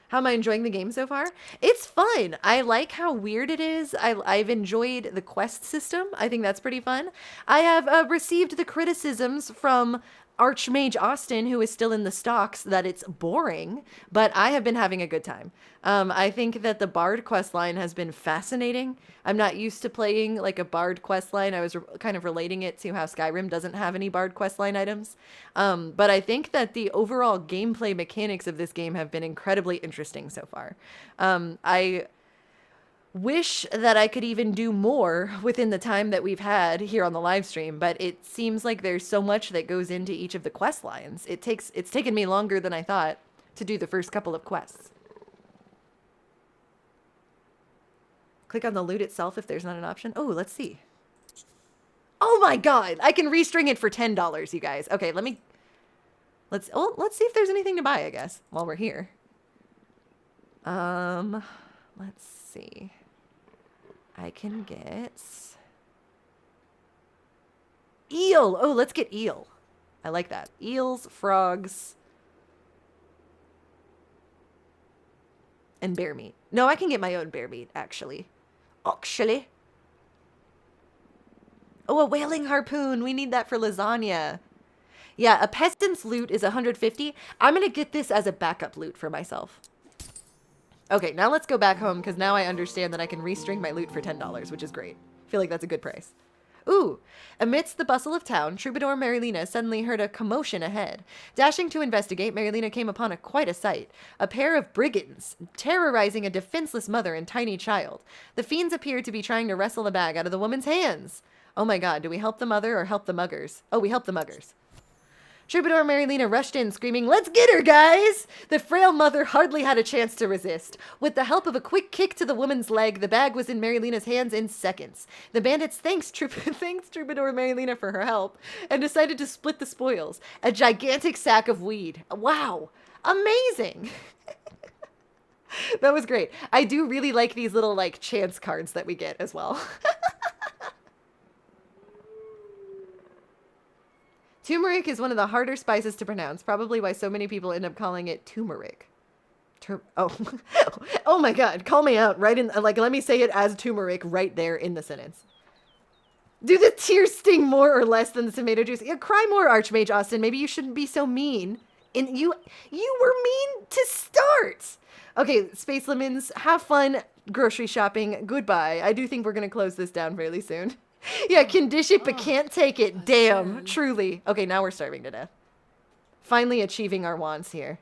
Speaker 1: How am I enjoying the game so far? It's fun. I like how weird it is. I've enjoyed the quest system. I think that's pretty fun. I have received the criticisms from Archmage Austin, who is still in the stocks, that it's boring, but I have been having a good time. I think that the Bard quest line has been fascinating. I'm not used to playing like a Bard quest line. I was kind of relating it to how Skyrim doesn't have any Bard quest line items. But I think that the overall gameplay mechanics of this game have been incredibly interesting so far. I wish that I could even do more within the time that we've had here on the live stream, but it seems like there's so much that goes into each of the quest lines. It's taken me longer than I thought to do the first couple of quests. Click on the loot itself if there's not an option. Oh, let's see. Oh my god, I can restring it for $10, you guys. Okay, let's see if there's anything to buy, I guess, while we're here. Let's see. I can get eel. Oh, let's get eel. I like that. Eels, frogs, and bear meat. No, I can get my own bear meat, actually. Actually. Oh, a whaling harpoon. We need that for lasagna. Yeah, a peasant's loot is 150. I'm going to get this as a backup loot for myself. Okay, now let's go back home, because now I understand that I can restring my loot for $10, which is great. I feel like that's a good price. Ooh! Amidst the bustle of town, Troubadour Marilena suddenly heard a commotion ahead. Dashing to investigate, Marilena came upon quite a sight. A pair of brigands, terrorizing a defenseless mother and tiny child. The fiends appeared to be trying to wrestle the bag out of the woman's hands. Oh my god, do we help the mother or help the muggers? Oh, we help the muggers. Troubadour Marilena rushed in, screaming, "Let's get her, guys!" The frail mother hardly had a chance to resist. With the help of a quick kick to the woman's leg, the bag was in Marilena's hands in seconds. The bandits thanked Troubadour Marilena for her help, and decided to split the spoils. A gigantic sack of weed. Wow! Amazing! That was great. I do really like these little, like, chance cards that we get as well. Turmeric is one of the harder spices to pronounce, probably why so many people end up calling it turmeric. Oh my god, call me out right in, like, let me say it as turmeric right there in the sentence. Do the tears sting more or less than the tomato juice? Yeah, cry more, Archmage Austin. Maybe you shouldn't be so mean. And you were mean to start. Okay, Space Lemons, have fun grocery shopping. Goodbye. I do think we're going to close this down fairly soon. Yeah, can dish it but can't take it. Damn, truly. Okay, now we're starving to death. Finally achieving our wants here.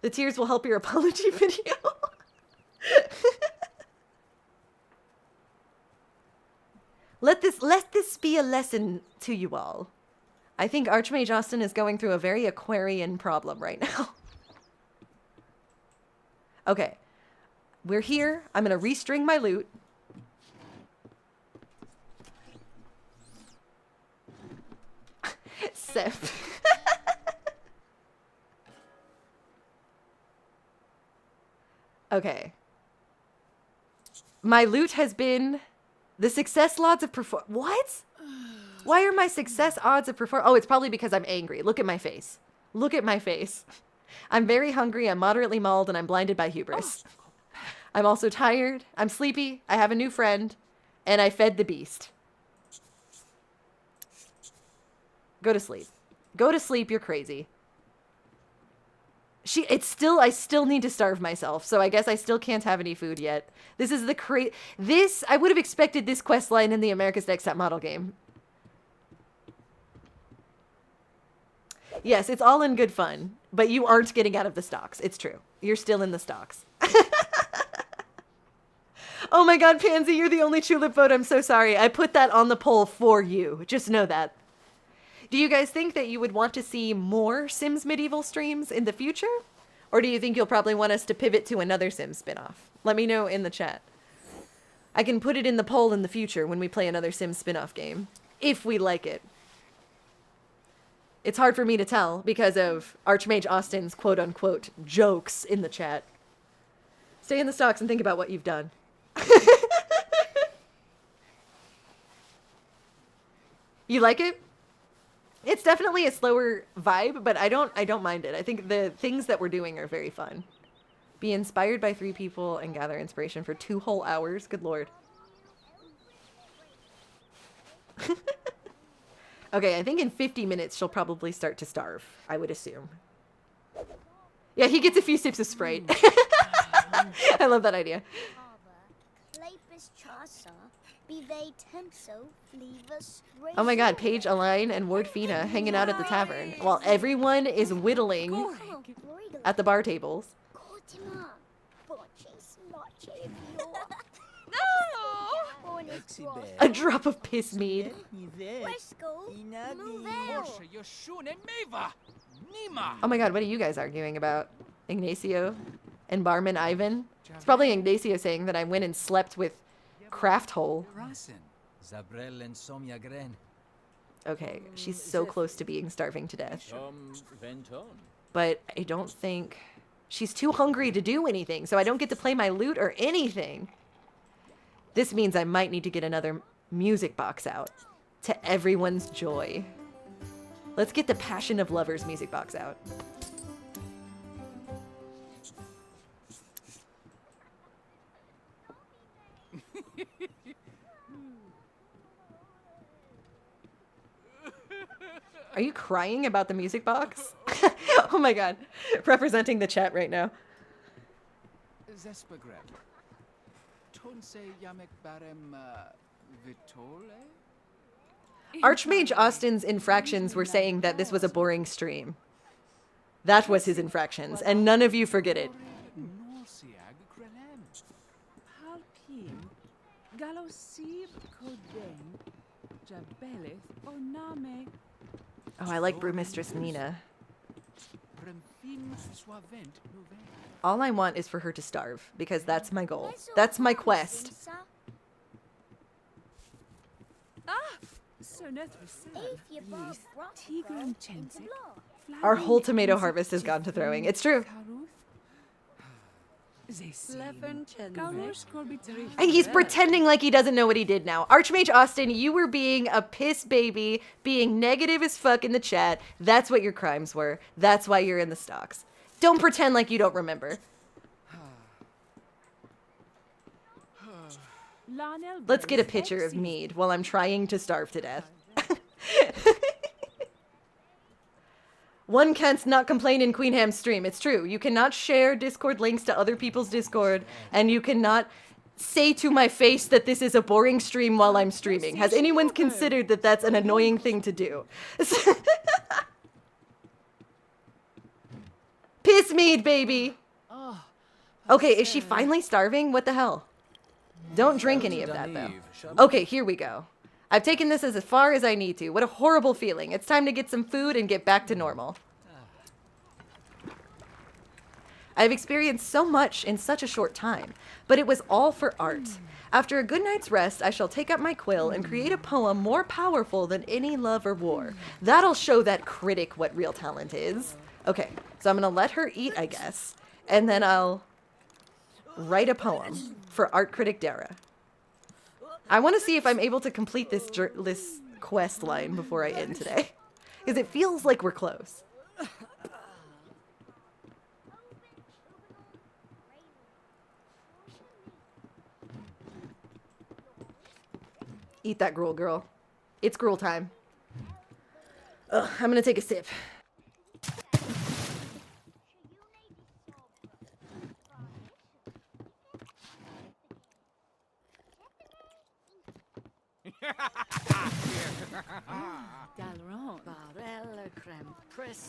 Speaker 1: The tears will help your apology video. Let this be a lesson to you all. I think Archmage Austin is going through a very Aquarian problem right now. Okay. We're here. I'm going to restring my loot. Seth. Okay. My loot has been the success odds of perform. What? Why are my success odds of perform? Oh, it's probably because I'm angry. Look at my face. Look at my face. I'm very hungry. I'm moderately mauled, and I'm blinded by hubris. I'm also tired. I'm sleepy. I have a new friend, and I fed the beast. Go to sleep. Go to sleep. You're crazy. I still need to starve myself, so I guess I still can't have any food yet. This is the I would have expected this quest line in the America's Next Top Model game. Yes, it's all in good fun, but you aren't getting out of the stocks. It's true. You're still in the stocks. Oh my god, Pansy, you're the only tulip vote. I'm so sorry. I put that on the poll for you. Just know that. Do you guys think that you would want to see more Sims Medieval streams in the future? Or do you think you'll probably want us to pivot to another Sims spinoff? Let me know in the chat. I can put it in the poll in the future when we play another Sims spinoff game. If we like it. It's hard for me to tell because of Archmage Austin's quote-unquote jokes in the chat. Stay in the stocks and think about what you've done. You like it? It's definitely a slower vibe, but I don't mind it. I think the things that we're doing are very fun. Be inspired by 3 people and gather inspiration for 2 whole hours. Good lord. Okay, I think in 50 minutes she'll probably start to starve, I would assume. Yeah, he gets a few sips of Sprite. I love that idea. Oh my god, Paige, Aline, and Ward Fina hanging out at the tavern while everyone is whittling at the bar tables. A drop of piss mead. Oh my god, what are you guys arguing about? Ignacio and barman Ivan? It's probably Ignacio saying that I went and slept with Craft Hole. Okay, she's so close to being starving to death. But I don't think... She's too hungry to do anything, so I don't get to play my lute or anything. This means I might need to get another music box out. To everyone's joy. Let's get the Passion of Lovers music box out. Are you crying about the music box? Oh my god. Representing the chat right now.
Speaker 5: Zespagreb. Tonse yamek barem Vitole?
Speaker 1: Archmage Austin's infractions were saying that this was a boring stream. That was his infractions, and none of you forget it.
Speaker 5: Norsiag Grelem.
Speaker 6: Halpin. Galosib Codain. Jabelith Oname.
Speaker 1: Oh, I like Brewmistress Nina.
Speaker 5: Remfim Swavent Noven.
Speaker 1: All I want is for her to starve, because that's my goal. That's my quest.
Speaker 6: Soneth Reserve. Tigrum Chensik.
Speaker 1: Our whole tomato harvest has gone to throwing. It's true. And he's pretending like he doesn't know what he did now. Archmage Austin, you were being a piss baby, being negative as fuck in the chat. That's what your crimes were. That's why you're in the stocks. Don't pretend like you don't remember. Let's get a picture of mead while I'm trying to starve to death. One can't not complain in Queen Ham's stream. It's true. You cannot share Discord links to other people's Discord, and you cannot say to my face that this is a boring stream while I'm streaming. Has anyone considered that that's an annoying thing to do? Piss mead, baby! Okay, is she finally starving? What the hell? Don't drink any of that, though. Okay, here we go. I've taken this as far as I need to. What a horrible feeling. It's time to get some food and get back to normal. I've experienced so much in such a short time, but it was all for art. After a good night's rest, I shall take up my quill and create a poem more powerful than any love or war. That'll show that critic what real talent is. Okay, so I'm gonna let her eat, I guess, and then I'll write a poem for art critic Dara. I want to see if I'm able to complete this quest line before I end today, because it feels like we're close. Eat that gruel, girl. It's gruel time. Ugh, I'm gonna take a sip.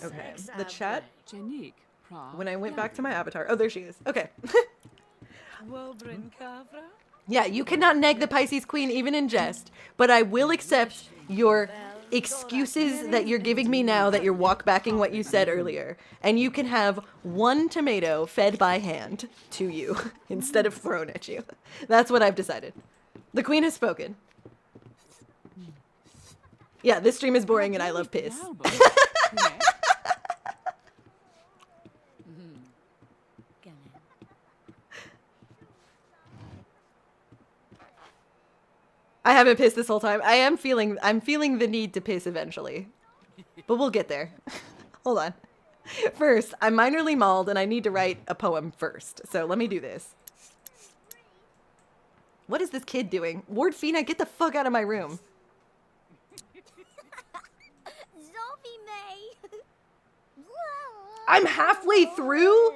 Speaker 1: Okay, the chat, when I went back to my avatar, oh, there she is. Okay. Yeah, you cannot neg the Pisces Queen even in jest, but I will accept your excuses that you're giving me now that you're walk-backing what you said earlier. And you can have one tomato fed by hand to you instead of thrown at you. That's what I've decided. The Queen has spoken. Yeah, this stream is boring and I love piss. I haven't pissed this whole time. I'm feeling the need to piss eventually. But we'll get there. Hold on. First, I'm minorly mauled and I need to write a poem first. So let me do this. What is this kid doing? Ward Fina, get the fuck out of my room. I'm halfway through?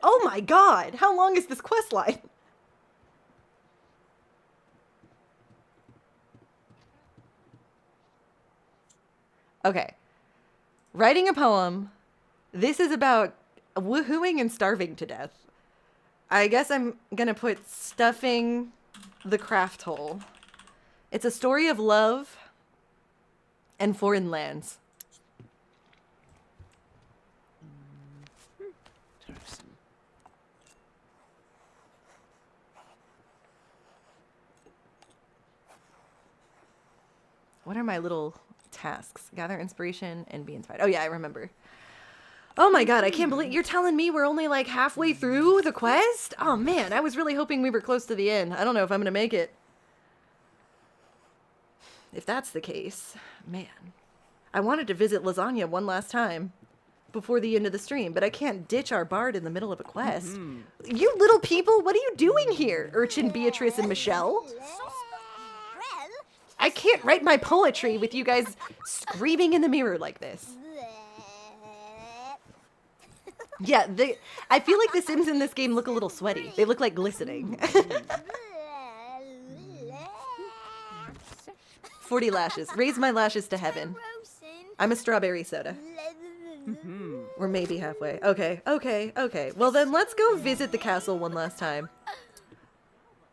Speaker 1: Oh my god. How long is this quest line? Okay. Writing a poem. This is about woohooing and starving to death. I guess I'm gonna put stuffing the craft hole. It's a story of love and foreign lands. What are my little tasks? Gather inspiration and be inspired. Oh yeah, I remember. Oh my god, I can't believe you're telling me we're only like halfway through the quest? Oh man, I was really hoping we were close to the end. I don't know if I'm gonna make it. If that's the case, man. I wanted to visit Lasagna one last time before the end of the stream, but I can't ditch our bard in the middle of a quest. You little people, what are you doing here? Urchin, Beatrice, and Michelle? I can't write my poetry with you guys screaming in the mirror like this. Yeah, I feel like the Sims in this game look a little sweaty. They look like glistening. 40 lashes. Raise my lashes to heaven. I'm a strawberry soda. We're maybe halfway. Okay, okay, okay. Well then, let's go visit the castle one last time.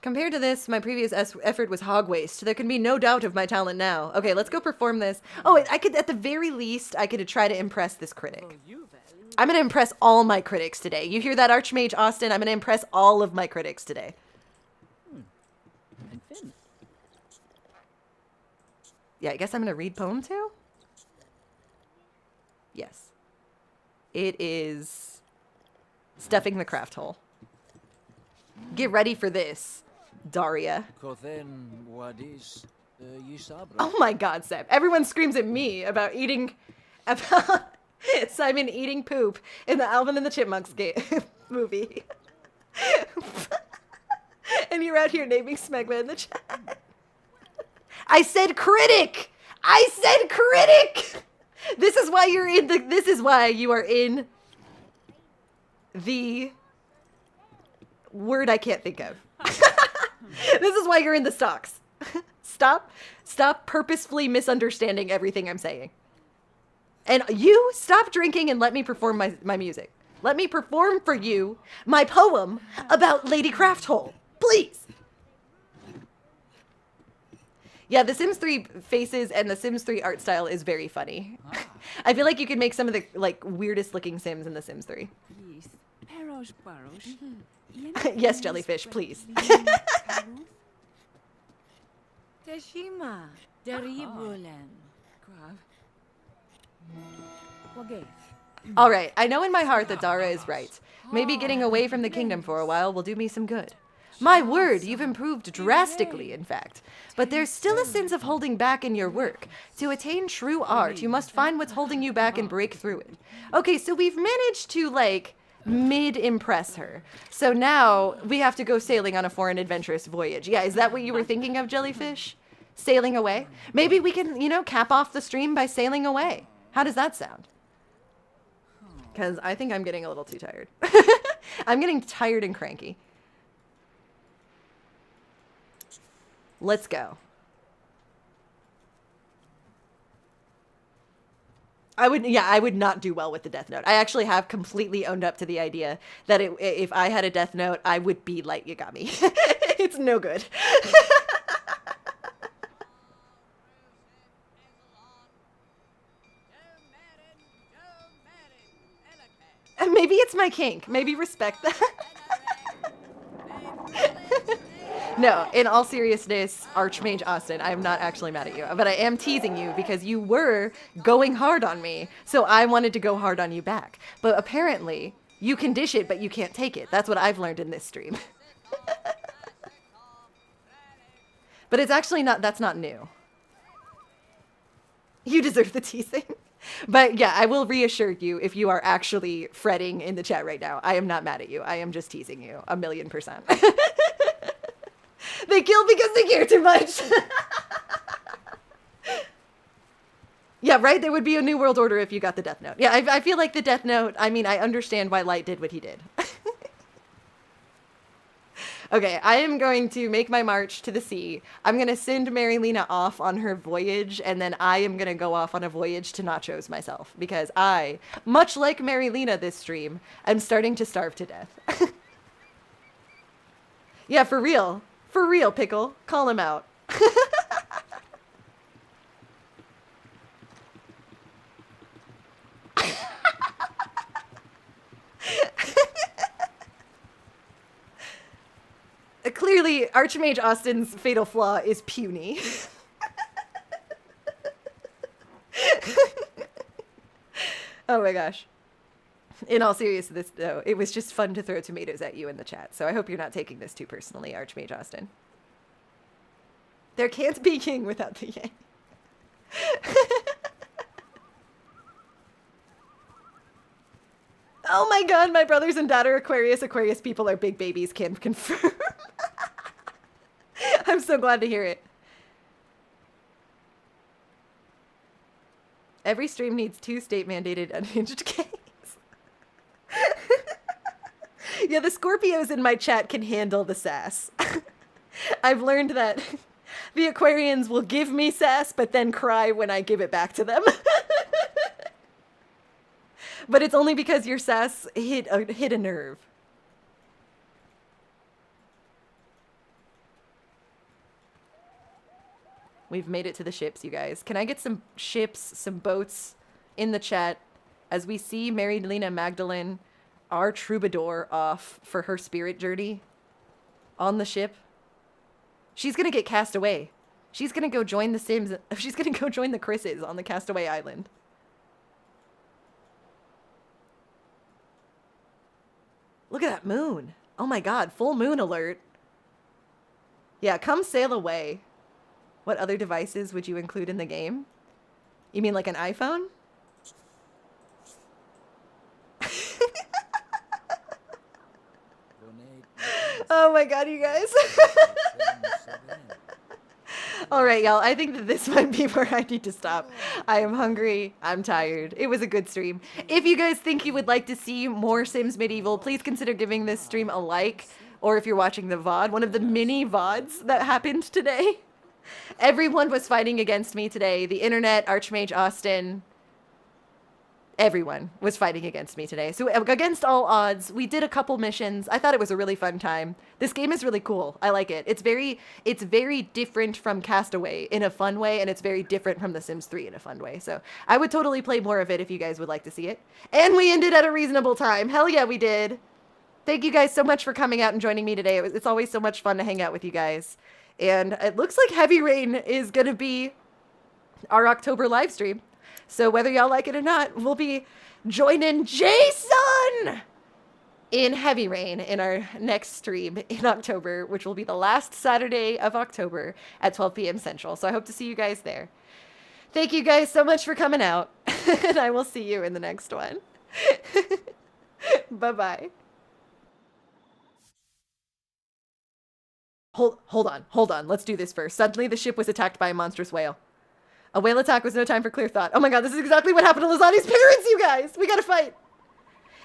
Speaker 1: Compared to this, my previous effort was hog waste. There can be no doubt of my talent now. Okay, let's go perform this. Oh, I could, at the very least, I could try to impress this critic. I'm gonna impress all my critics today. You hear that, Archmage Austin? I'm gonna impress all of my critics today. Yeah, I guess I'm gonna read poem too? Yes. It is stuffing the craft hole. Get ready for this, Daria. Oh my god, Seb. Everyone screams at me about Simon eating poop in the Alvin and the Chipmunks movie. And you're out here naming Smegma in the chat. I said critic! I said critic! This is why you're in the, this is why you are in the word I can't think of. This is why you're in the stocks. Stop purposefully misunderstanding everything I'm saying. And you stop drinking and let me perform my music. Let me perform for you my poem about Lady Crafthole. Please. Yeah, the Sims 3 faces and the Sims 3 art style is very funny. I feel like you could make some of the like weirdest looking Sims in the Sims 3. Yes, Jellyfish, please. All right, I know in my heart that Dara is right. Maybe getting away from the kingdom for a while will do me some good. My word, you've improved drastically, in fact. But there's still a sense of holding back in your work. To attain true art, you must find what's holding you back and break through it. Okay, so we've managed to, like, mid-impress her. So now we have to go sailing on a foreign adventurous voyage. Yeah, is that what you were thinking of, Jellyfish? Sailing away? Maybe we can, you know, cap off the stream by sailing away. How does that sound? Because I think I'm getting a little too tired. I'm getting tired and cranky. Let's go. I would not do well with the Death Note. I actually have completely owned up to the idea that if I had a Death Note, I would be Light Yagami. It's no good. Maybe it's my kink. Maybe respect that. No, in all seriousness, Archmage Austin, I am not actually mad at you, but I am teasing you because you were going hard on me, so I wanted to go hard on you back. But apparently, you can dish it, but you can't take it. That's what I've learned in this stream. But it's actually not, that's not new. You deserve the teasing. But yeah, I will reassure you if you are actually fretting in the chat right now, I am not mad at you. I am just teasing you 1,000,000%. They kill because they care too much. Yeah, right? There would be a new world order if you got the Death Note. Yeah, I feel like the Death Note, I mean, I understand why Light did what he did. Okay, I am going to make my march to the sea. I'm going to send Marilena off on her voyage, and then I am going to go off on a voyage to Nachos myself, because I, much like Marilena this stream, am starting to starve to death. Yeah, for real. For real, Pickle. Call him out. Clearly, Archmage Austin's fatal flaw is puny. Oh my gosh. In all seriousness, though, it was just fun to throw tomatoes at you in the chat, so I hope you're not taking this too personally, Archmage Austin. There can't be king without the yang. Oh my god, my brothers and daughter Aquarius people are big babies, can confirm. I'm so glad to hear it. Every stream needs 2 state-mandated unhinged gays. Yeah, the Scorpios in my chat can handle the sass. I've learned that The Aquarians will give me sass, but then cry when I give it back to them. But it's only because your sass hit a nerve. We've made it to the ships, you guys. Can I get some ships, some boats in the chat as we see Mary Lena Magdalene, our troubadour, off for her spirit journey on the ship? She's gonna get cast away. She's gonna go join the Sims. She's gonna go join the Chris's on the Castaway Island. Look at that moon. Oh my god, full moon alert. Yeah, come sail away. What other devices would you include in the game? You mean like an iPhone? Oh my god, you guys. Alright, y'all. I think that this might be where I need to stop. I am hungry. I'm tired. It was a good stream. If you guys think you would like to see more Sims Medieval, please consider giving this stream a like. Or if you're watching the VOD, one of the mini VODs that happened today. Everyone was fighting against me today. The internet, Archmage Austin, everyone was fighting against me today. So against all odds, we did a couple missions. I thought it was a really fun time. This game is really cool. I like it. It's very different from Castaway in a fun way, and it's very different from The Sims 3 in a fun way. So I would totally play more of it if you guys would like to see it. And we ended at a reasonable time. Hell yeah, we did. Thank you guys so much for coming out and joining me today. It's always so much fun to hang out with you guys. And it looks like Heavy Rain is going to be our October live stream. So whether y'all like it or not, we'll be joining Jason in Heavy Rain in our next stream in October, which will be the last Saturday of October at 12 p.m. Central. So I hope to see you guys there. Thank you guys so much for coming out. And I will see you in the next one. Bye-bye. Hold on. Let's do this first. Suddenly, the ship was attacked by a monstrous whale. A whale attack was no time for clear thought. Oh my god, this is exactly what happened to Lasagna's parents, you guys! We gotta fight!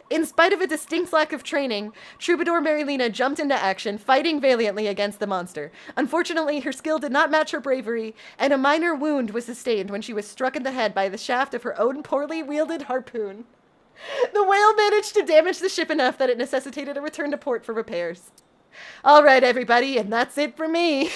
Speaker 1: In spite of a distinct lack of training, Troubadour Marilena jumped into action, fighting valiantly against the monster. Unfortunately, her skill did not match her bravery, and a minor wound was sustained when she was struck in the head by the shaft of her own poorly wielded harpoon. The whale managed to damage the ship enough that it necessitated a return to port for repairs. All right, everybody, and that's it for me.